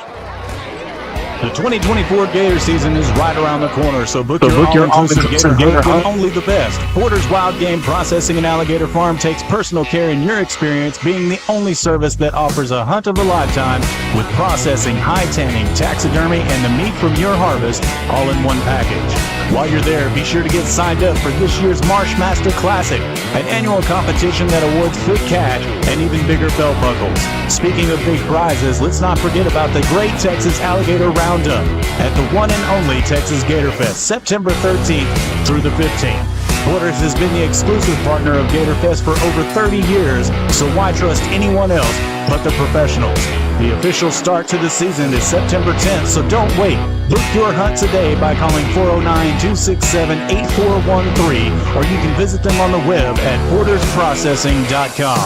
The 2024 Gator season is right around the corner, so book your all-inclusive Gator hunt with only the best. Porter's Wild Game Processing and Alligator Farm takes personal care in your experience, being the only service that offers a hunt of a lifetime with processing, high tanning, taxidermy, and the meat from your harvest all in one package. While you're there, be sure to get signed up for this year's Marshmaster Classic, an annual competition that awards big cash and even bigger belt buckles. Speaking of big prizes, let's not forget about the Great Texas Alligator Roundup at the one and only Texas Gator Fest, September 13th through the 15th. Porter's has been the exclusive partner of Gator Fest for over 30 years, so why trust anyone else but the professionals? The official start to the season is September 10th, so don't wait. Book your hunt today by calling 409-267-8413, or you can visit them on the web at portersprocessing.com.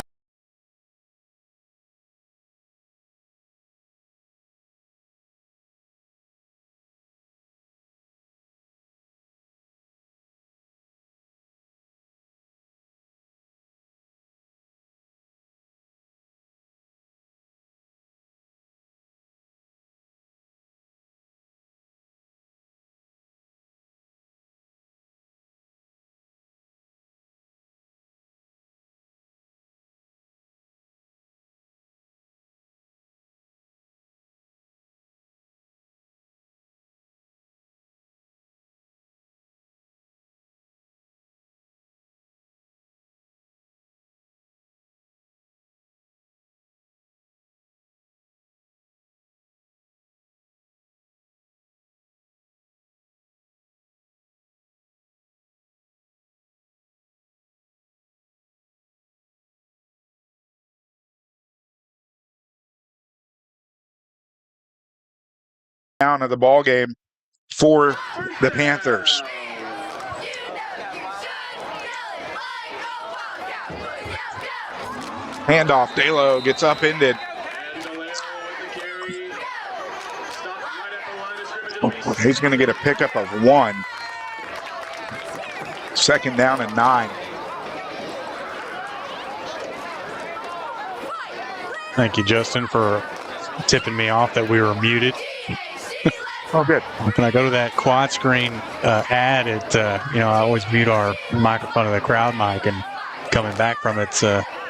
down of the ball game for the Panthers. Handoff, Dalo gets upended. He's going to get a pickup of 1. 2nd down and 9. Thank you, Justin, for tipping me off that we were muted. Oh, good. When I go to that quad screen ad, I always mute our microphone of the crowd mic, and coming back from it's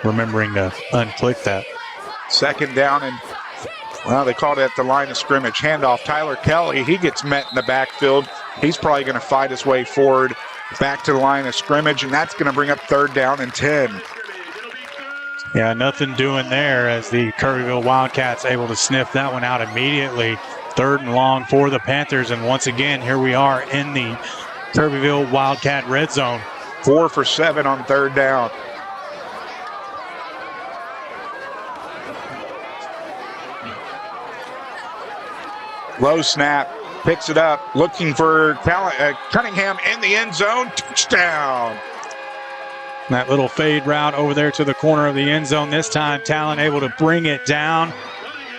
remembering to unclick that. 2nd down and, well, they called it at the line of scrimmage. Handoff, Tyler Kelly. He gets met in the backfield. He's probably going to fight his way forward back to the line of scrimmage, and that's going to bring up 3rd down and 10. Yeah, nothing doing there as the Kirbyville Wildcats able to sniff that one out immediately. 3rd and long for the Panthers, and once again, here we are in the Kirbyville Wildcat red zone. 4 for 7 on 3rd down. Low snap, picks it up, looking for Cunningham in the end zone. Touchdown. That little fade route over there to the corner of the end zone. This time, Talon able to bring it down.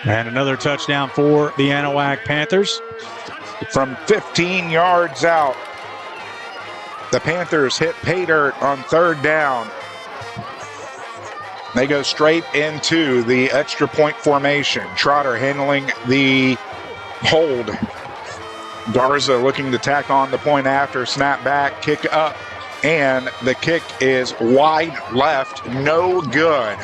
And another touchdown for the Anahuac Panthers. From 15 yards out, the Panthers hit pay dirt on 3rd down. They go straight into the extra point formation. Trotter handling the hold. Garza looking to tack on the point after. Snap back, kick up, and the kick is wide left. No good.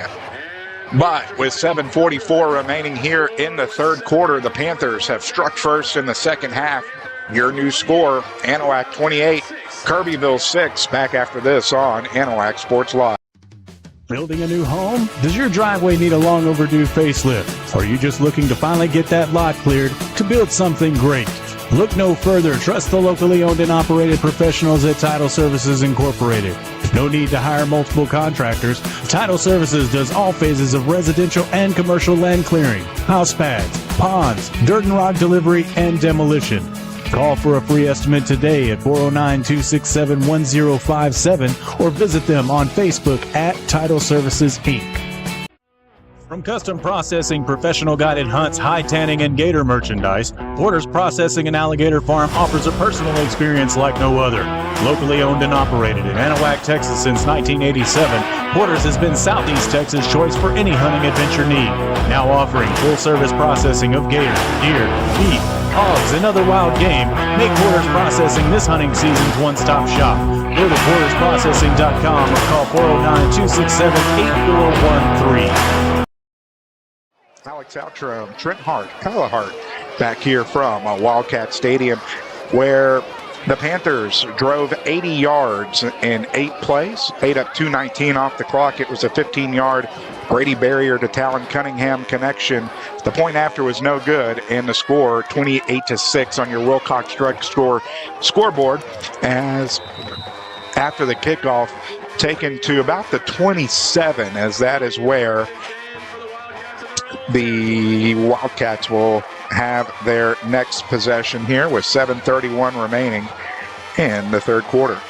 But with 7:44 remaining here in the 3rd quarter, the Panthers have struck first in the 2nd half. Your new score, Anahuac 28, Kirbyville 6. Back after this on Anahuac Sports Live. Building a new home? Does your driveway need a long overdue facelift? Or are you just looking to finally get that lot cleared to build something great? Look no further. Trust the locally owned and operated professionals at Title Services Incorporated. No need to hire multiple contractors. Title Services does all phases of residential and commercial land clearing, house pads, ponds, dirt and rock delivery, and demolition. Call for a free estimate today at 409-267-1057 or visit them on Facebook at Title Services, Inc. From custom processing, professional guided hunts, high tanning, and gator merchandise, Porter's Processing and Alligator Farm offers a personal experience like no other. Locally owned and operated in Anahuac, Texas since 1987, Porter's has been Southeast Texas' choice for any hunting adventure need. Now offering full-service processing of gator, deer, beef, hogs, and other wild game, make Porter's Processing this hunting season's one-stop shop. Go to portersprocessing.com or call 409-267-8413. Alex Outram, Trent Hart, Kyla Hart back here from Wildcat Stadium, where the Panthers drove 80 yards in 8 plays, 8 up 2:19 off the clock. It was a 15-yard Brady Barrier to Talon Cunningham connection. The point after was no good, and the score 28-6 on your Wilcox Drug Store scoreboard, as after the kickoff taken to about the 27, as that is where the Wildcats will have their next possession here with 7:31 remaining in the 3rd quarter.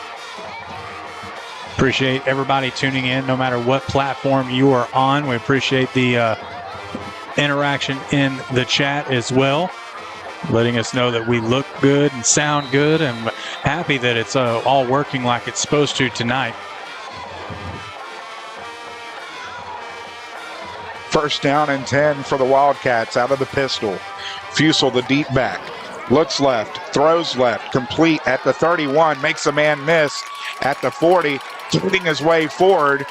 Appreciate everybody tuning in, no matter what platform you are on. We appreciate the interaction in the chat as well, letting us know that we look good and sound good, and happy that it's all working like it's supposed to tonight. 1st down and 10 for the Wildcats out of the pistol. Fusel, the deep back, looks left, throws left, complete at the 31, makes a man miss at the 40, getting his way forward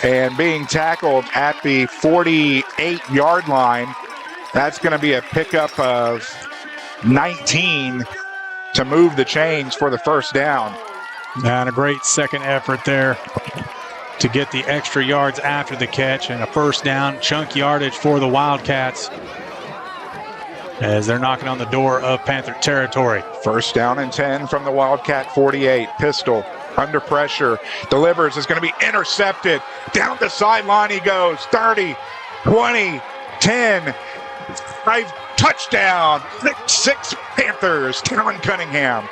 and being tackled at the 48-yard line. That's going to be a pickup of 19 to move the chains for the 1st down. And a great second effort there to get the extra yards after the catch, and a 1st down, chunk yardage for the Wildcats as they're knocking on the door of Panther territory. 1st down and 10 from the Wildcat 48. Pistol under pressure, delivers, is going to be intercepted. Down the sideline he goes, 30, 20, 10. Touchdown. 6 Panthers. Talon Cunningham.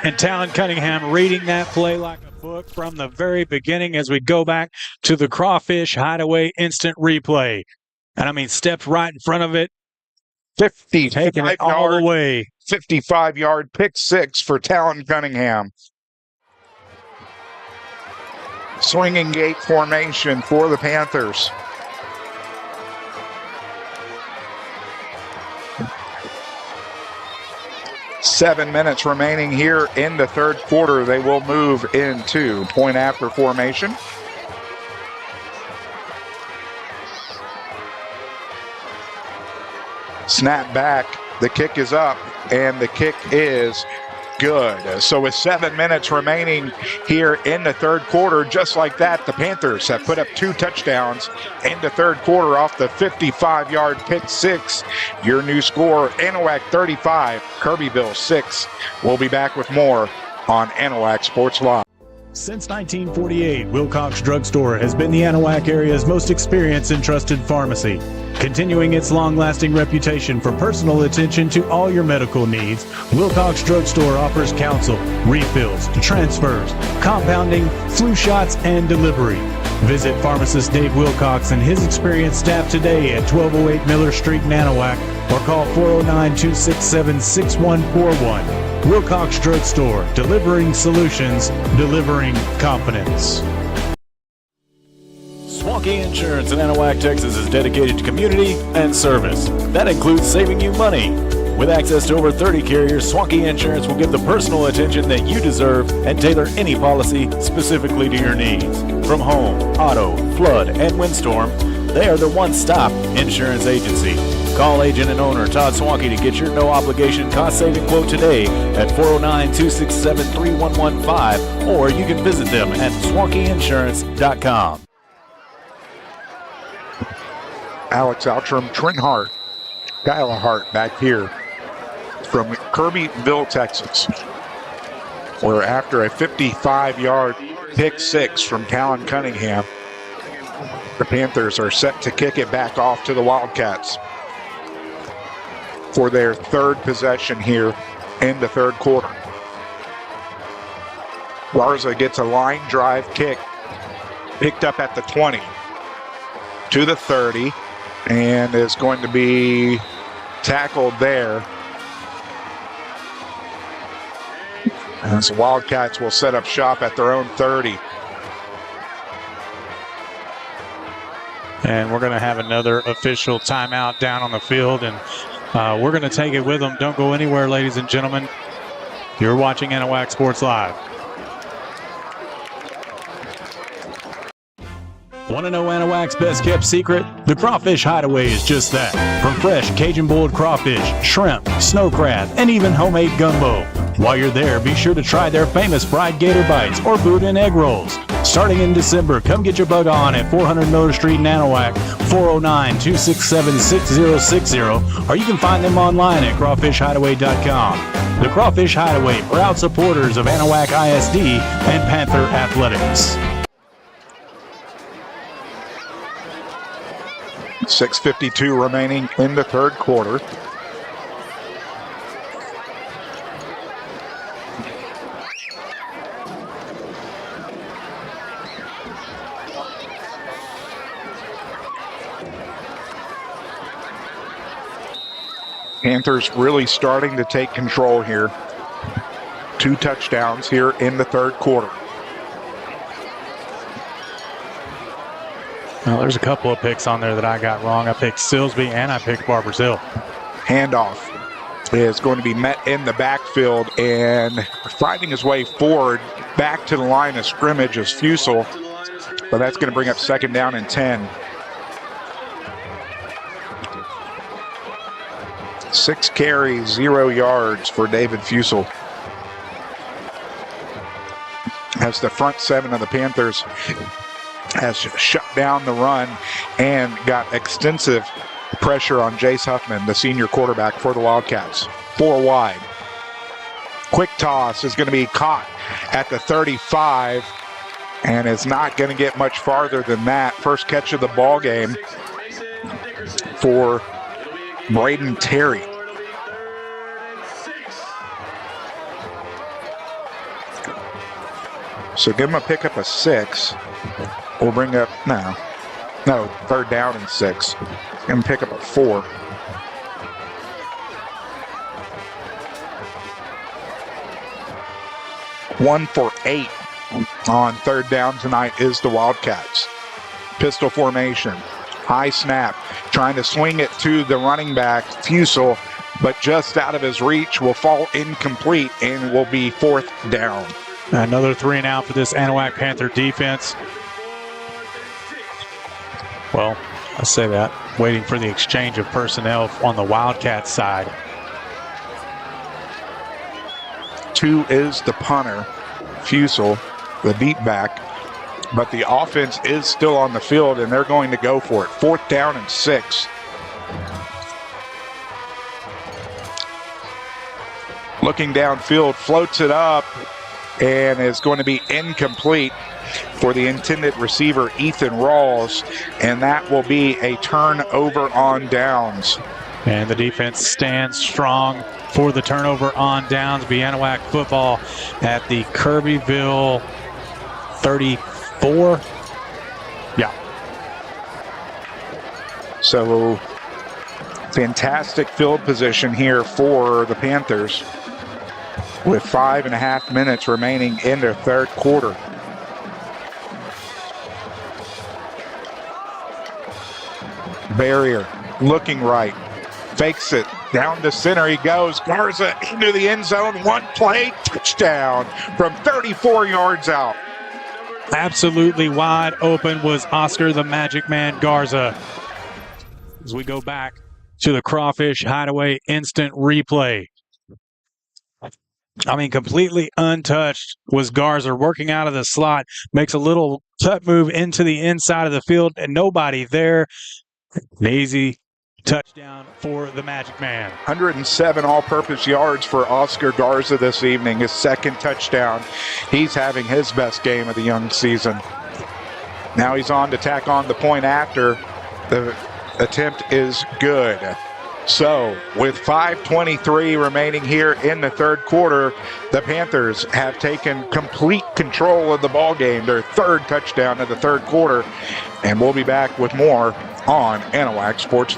And Talon Cunningham reading that play like a book from the very beginning as we go back to the Crawfish Hideaway instant replay. And I mean, stepped right in front of it. 50 taking it all the way. 55-yard pick six for Talon Cunningham. Swinging gate formation for the Panthers. Seven minutes remaining here in the third quarter. They will move into point after formation. Snap back. The kick is up, and the kick is good. So with 7 minutes remaining here in the third quarter, just like that, the Panthers have put up 2 touchdowns in the third quarter off the 55-yard pick six. Your new score, Anahuac 35, Kirbyville 6. We'll be back with more on Anahuac Sports Live. Since 1948, Wilcox Drug Store has been the Anahuac area's most experienced and trusted pharmacy. Continuing its long-lasting reputation for personal attention to all your medical needs, Wilcox Drug Store offers counsel, refills, transfers, compounding, flu shots, and delivery. Visit pharmacist Dave Wilcox and his experienced staff today at 1208 Miller Street in Anahuac or call 409-267-6141. Wilcox Drug Store, delivering solutions, delivering confidence. Swanky Insurance in Anahuac, Texas is dedicated to community and service. That includes saving you money. With access to over 30 carriers, Swanky Insurance will give the personal attention that you deserve and tailor any policy specifically to your needs. From home, auto, flood, and windstorm, they are the one-stop insurance agency. Call agent and owner Todd Swanky to get your no-obligation cost-saving quote today at 409-267-3115, or you can visit them at swankyinsurance.com. Alex Outram, Trent Hart, Kyla Hart back here from Kirbyville, Texas, where after a 55-yard pick six from Talon Cunningham, the Panthers are set to kick it back off to the Wildcats for their third possession here in the third quarter. Garza gets a line drive kick, picked up at the 20 to the 30, and is going to be tackled there. As the Wildcats will set up shop at their own 30. And we're going to have another official timeout down on the field, and we're going to take it with them. Don't go anywhere, ladies and gentlemen. You're watching Anahuac Sports Live. Want to know Anahuac's best-kept secret? The Crawfish Hideaway is just that. From fresh Cajun-boiled crawfish, shrimp, snow crab, and even homemade gumbo. While you're there, be sure to try their famous fried gator bites or boudin egg rolls. Starting in December, come get your bug on at 400 Miller Street in Anahuac, 409-267-6060, or you can find them online at crawfishhideaway.com. The Crawfish Hideaway, proud supporters of Anahuac ISD and Panther Athletics. 6:52 remaining in the third quarter. Panthers really starting to take control here. 2 touchdowns here in the third quarter. Well, there's a couple of picks on there that I got wrong. I picked Silsby and I picked Barbers Hill. Handoff is going to be met in the backfield, and finding his way forward back to the line of scrimmage is Fusel, but that's going to bring up second down and 10. 6 carries, 0 yards for David Fusel. As the front seven of the Panthers has shut down the run and got extensive pressure on Jace Huffman, the senior quarterback for the Wildcats. 4 wide. Quick toss is going to be caught at the 35 and is not going to get much farther than that. First catch of the ball game for Braden Terry. So give him a pickup of 6. We'll bring up, no, 3rd down and 6. Give him a pickup of 4. 1 for 8 on 3rd down tonight is the Wildcats. Pistol formation, high snap, trying to swing it to the running back, Fusel, but just out of his reach, will fall incomplete and will be 4th down. Another 3 and out for this Anahuac Panther defense. Well, I say that, waiting for the exchange of personnel on the Wildcat side. 2 is the punter, Fusel, the deep back, but the offense is still on the field and they're going to go for it. 4th down and 6. Looking downfield, floats it up and is going to be incomplete for the intended receiver, Ethan Rawls, and that will be a turnover on downs. And the defense stands strong for the turnover on downs. Be Anahuac football at the Kirbyville 34. Yeah. So fantastic field position here for the Panthers with 5.5 minutes remaining in their 3rd quarter. Barrier looking right, fakes it, down the center he goes. Garza into the end zone, 1 play, touchdown from 34 yards out. Absolutely wide open was Oscar the Magic Man Garza. As we go back to the Crawfish Hideaway instant replay. I mean, completely untouched was Garza, working out of the slot, makes a little cut move into the inside of the field, and nobody there. An easy touchdown for the Magic Man. 107 all-purpose yards for Oscar Garza this evening, his 2nd touchdown. He's having his best game of the young season. Now he's on to tack on the point after. The attempt is good. So, with 5:23 remaining here in the 3rd quarter, the Panthers have taken complete control of the ball game, their 3rd touchdown of the 3rd quarter, and we'll be back with more on Anahuac Sports.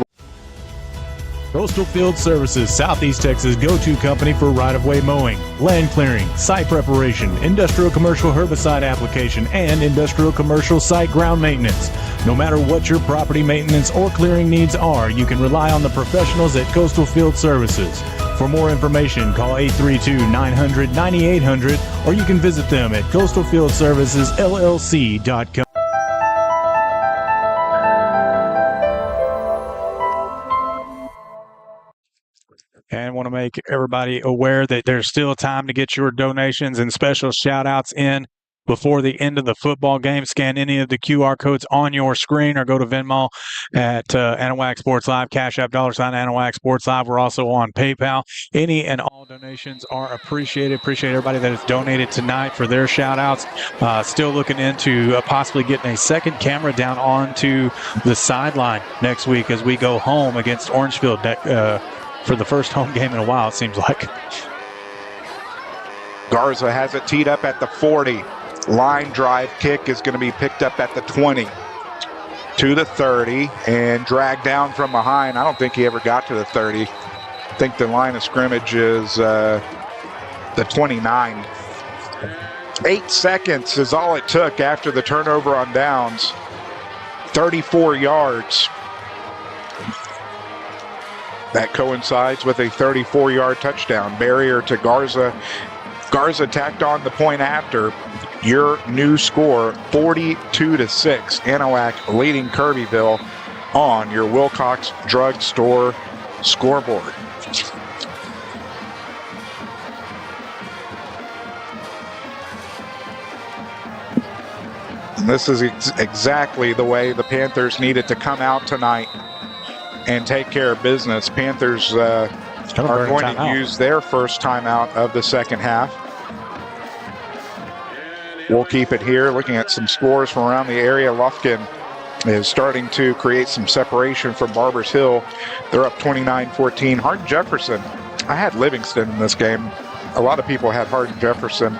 Coastal Field Services, Southeast Texas' go-to company for right-of-way mowing, land clearing, site preparation, industrial commercial herbicide application, and industrial commercial site ground maintenance. No matter what your property maintenance or clearing needs are, you can rely on the professionals at Coastal Field Services. For more information, call 832-900-9800, or you can visit them at coastalfieldservicesllc.com. And want to make everybody aware that there's still time to get your donations and special shout-outs in before the end of the football game. Scan any of the QR codes on your screen or go to Venmo at AnahuacSportsLive, CashApp, $, We're also on PayPal. Any and all donations are appreciated. Appreciate everybody that has donated tonight for their shout-outs. Still looking into possibly getting a 2nd camera down onto the sideline next week as we go home against Orangefield for the first home game in a while, it seems like. Garza has it teed up at the 40. Line drive kick is going to be picked up at the 20 to the 30 and dragged down from behind. I don't think he ever got to the 30. I think the line of scrimmage is the 29. 8 seconds is all it took after the turnover on downs. 34 yards. That coincides with a 34-yard touchdown. Barrier to Garza. Garza tacked on the point after. Your new score, 42-6. Anahuac leading Kirbyville on your Wilcox Drug Store scoreboard. And this is exactly the way the Panthers needed to come out tonight and take care of business. Panthers are going to use their first timeout of the 2nd half. We'll keep it here, looking at some scores from around the area. Lufkin is starting to create some separation from Barbers Hill. They're up 29-14. Hardin Jefferson, I had Livingston in this game. A lot of people had Hardin Jefferson.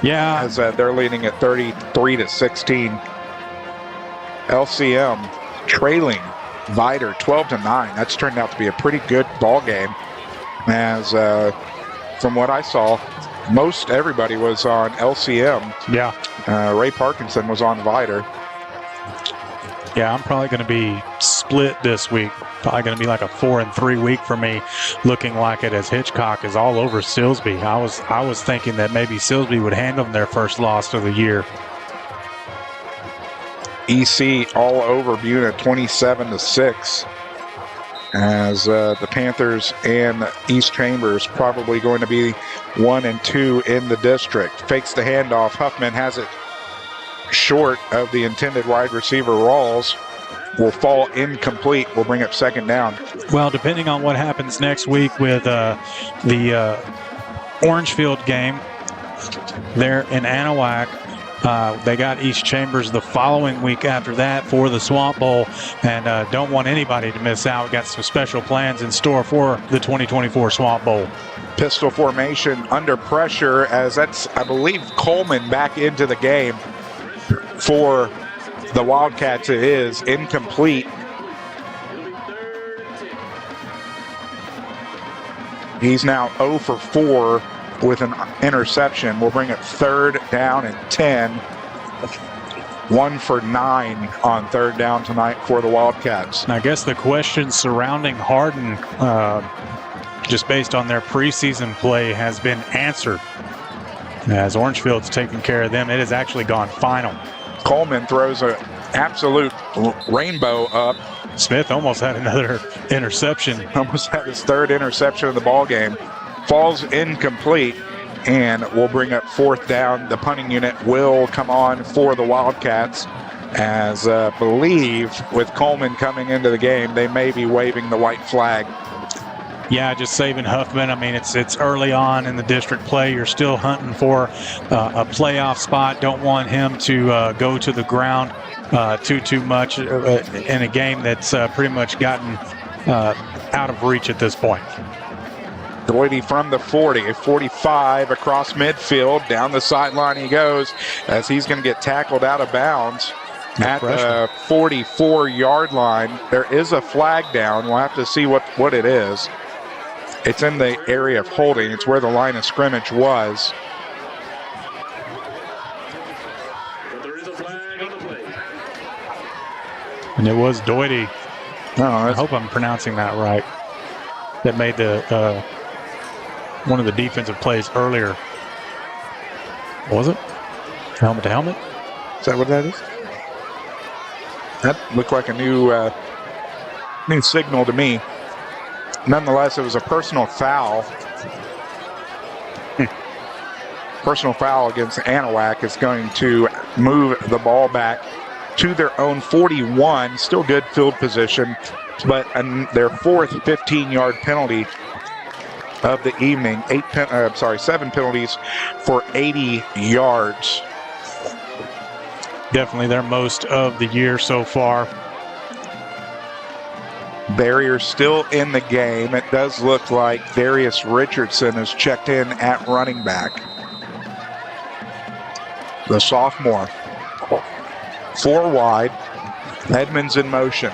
Yeah. As they're leading at 33-16. LCM trailing Vider 12-9. That's turned out to be a pretty good ball game. As from what I saw, most everybody was on LCM. Yeah. Ray Parkinson was on Vider. Yeah, I'm probably going to be split this week. Probably going to be like a 4-3 week for me, looking like it, as Hitchcock is all over Silsbee. I was thinking that maybe Silsbee would hand them their first loss of the year. EC all over Buna 27-6. As the Panthers and East Chambers probably going to be 1 and 2 in the district. Fakes the handoff. Huffman has it short of the intended wide receiver. Rawls will fall incomplete. Will bring up second down. Well, depending on what happens next week with the Orangefield game there in Anahuac, they got East Chambers the following week after that for the Swamp Bowl, and don't want anybody to miss out. Got some special plans in store for the 2024 Swamp Bowl. Pistol formation under pressure, as that's, I believe, Coleman back into the game for the Wildcats. It is incomplete. He's now 0 for 4 with an interception. We'll bring it third down and 10. 1 for 9 on third down tonight for the Wildcats. And I guess the question surrounding Hardin, just based on their preseason play, has been answered. As Orangefield's taking care of them, it has actually gone final. Coleman throws an absolute rainbow up. Smith almost had another interception. Almost had his third interception of the ball game. Falls incomplete, and we'll bring up fourth down. The punting unit will come on for the Wildcats, as believe with Coleman coming into the game, they may be waving the white flag. Yeah, just saving Huffman. I mean, it's early on in the district play. You're still hunting for a playoff spot. Don't want him to go to the ground too much in a game that's pretty much gotten out of reach at this point. Doity from the 40, 45 across midfield. Down the sideline he goes, as he's going to get tackled out of bounds at the 44-yard line. There is a flag down. We'll have to see what it is. It's in the area of holding. It's where the line of scrimmage was. But there is a flag on the play. And it was Doity. No, I hope I'm pronouncing that right. That made the one of the defensive plays earlier. Was it? Helmet to helmet? Is that what that is? That looked like a new signal to me. Nonetheless, it was a personal foul. Personal foul against Anahuac is going to move the ball back to their own 41. Still good field position, but their fourth 15-yard penalty of the evening. 7 penalties for 80 yards. Definitely their most of the year so far. Barrier still in the game. It does look like Darius Richardson is checked in at running back. The sophomore. 4 wide. Edmonds in motion.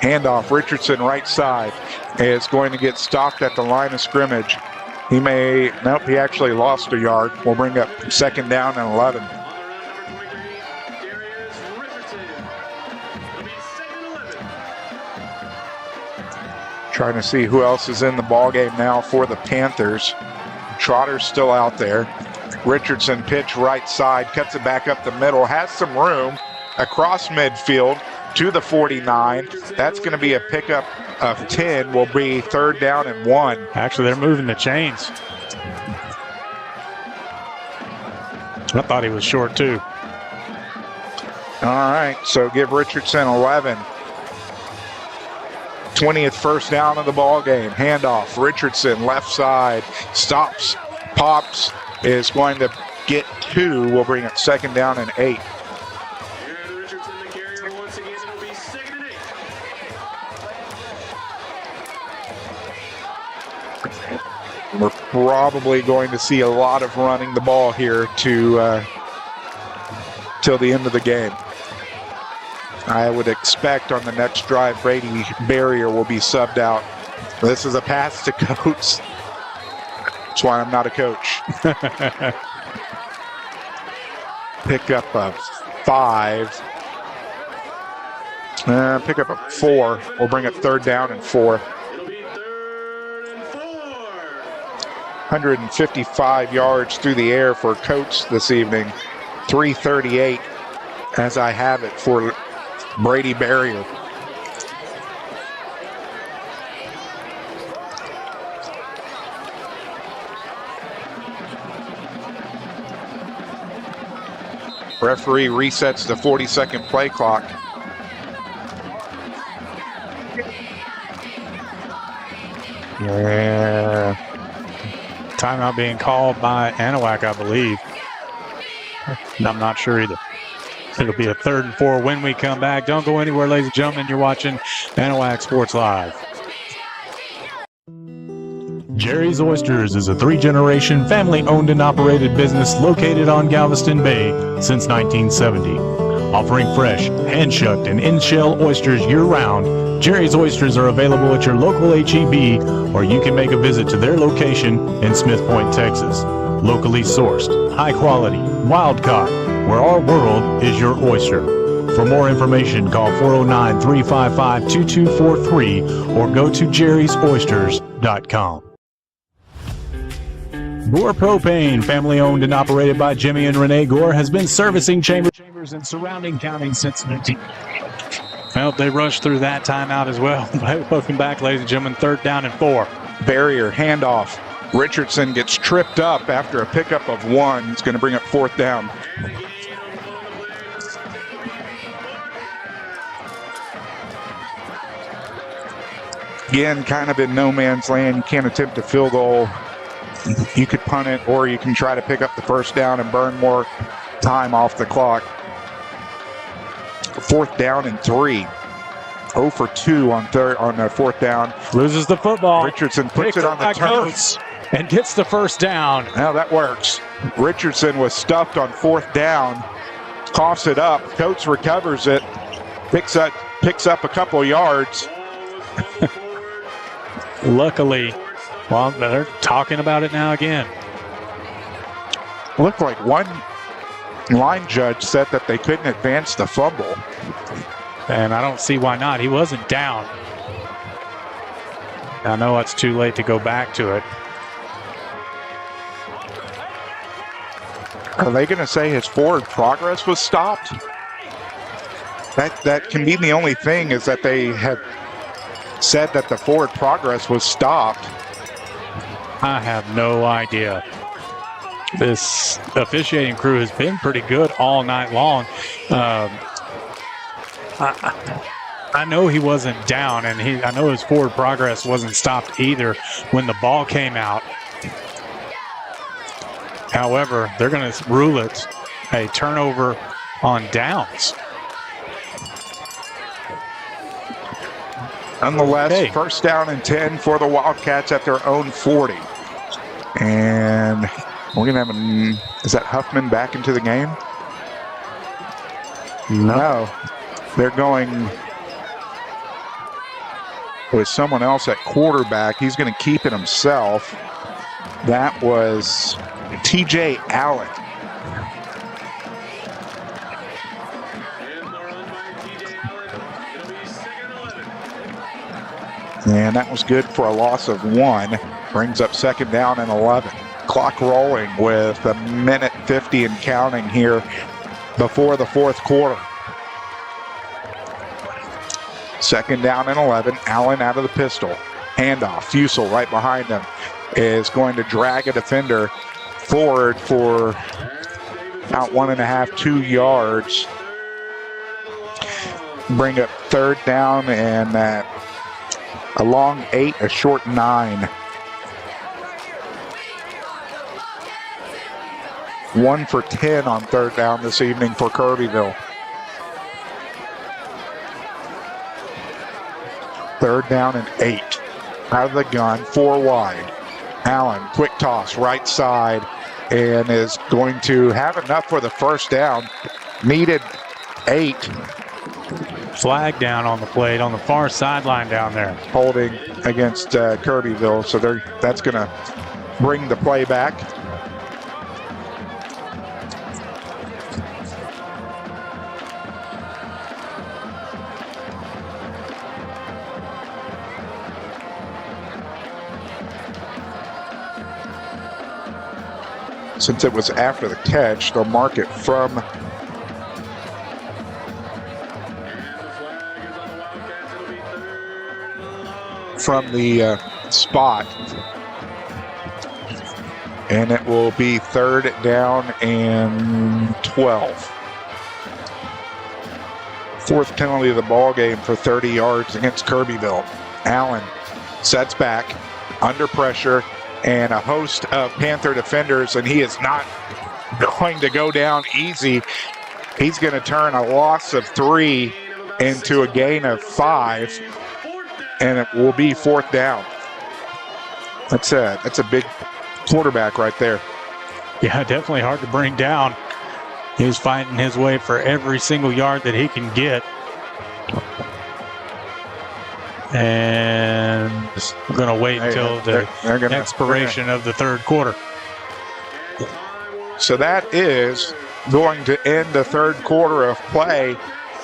Handoff. Richardson right side is going to get stopped at the line of scrimmage. He actually lost a yard. We'll bring up second down and 11. Trying to see who else is in the ball game now for the Panthers. Trotter's still out there. Richardson pitch right side, cuts it back up the middle, has some room across midfield to the 49. That's going to be a pickup of 10. Will be third down and 1. Actually, they're moving the chains. I thought he was short too. All right, so give Richardson 11. 20th first down of the ball game. Handoff. Richardson left side, stops, pops, is going to get 2. We'll bring it second down and 8. We're probably going to see a lot of running the ball here to till the end of the game. I would expect on the next drive, Brady Barrier will be subbed out. This is a pass to Coates. That's why I'm not a coach. Pick up a 5. Pick up a 4. We'll bring it 3rd down and 4. 155 yards through the air for Coates this evening. 338 as I have it for Brady Barrier. Referee resets the 40-second play clock. Yeah. Timeout being called by Anahuac, I believe. I'm not sure either. It'll be a 3rd and 4 when we come back. Don't go anywhere, ladies and gentlemen. You're watching Anahuac Sports Live. Jerry's Oysters is a 3-generation family-owned and operated business located on Galveston Bay since 1970. Offering fresh, hand-shucked, and in-shell oysters year-round, Jerry's Oysters are available at your local H-E-B, or you can make a visit to their location in Smith Point, Texas. Locally sourced, high-quality, wild-caught, where our world is your oyster. For more information, call 409-355-2243 or go to jerrysoysters.com. Gore Propane, family owned and operated by Jimmy and Renee Gore, has been servicing chambers and surrounding counties since 19. Well, they rushed through that timeout as well. Welcome back, ladies and gentlemen. 3rd down and 4. Barrier handoff. Richardson gets tripped up after a pickup of 1. It's going to bring up 4th down. Again, kind of in no man's land. You can't attempt a field goal. You could punt it, or you can try to pick up the 1st down and burn more time off the clock. 4th down and 3. 0 for 2 on 4th down. Loses the football. Richardson puts it on the turn and gets the 1st down. Now that works. Richardson was stuffed on 4th down. Coughs it up. Coates recovers it. Picks up a couple yards. Luckily, well, they're talking about it now again. Looked like one line judge said that they couldn't advance the fumble. And I don't see why not. He wasn't down. I know it's too late to go back to it. Are they going to say his forward progress was stopped? That can be the only thing, is that they have said that the forward progress was stopped. I have no idea. This officiating crew has been pretty good all night long. I know he wasn't down, and I know his forward progress wasn't stopped either when the ball came out. However, they're going to rule it a turnover on downs. Nonetheless, 1st down and 10 for the Wildcats at their own 40. And we're going to have is that Huffman back into the game? No. They're going with someone else at quarterback. He's going to keep it himself. That was TJ Allen. And that was good for a loss of 1. Brings up 2nd down and 11. Clock rolling with 1:50 and counting here before the 4th quarter. 2nd down and 11. Allen out of the pistol. Handoff. Fusel right behind him is going to drag a defender forward for about 1.5, 2 yards. Bring up 3rd down and a long 8, a short 9. 1 for 10 on 3rd down this evening for Kirbyville. 3rd down and 8. Out of the gun, 4 wide. Allen, quick toss, right side, and is going to have enough for the first down. Needed 8. Flag down on the plate on the far sideline down there. Holding against Kirbyville, so that's going to bring the play back. Since it was after the catch, they'll mark it from the spot. And it will be 3rd down and 12. 4th penalty of the ball game for 30 yards against Kirbyville. Allen sets back under pressure and a host of Panther defenders, and he is not going to go down easy. He's going to turn a loss of 3 into a gain of 5, and it will be 4th down. That's a big quarterback right there. Yeah, definitely hard to bring down. He's fighting his way for every single yard that he can get. And we're going to wait until the expiration of the 3rd quarter. So that is going to end the 3rd quarter of play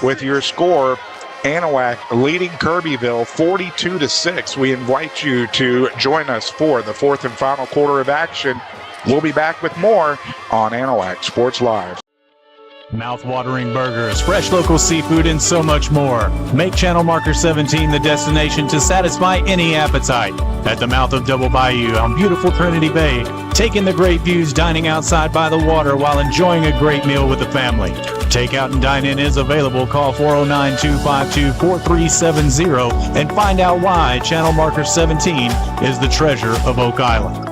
with your score. Anahuac leading Kirbyville 42-6. We invite you to join us for the 4th and final quarter of action. We'll be back with more on Anahuac Sports Live. Mouth-watering burgers, fresh local seafood, and so much more. Make Channel Marker 17 the destination to satisfy any appetite. At the mouth of Double Bayou on beautiful Trinity Bay, take in the great views dining outside by the water while enjoying a great meal with the family. Takeout and dine-in is available. Call 409-252-4370 and find out why Channel Marker 17 is the treasure of Oak Island.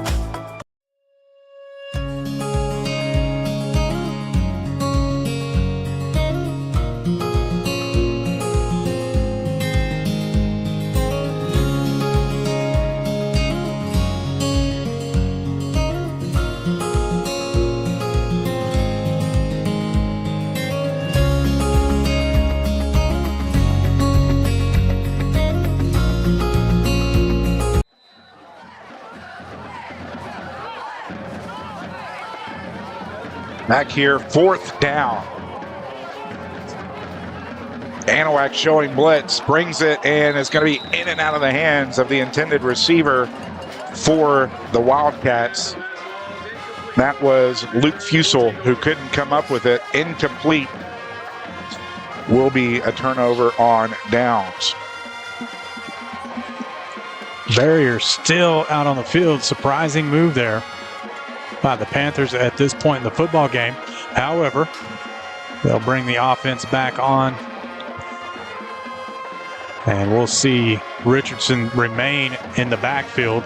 Back here, 4th down. Anahuac showing blitz, brings it, and is going to be in and out of the hands of the intended receiver for the Wildcats. That was Luke Fusel, who couldn't come up with it. Incomplete. Will be a turnover on downs. Barrier still out on the field. Surprising move there by the Panthers at this point in the football game. However, they'll bring the offense back on. And we'll see Richardson remain in the backfield.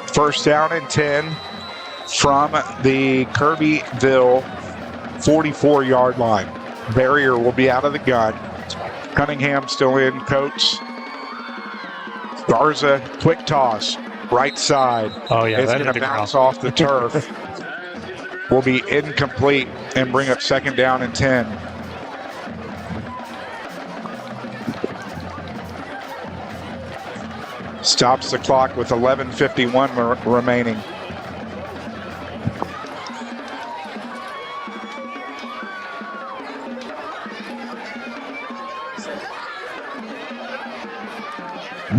1st down and 10 from the Kirbyville 44-yard line. Barrier will be out of the gun. Cunningham still in, Coates. Garza, quick toss. Right side. Oh, yeah, it's going to bounce off the turf. Will be incomplete and bring up 2nd down and 10. Stops the clock with 11:51 remaining.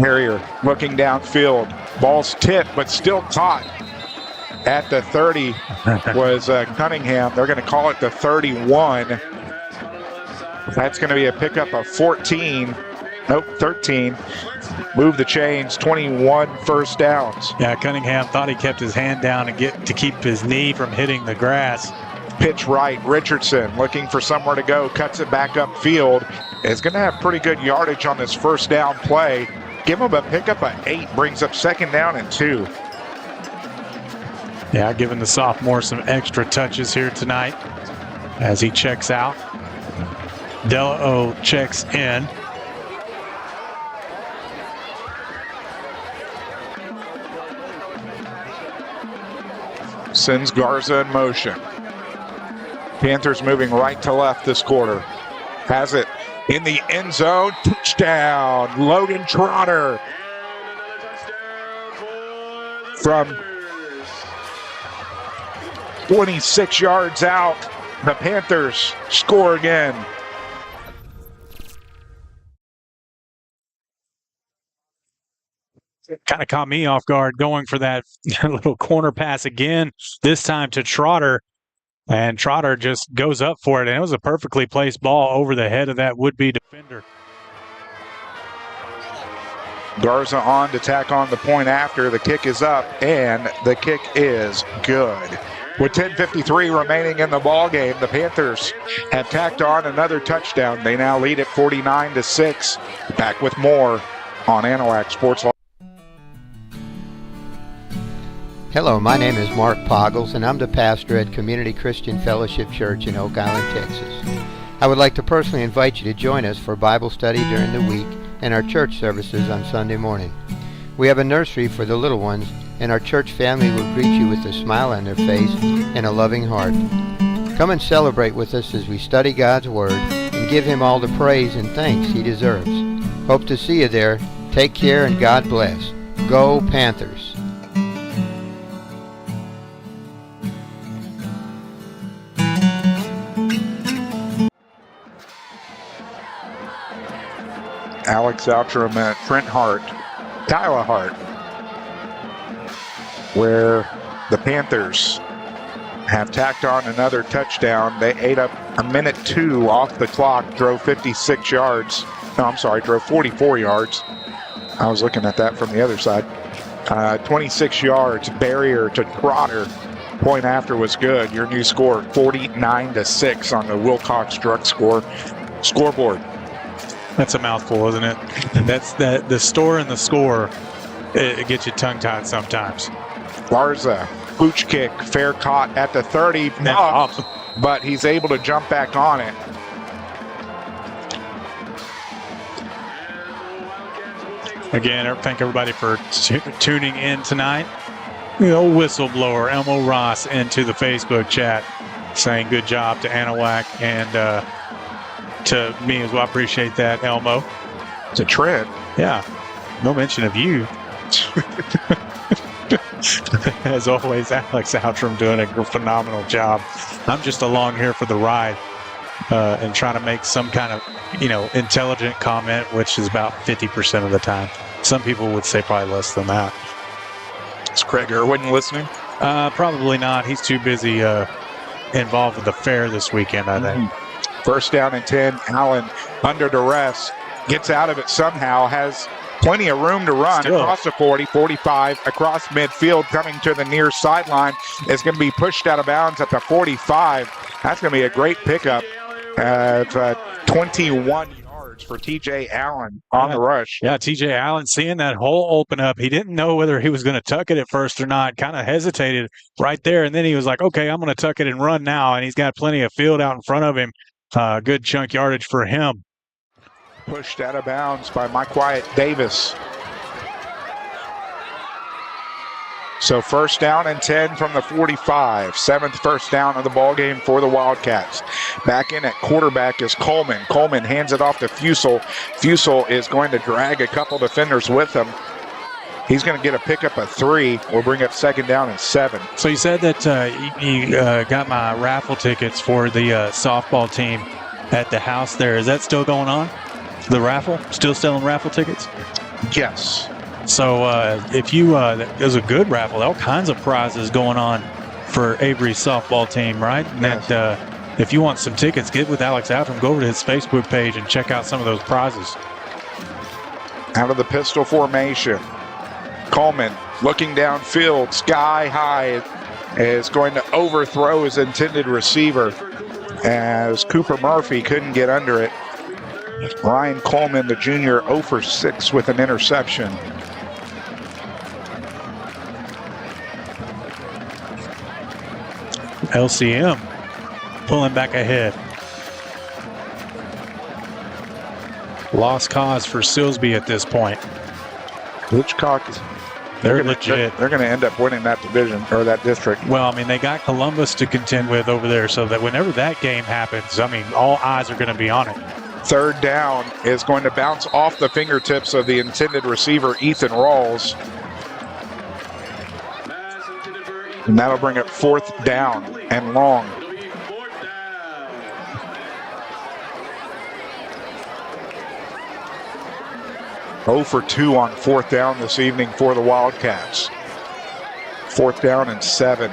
Harrier looking downfield. Ball's tipped, but still caught at the 30 was Cunningham. They're going to call it the 31. That's going to be a pickup of 13. Move the chains, 21 first downs. Yeah, Cunningham thought he kept his hand down and to keep his knee from hitting the grass. Pitch right, Richardson looking for somewhere to go, cuts it back upfield. Is going to have pretty good yardage on this 1st down play. Give him a pickup of 8, brings up 2nd down and 2. Yeah, giving the sophomore some extra touches here tonight as he checks out. Delo checks in. sends Garza in motion. Panthers moving right to left this quarter. Has it in the end zone. Touchdown, Logan Trotter. From 26 yards out, the Panthers score again. Kind of caught me off guard going for that little corner pass again, this time to Trotter. And Trotter just goes up for it, and it was a perfectly placed ball over the head of that would-be defender. Garza on to tack on the point after. The kick is up, and the kick is good. With 10:53 remaining in the ball game, the Panthers have tacked on another touchdown. They now lead at 49-6. Back with more on Anahuac Sports Live. Hello, my name is Mark Poggles, and I'm the pastor at Community Christian Fellowship Church in Oak Island, Texas. I would like to personally invite you to join us for Bible study during the week and our church services on Sunday morning. We have a nursery for the little ones, and our church family will greet you with a smile on their face and a loving heart. Come and celebrate with us as we study God's Word and give Him all the praise and thanks He deserves. Hope to see you there. Take care and God bless. Go Panthers! Alex Outram and Trent Hart, Tyler Hart, where the Panthers have tacked on another touchdown. They ate up a minute 2 off the clock, drove 56 yards. No, I'm sorry, drove 44 yards. I was looking at that from the other side. 26 yards, barrier to Trotter. Point after was good. Your new score, 49-6 on the Wilcox Drug scoreboard. That's a mouthful, isn't it? That's the store and the score. It gets you tongue-tied sometimes. Garza, pooch kick, fair caught at the 30, but he's able to jump back on it. Again, thank everybody for tuning in tonight. The old whistleblower, Elmo Ross, into the Facebook chat saying good job to Anahuac and to me as well. I appreciate that, Elmo. It's a trend. Yeah. No mention of you. As always, Alex Outram doing a phenomenal job. I'm just along here for the ride and trying to make some kind of, intelligent comment, which is about 50% of the time. Some people would say probably less than that. Is Craig Irwin listening? Probably not. He's too busy involved with the fair this weekend, I think. First down and 10. Allen under duress. Gets out of it somehow. Has plenty of room to run across the 40, 45, across midfield, coming to the near sideline. Is going to be pushed out of bounds at the 45. That's going to be a great pickup at 21 yards for TJ Allen on the rush. Yeah, TJ Allen seeing that hole open up. He didn't know whether he was going to tuck it at first or not. Kind of hesitated right there. And then he was like, okay, I'm going to tuck it and run now. And he's got plenty of field out in front of him. Good chunk yardage for him. Pushed out of bounds by Mike Wyatt Davis. So first down and 10 from the 45. 7th first down of the ball game for the Wildcats. Back in at quarterback is Coleman. Coleman hands it off to Fusel. Fusel is going to drag a couple defenders with him. He's going to get a pickup of 3. We'll bring up second down and 7. So you said that you got my raffle tickets for the softball team at the house there. Is that still going on? The raffle? Still selling raffle tickets? Yes. So if you, it was a good raffle. All kinds of prizes going on for Avery's softball team, right? And yes. that, if you want some tickets, get with Alex Outram. Go over to his Facebook page and check out some of those prizes. Out of the pistol formation. Coleman looking downfield, sky high, is going to overthrow his intended receiver as Cooper Murphy couldn't get under it. Ryan Coleman, the junior, 0 for 6 with an interception. LCM pulling back ahead. Lost cause for Silsby at this point. Hitchcock They're legit. They're going to end up winning that division or that district. Well, I mean, they got Columbus to contend with over there, so that whenever that game happens, I mean, all eyes are going to be on it. Third down is going to bounce off the fingertips of the intended receiver, Ethan Rawls. And that'll bring it fourth down and long. Oh for 2 on fourth down this evening for the Wildcats. Fourth down and 7.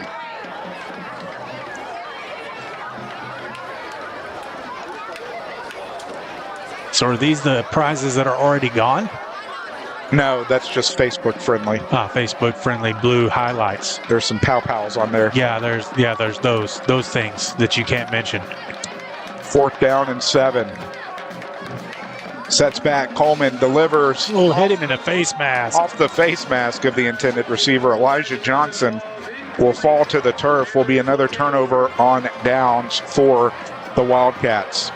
So are these the prizes that are already gone? No, that's just Facebook friendly. Facebook friendly blue highlights. There's some pow-pows on there. Yeah, there's those things that you can't mention. Fourth down and 7. Sets back, Coleman delivers. Oh, hit him in the face mask. Off the face mask of the intended receiver, Elijah Johnson, will fall to the turf. Will be another turnover on downs for the Wildcats.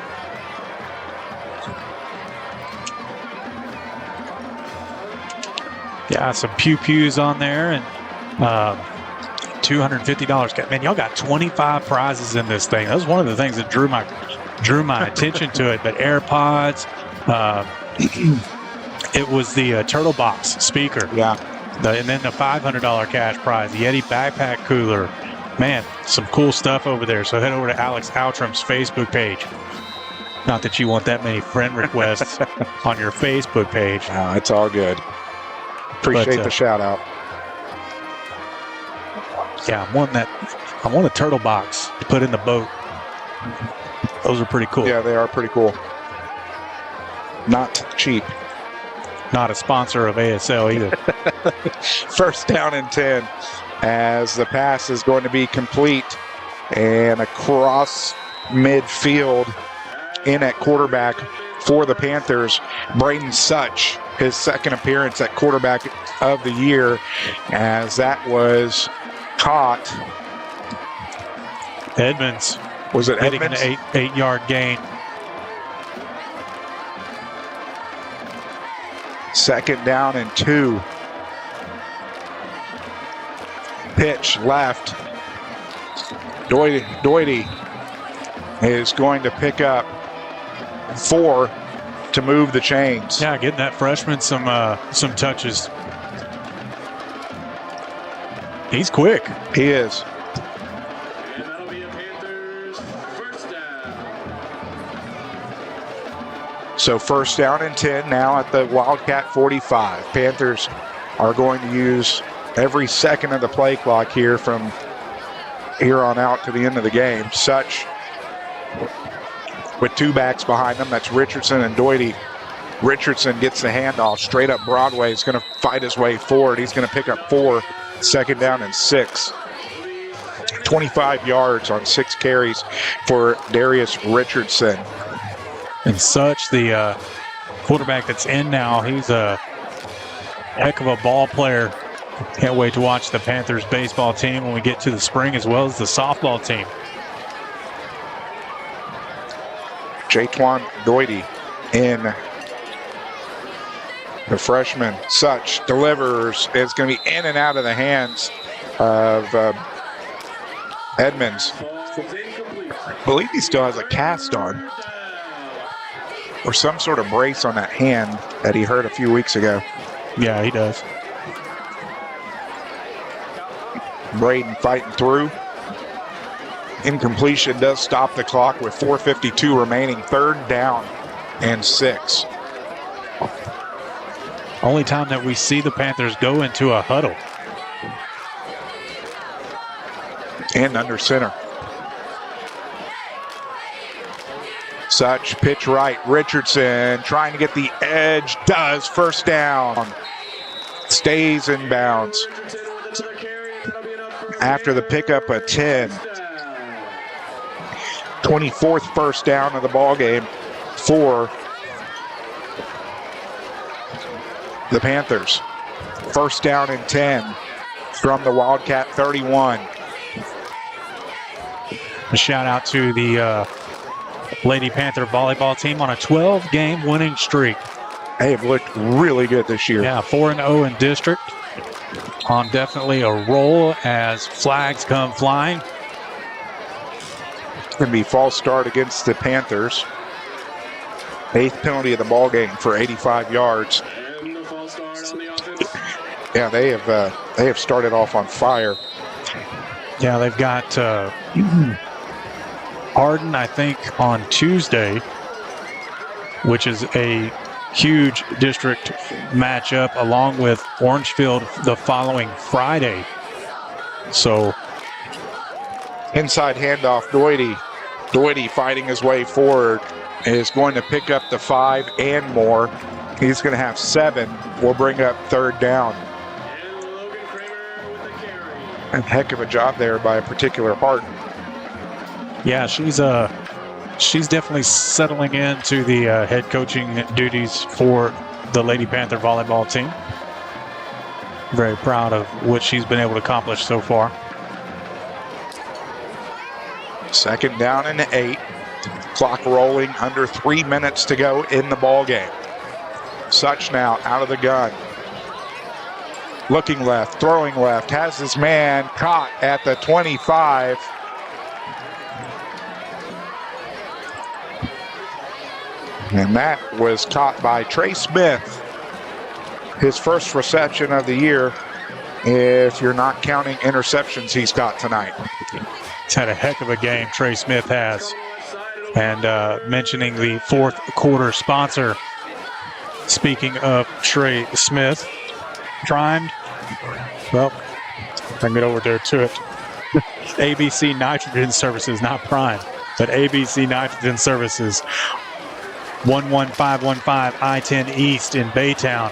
Yeah, some pew-pews on there and $250. Man, y'all got 25 prizes in this thing. That was one of the things that drew my attention to it. But AirPods, it was the Turtle Box speaker. Yeah. And then the $500 cash prize, the Yeti backpack cooler. Man, some cool stuff over there. So head over to Alex Outram's Facebook page. Not that you want that many friend requests on your Facebook page. No, it's all good. Appreciate the shout out. Yeah, I want a turtle box to put in the boat. Those are pretty cool. Yeah, they are pretty cool. Not cheap. Not a sponsor of ASL either. First down and 10 as the pass is going to be complete and across midfield in at quarterback for the Panthers, Braden Such, his second appearance at quarterback of the year, as that was caught. Edmonds. Was it getting Edmonds? An 8-yard gain. Second down and 2. Pitch left. Doity is going to pick up 4 to move the chains. Yeah, getting that freshman some touches. He's quick. He is. And that'll be a Panthers first down. So first down and 10 now at the Wildcat 45. Panthers are going to use every second of the play clock here from here on out to the end of the game. Such with 2 backs behind them. That's Richardson and Doity. Richardson gets the handoff straight up Broadway. He's going to fight his way forward. He's going to pick up 4. Second down and 6. 25 yards on 6 carries for Darius Richardson. And Such, the quarterback that's in now, he's a heck of a ball player. Can't wait to watch the Panthers baseball team when we get to the spring, as well as the softball team. Jatwan Doity in. The freshman, Such, delivers. It's going to be in and out of the hands of Edmonds. I believe he still has a cast on or some sort of brace on that hand that he hurt a few weeks ago. Yeah, he does. Braden fighting through. Incompletion does stop the clock with 4:52 remaining. Third down and 6. Only time that we see the Panthers go into a huddle. And under center. Such, pitch right. Richardson trying to get the edge. Does. First down. Stays in bounds. After the pickup of 10. 24th first down of the ball game for the Panthers. First down and 10 from the Wildcat 31. A shout out to the Lady Panther volleyball team on a 12-game winning streak. They have looked really good this year. Yeah, 4-0 in district. on definitely a roll as flags come flying. Going to be false start against the Panthers. 8th penalty of the ball game for 85 yards. And the false start on the offense. Yeah, they have started off on fire. Yeah, they've got Arden, I think, on Tuesday, which is a huge district matchup, along with Orangefield the following Friday. So inside handoff, Doherty. Doherty fighting his way forward is going to pick up the 5 and more. He's going to have 7. We'll bring up 3rd down. And Logan Kramer with the carry. A heck of a job there by a particular Hart. yeah, she's definitely settling into the head coaching duties for the Lady Panther volleyball team. Very proud of what she's been able to accomplish so far. 2nd down and 8. Clock rolling, under 3 minutes to go in the ball game. Such now out of the gun. Looking left, throwing left, has his man caught at the 25. And that was caught by Trey Smith. His first reception of the year, if you're not counting interceptions he's got tonight. He's had a heck of a game, Trey Smith has. And mentioning the 4th quarter sponsor, speaking of Trey Smith, primed. Well, bring it over there to it. ABC Nitrogen Services, not Prime, but ABC Nitrogen Services. 11515 I-10 East in Baytown.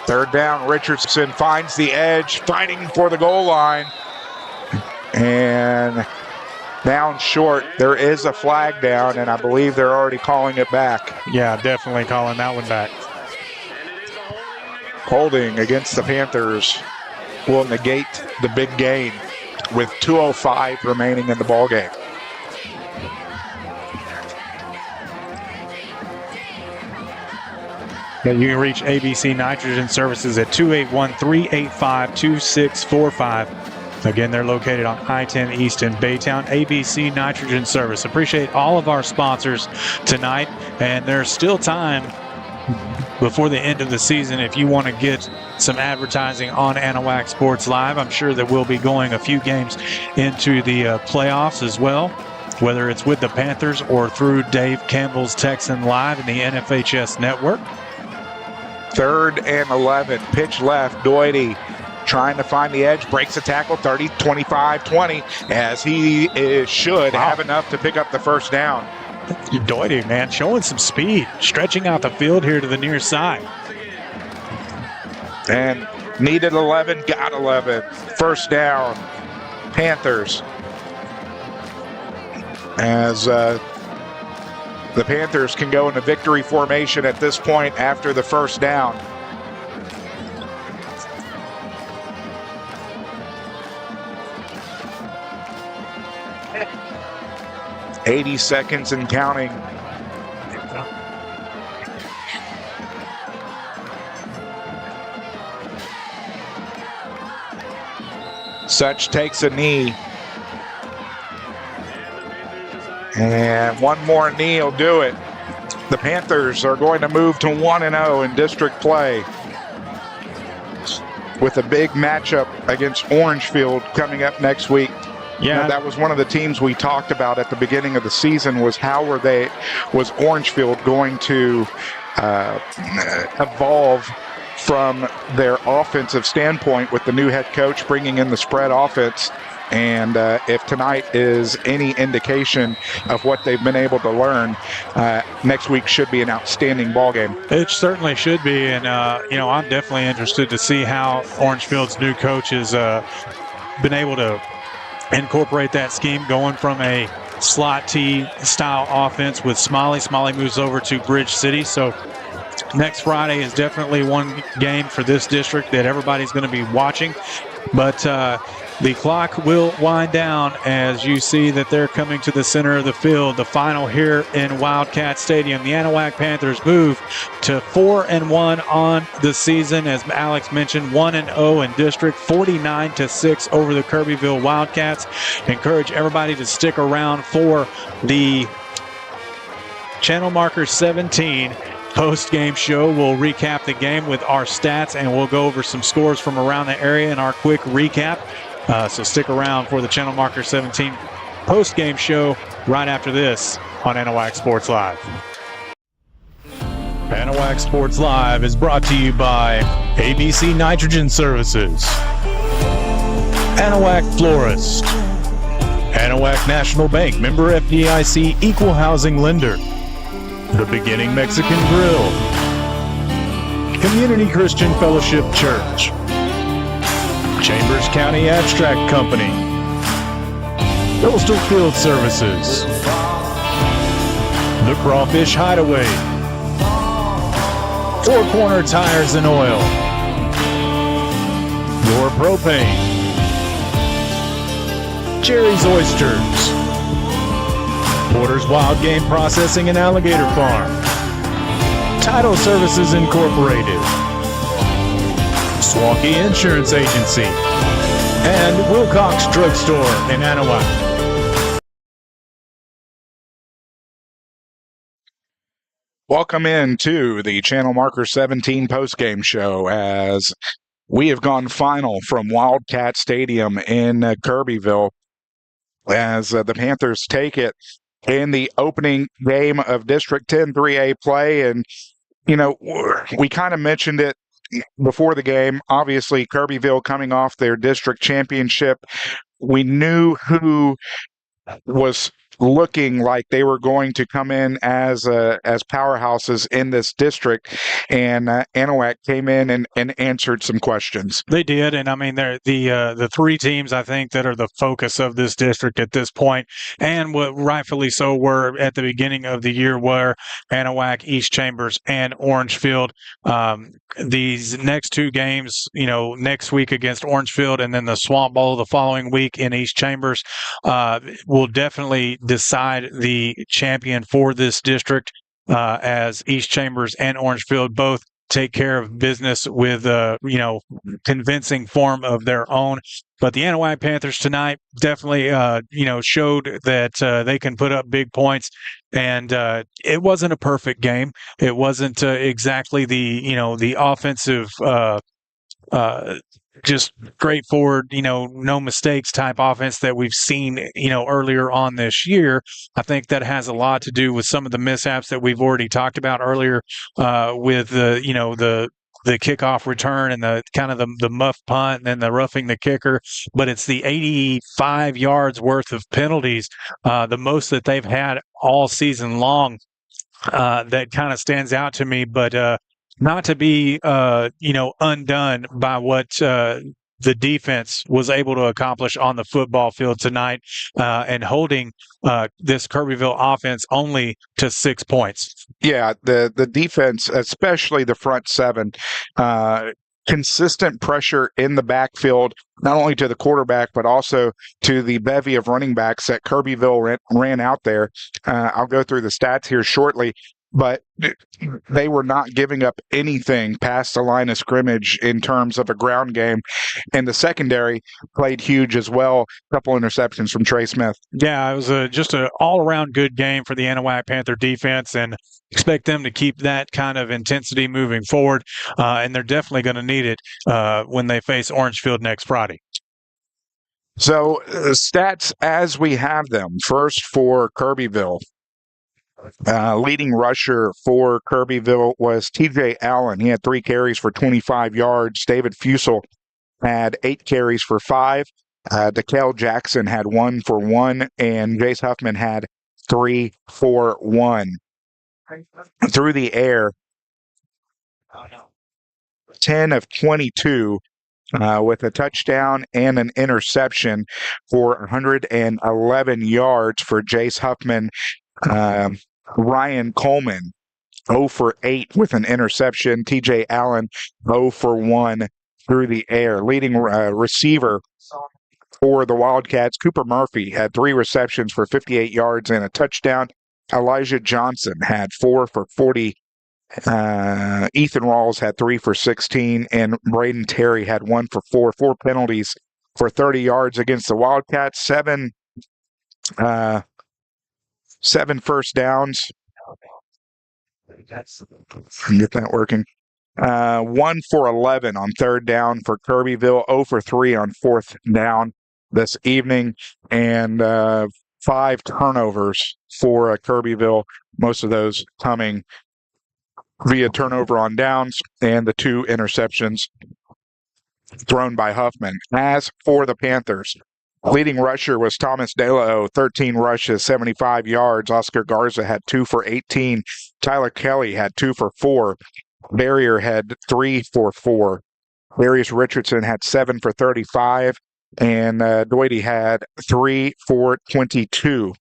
3rd down, Richardson finds the edge, fighting for the goal line. And down short, there is a flag down, and I believe they're already calling it back. Yeah, definitely calling that one back. Holding against the Panthers will negate the big gain with 2:05 remaining in the ball game. Yeah, you can reach ABC Nitrogen Services at 281-385-2645. Again, they're located on I-10 East in Baytown. ABC Nitrogen Service. Appreciate all of our sponsors tonight, and there's still time before the end of the season if you want to get some advertising on Anahuac Sports Live. I'm sure that we'll be going a few games into the playoffs as well, whether it's with the Panthers or through Dave Campbell's Texan Live and the NFHS Network. 3rd and 11, pitch left, Doherty trying to find the edge, breaks a tackle, 30, 25, 20, as he should have enough to pick up the 1st down. Doherty, man, showing some speed, stretching out the field here to the near side. And needed 11, got 11. 1st down, Panthers. As the Panthers can go into victory formation at this point after the 1st down. $80 seconds and counting. Such takes a knee. And one more knee will do it. The Panthers are going to move to 1-0 in district play, with a big matchup against Orangefield coming up next week. Yeah, that was one of the teams we talked about at the beginning of the season, was was Orangefield going to evolve from their offensive standpoint with the new head coach bringing in the spread offense. And if tonight is any indication of what they've been able to learn, next week should be an outstanding ball game. It certainly should be. And, I'm definitely interested to see how Orangefield's new coach has been able to incorporate that scheme, going from a slot T style offense with Smalley. Smalley moves over to Bridge City. So next Friday is definitely one game for this district that everybody's going to be watching. But The clock will wind down as you see that they're coming to the center of the field. The final here in Wildcat Stadium. The Anahuac Panthers move to 4-1 on the season. As Alex mentioned, 1-0 in district, 49-6 over the Kirbyville Wildcats. Encourage everybody to stick around for the Channel Marker 17 post-game show. We'll recap the game with our stats, and we'll go over some scores from around the area in our quick recap. So stick around for the Channel Marker 17 post-game show right after this on Anahuac Sports Live. Anahuac Sports Live is brought to you by ABC Nitrogen Services, Anahuac Florist, Anahuac National Bank, member FDIC, equal housing lender, The Beginning Mexican Grill, Community Christian Fellowship Church, Chambers County Abstract Company, Coastal Field Services, The Crawfish Hideaway, Four Corner Tires and Oil, Your Propane, Jerry's Oysters, Porter's Wild Game Processing and Alligator Farm, Title Services Incorporated, Swanky Insurance Agency, and Wilcox Drug Store in Anahuac. Welcome into the Channel Marker 17 postgame show as we have gone final from Wildcat Stadium in Kirbyville as the Panthers take it in the opening game of District 10 3A play. And, you know, we kind of mentioned it before the game. Obviously, Kirbyville coming off their district championship. We knew who was looking like they were going to come in as powerhouses in this district, and Anahuac came in and answered some questions. They did, and I mean, they're the three teams I think that are the focus of this district at this point, and what rightfully so were at the beginning of the year were Anahuac, East Chambers, and Orangefield. These next two games, you know, next week against Orangefield, and then the Swamp Bowl the following week in East Chambers, will definitely decide the champion for this district, as East Chambers and Orangefield both take care of business with, convincing form of their own. But the Anahuac Panthers tonight definitely, showed that they can put up big points. And it wasn't a perfect game. It wasn't exactly the offensive, just straightforward, no mistakes type offense that we've seen, earlier on this year. I think that has a lot to do with some of the mishaps that we've already talked about earlier, with the kickoff return and the kind of the muff punt and then the roughing the kicker. But it's the 85 yards worth of penalties, the most that they've had all season long, that kind of stands out to me. But not to be, undone by what the defense was able to accomplish on the football field tonight, and holding this Kirbyville offense only to 6 points. Yeah, the defense, especially the front seven, consistent pressure in the backfield, not only to the quarterback, but also to the bevy of running backs that Kirbyville ran out there. I'll go through the stats here shortly, but they were not giving up anything past the line of scrimmage in terms of a ground game. And the secondary played huge as well. A couple interceptions from Trey Smith. Yeah, it was just an all-around good game for the Anahuac Panther defense, and expect them to keep that kind of intensity moving forward. And they're definitely going to need it when they face Orangefield next Friday. So stats as we have them. First for Kirbyville. Leading rusher for Kirbyville was TJ Allen. He had 3 carries for 25 yards. David Fusel had 8 carries for 5. DeKel Jackson had 1 for 1. And Jace Huffman had 3 for 1. Through the air, 10 of 22 with a touchdown and an interception for 111 yards for Jace Huffman. Ryan Coleman, 0 for 8 with an interception. TJ Allen, 0 for 1 through the air. Leading receiver For the Wildcats, Cooper Murphy had 3 receptions for 58 yards and a touchdown. Elijah Johnson had 4 for 40. Ethan Rawls had 3 for 16, and Braden Terry had 1 for 4. 4 penalties for 30 yards against the Wildcats. 7 first downs. Get that working. 1 for 11 on third down for Kirbyville. 0 for 3 on fourth down this evening, and 5 turnovers for Kirbyville. Most of those coming via turnover on downs, and the 2 interceptions thrown by Huffman. As for the Panthers, leading rusher was Thomas DeLo, 13 rushes, 75 yards. Oscar Garza had 2 for 18. Tyler Kelly had 2 for 4. Barrier had 3 for 4. Darius Richardson had 7 for 35. And Doity had 3 for 22.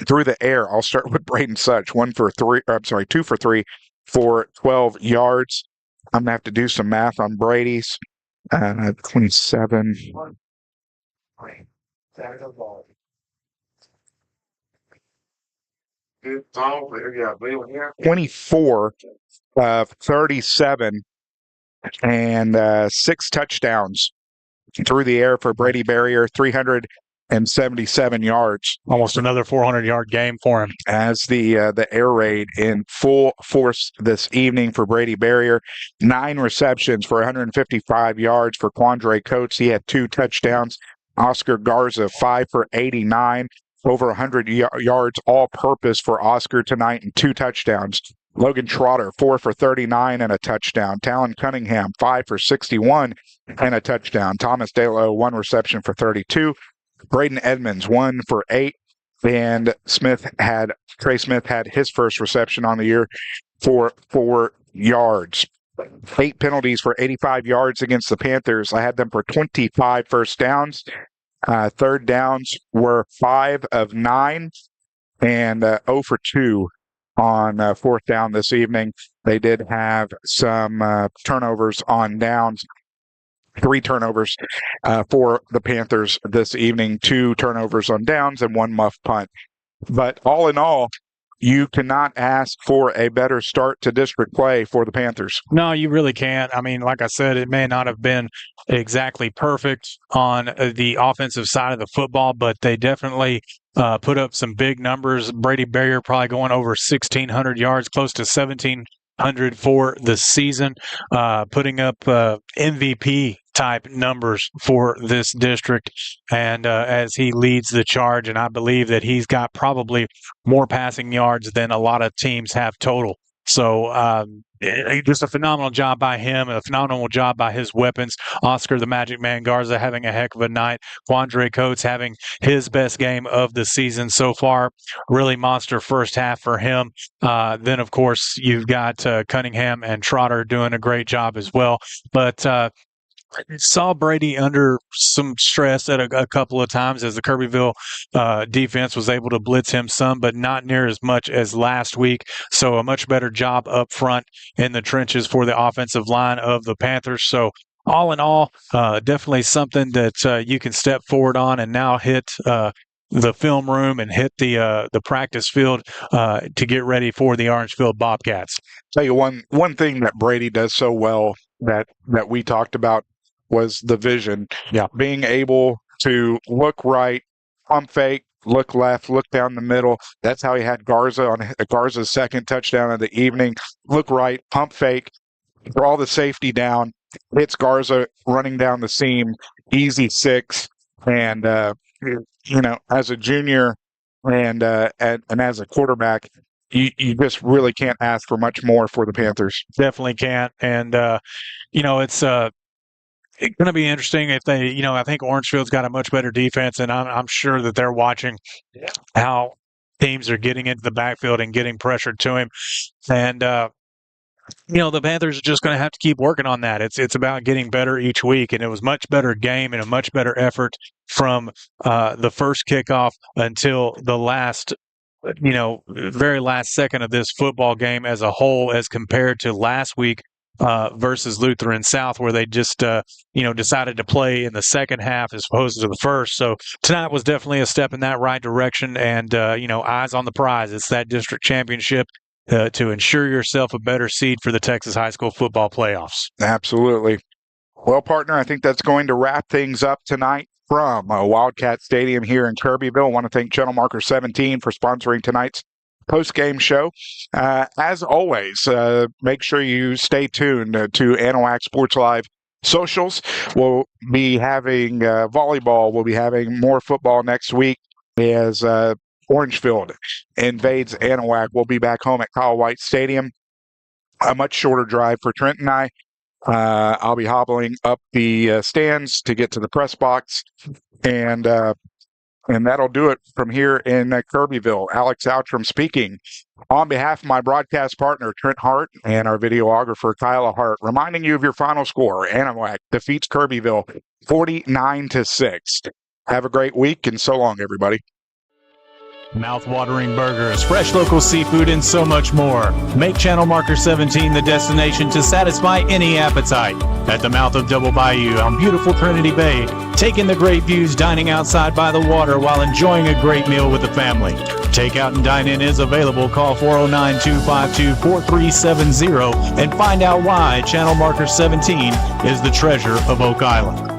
Through the air, I'll start with Braden Such, 2 for 3 for 12 yards. I'm going to have to do some math on Brady's. 27. 24 of 37 and 6 touchdowns through the air for Brady Barrier, 377 yards. Almost another 400-yard game for him. As the air raid in full force this evening for Brady Barrier. 9 receptions for 155 yards for Quandre Coates. He had 2 touchdowns. Oscar Garza, 5 for 89. Over 100 yards all-purpose for Oscar tonight and 2 touchdowns. Logan Trotter, 4 for 39 and a touchdown. Talon Cunningham, 5 for 61 and a touchdown. Thomas DeLo, 1 reception for 32. Braden Edmonds, 1 for 8. And Trey Smith had his first reception on the year for 4 yards. 8 penalties for 85 yards against the Panthers. I had them for 25 first downs. Third downs were 5 of 9 and 0 for 2 on fourth down this evening. They did have some turnovers on downs. 3 turnovers for the Panthers this evening, 2 turnovers on downs and 1 muff punt. But all in all, you cannot ask for a better start to district play for the Panthers. No, you really can't. I mean, like I said, it may not have been exactly perfect on the offensive side of the football, but they definitely put up some big numbers. Brady Barrier probably going over 1,600 yards, close to 1,700 for the season, putting up MVP type numbers for this district, and as he leads the charge, and I believe that he's got probably more passing yards than a lot of teams have total. So just a phenomenal job by him, a phenomenal job by his weapons. Oscar the Magic Man Garza having a heck of a night. Quandre Coates having his best game of the season so far. Really monster first half for him. Then, of course, you've got Cunningham and Trotter doing a great job as well. But saw Brady under some stress at a couple of times as the Kirbyville defense was able to blitz him some, but not near as much as last week. So a much better job up front in the trenches for the offensive line of the Panthers. So all in all, definitely something that you can step forward on and now hit the film room and hit the practice field to get ready for the Orangefield Bobcats. Tell you one thing that Brady does so well that we talked about was the vision. Yeah. Being able to look right, pump fake, look left, look down the middle. That's how he had Garza on Garza's second touchdown of the evening. Look right, pump fake, draw the safety down, hits Garza running down the seam, easy 6. And, as a junior and as a quarterback, you just really can't ask for much more for the Panthers. Definitely can't. And, it's going to be interesting if they, I think Orangefield's got a much better defense, and I'm sure that they're watching how teams are getting into the backfield and getting pressured to him. And, the Panthers are just going to have to keep working on that. It's about getting better each week, and it was a much better game and a much better effort from the first kickoff until the last, very last second of this football game as a whole as compared to last week versus Lutheran South, where they just decided to play in the second half as opposed to the first. So tonight was definitely a step in that right direction, and eyes on the prize. It's that district championship to ensure yourself a better seed for the Texas high school football playoffs. Absolutely. Well, partner, I think that's going to wrap things up tonight from Wildcat Stadium here in Kirbyville. I want to thank Channel Marker 17 for sponsoring tonight's post-game show. As always, make sure you stay tuned to Anahuac Sports Live socials. We'll be having volleyball. We'll be having more football next week as Orangefield invades Anahuac. We'll be back home at Kyle White Stadium. A much shorter drive for Trent and I. I'll be hobbling up the stands to get to the press box, and that'll do it from here in Kirbyville. Alex Outram speaking on behalf of my broadcast partner, Trent Hart, and our videographer, Kyla Hart, reminding you of your final score. Anahuac defeats Kirbyville 49-6. Have a great week, and so long, everybody. Mouth-watering burgers, fresh local seafood, and so much more. Make Channel Marker 17 the destination to satisfy any appetite. At the mouth of Double Bayou on beautiful Trinity Bay, take in the great views dining outside by the water while enjoying a great meal with the family. Takeout and dine-in is available. Call 409-252-4370 and find out why Channel Marker 17 is the treasure of Oak Island.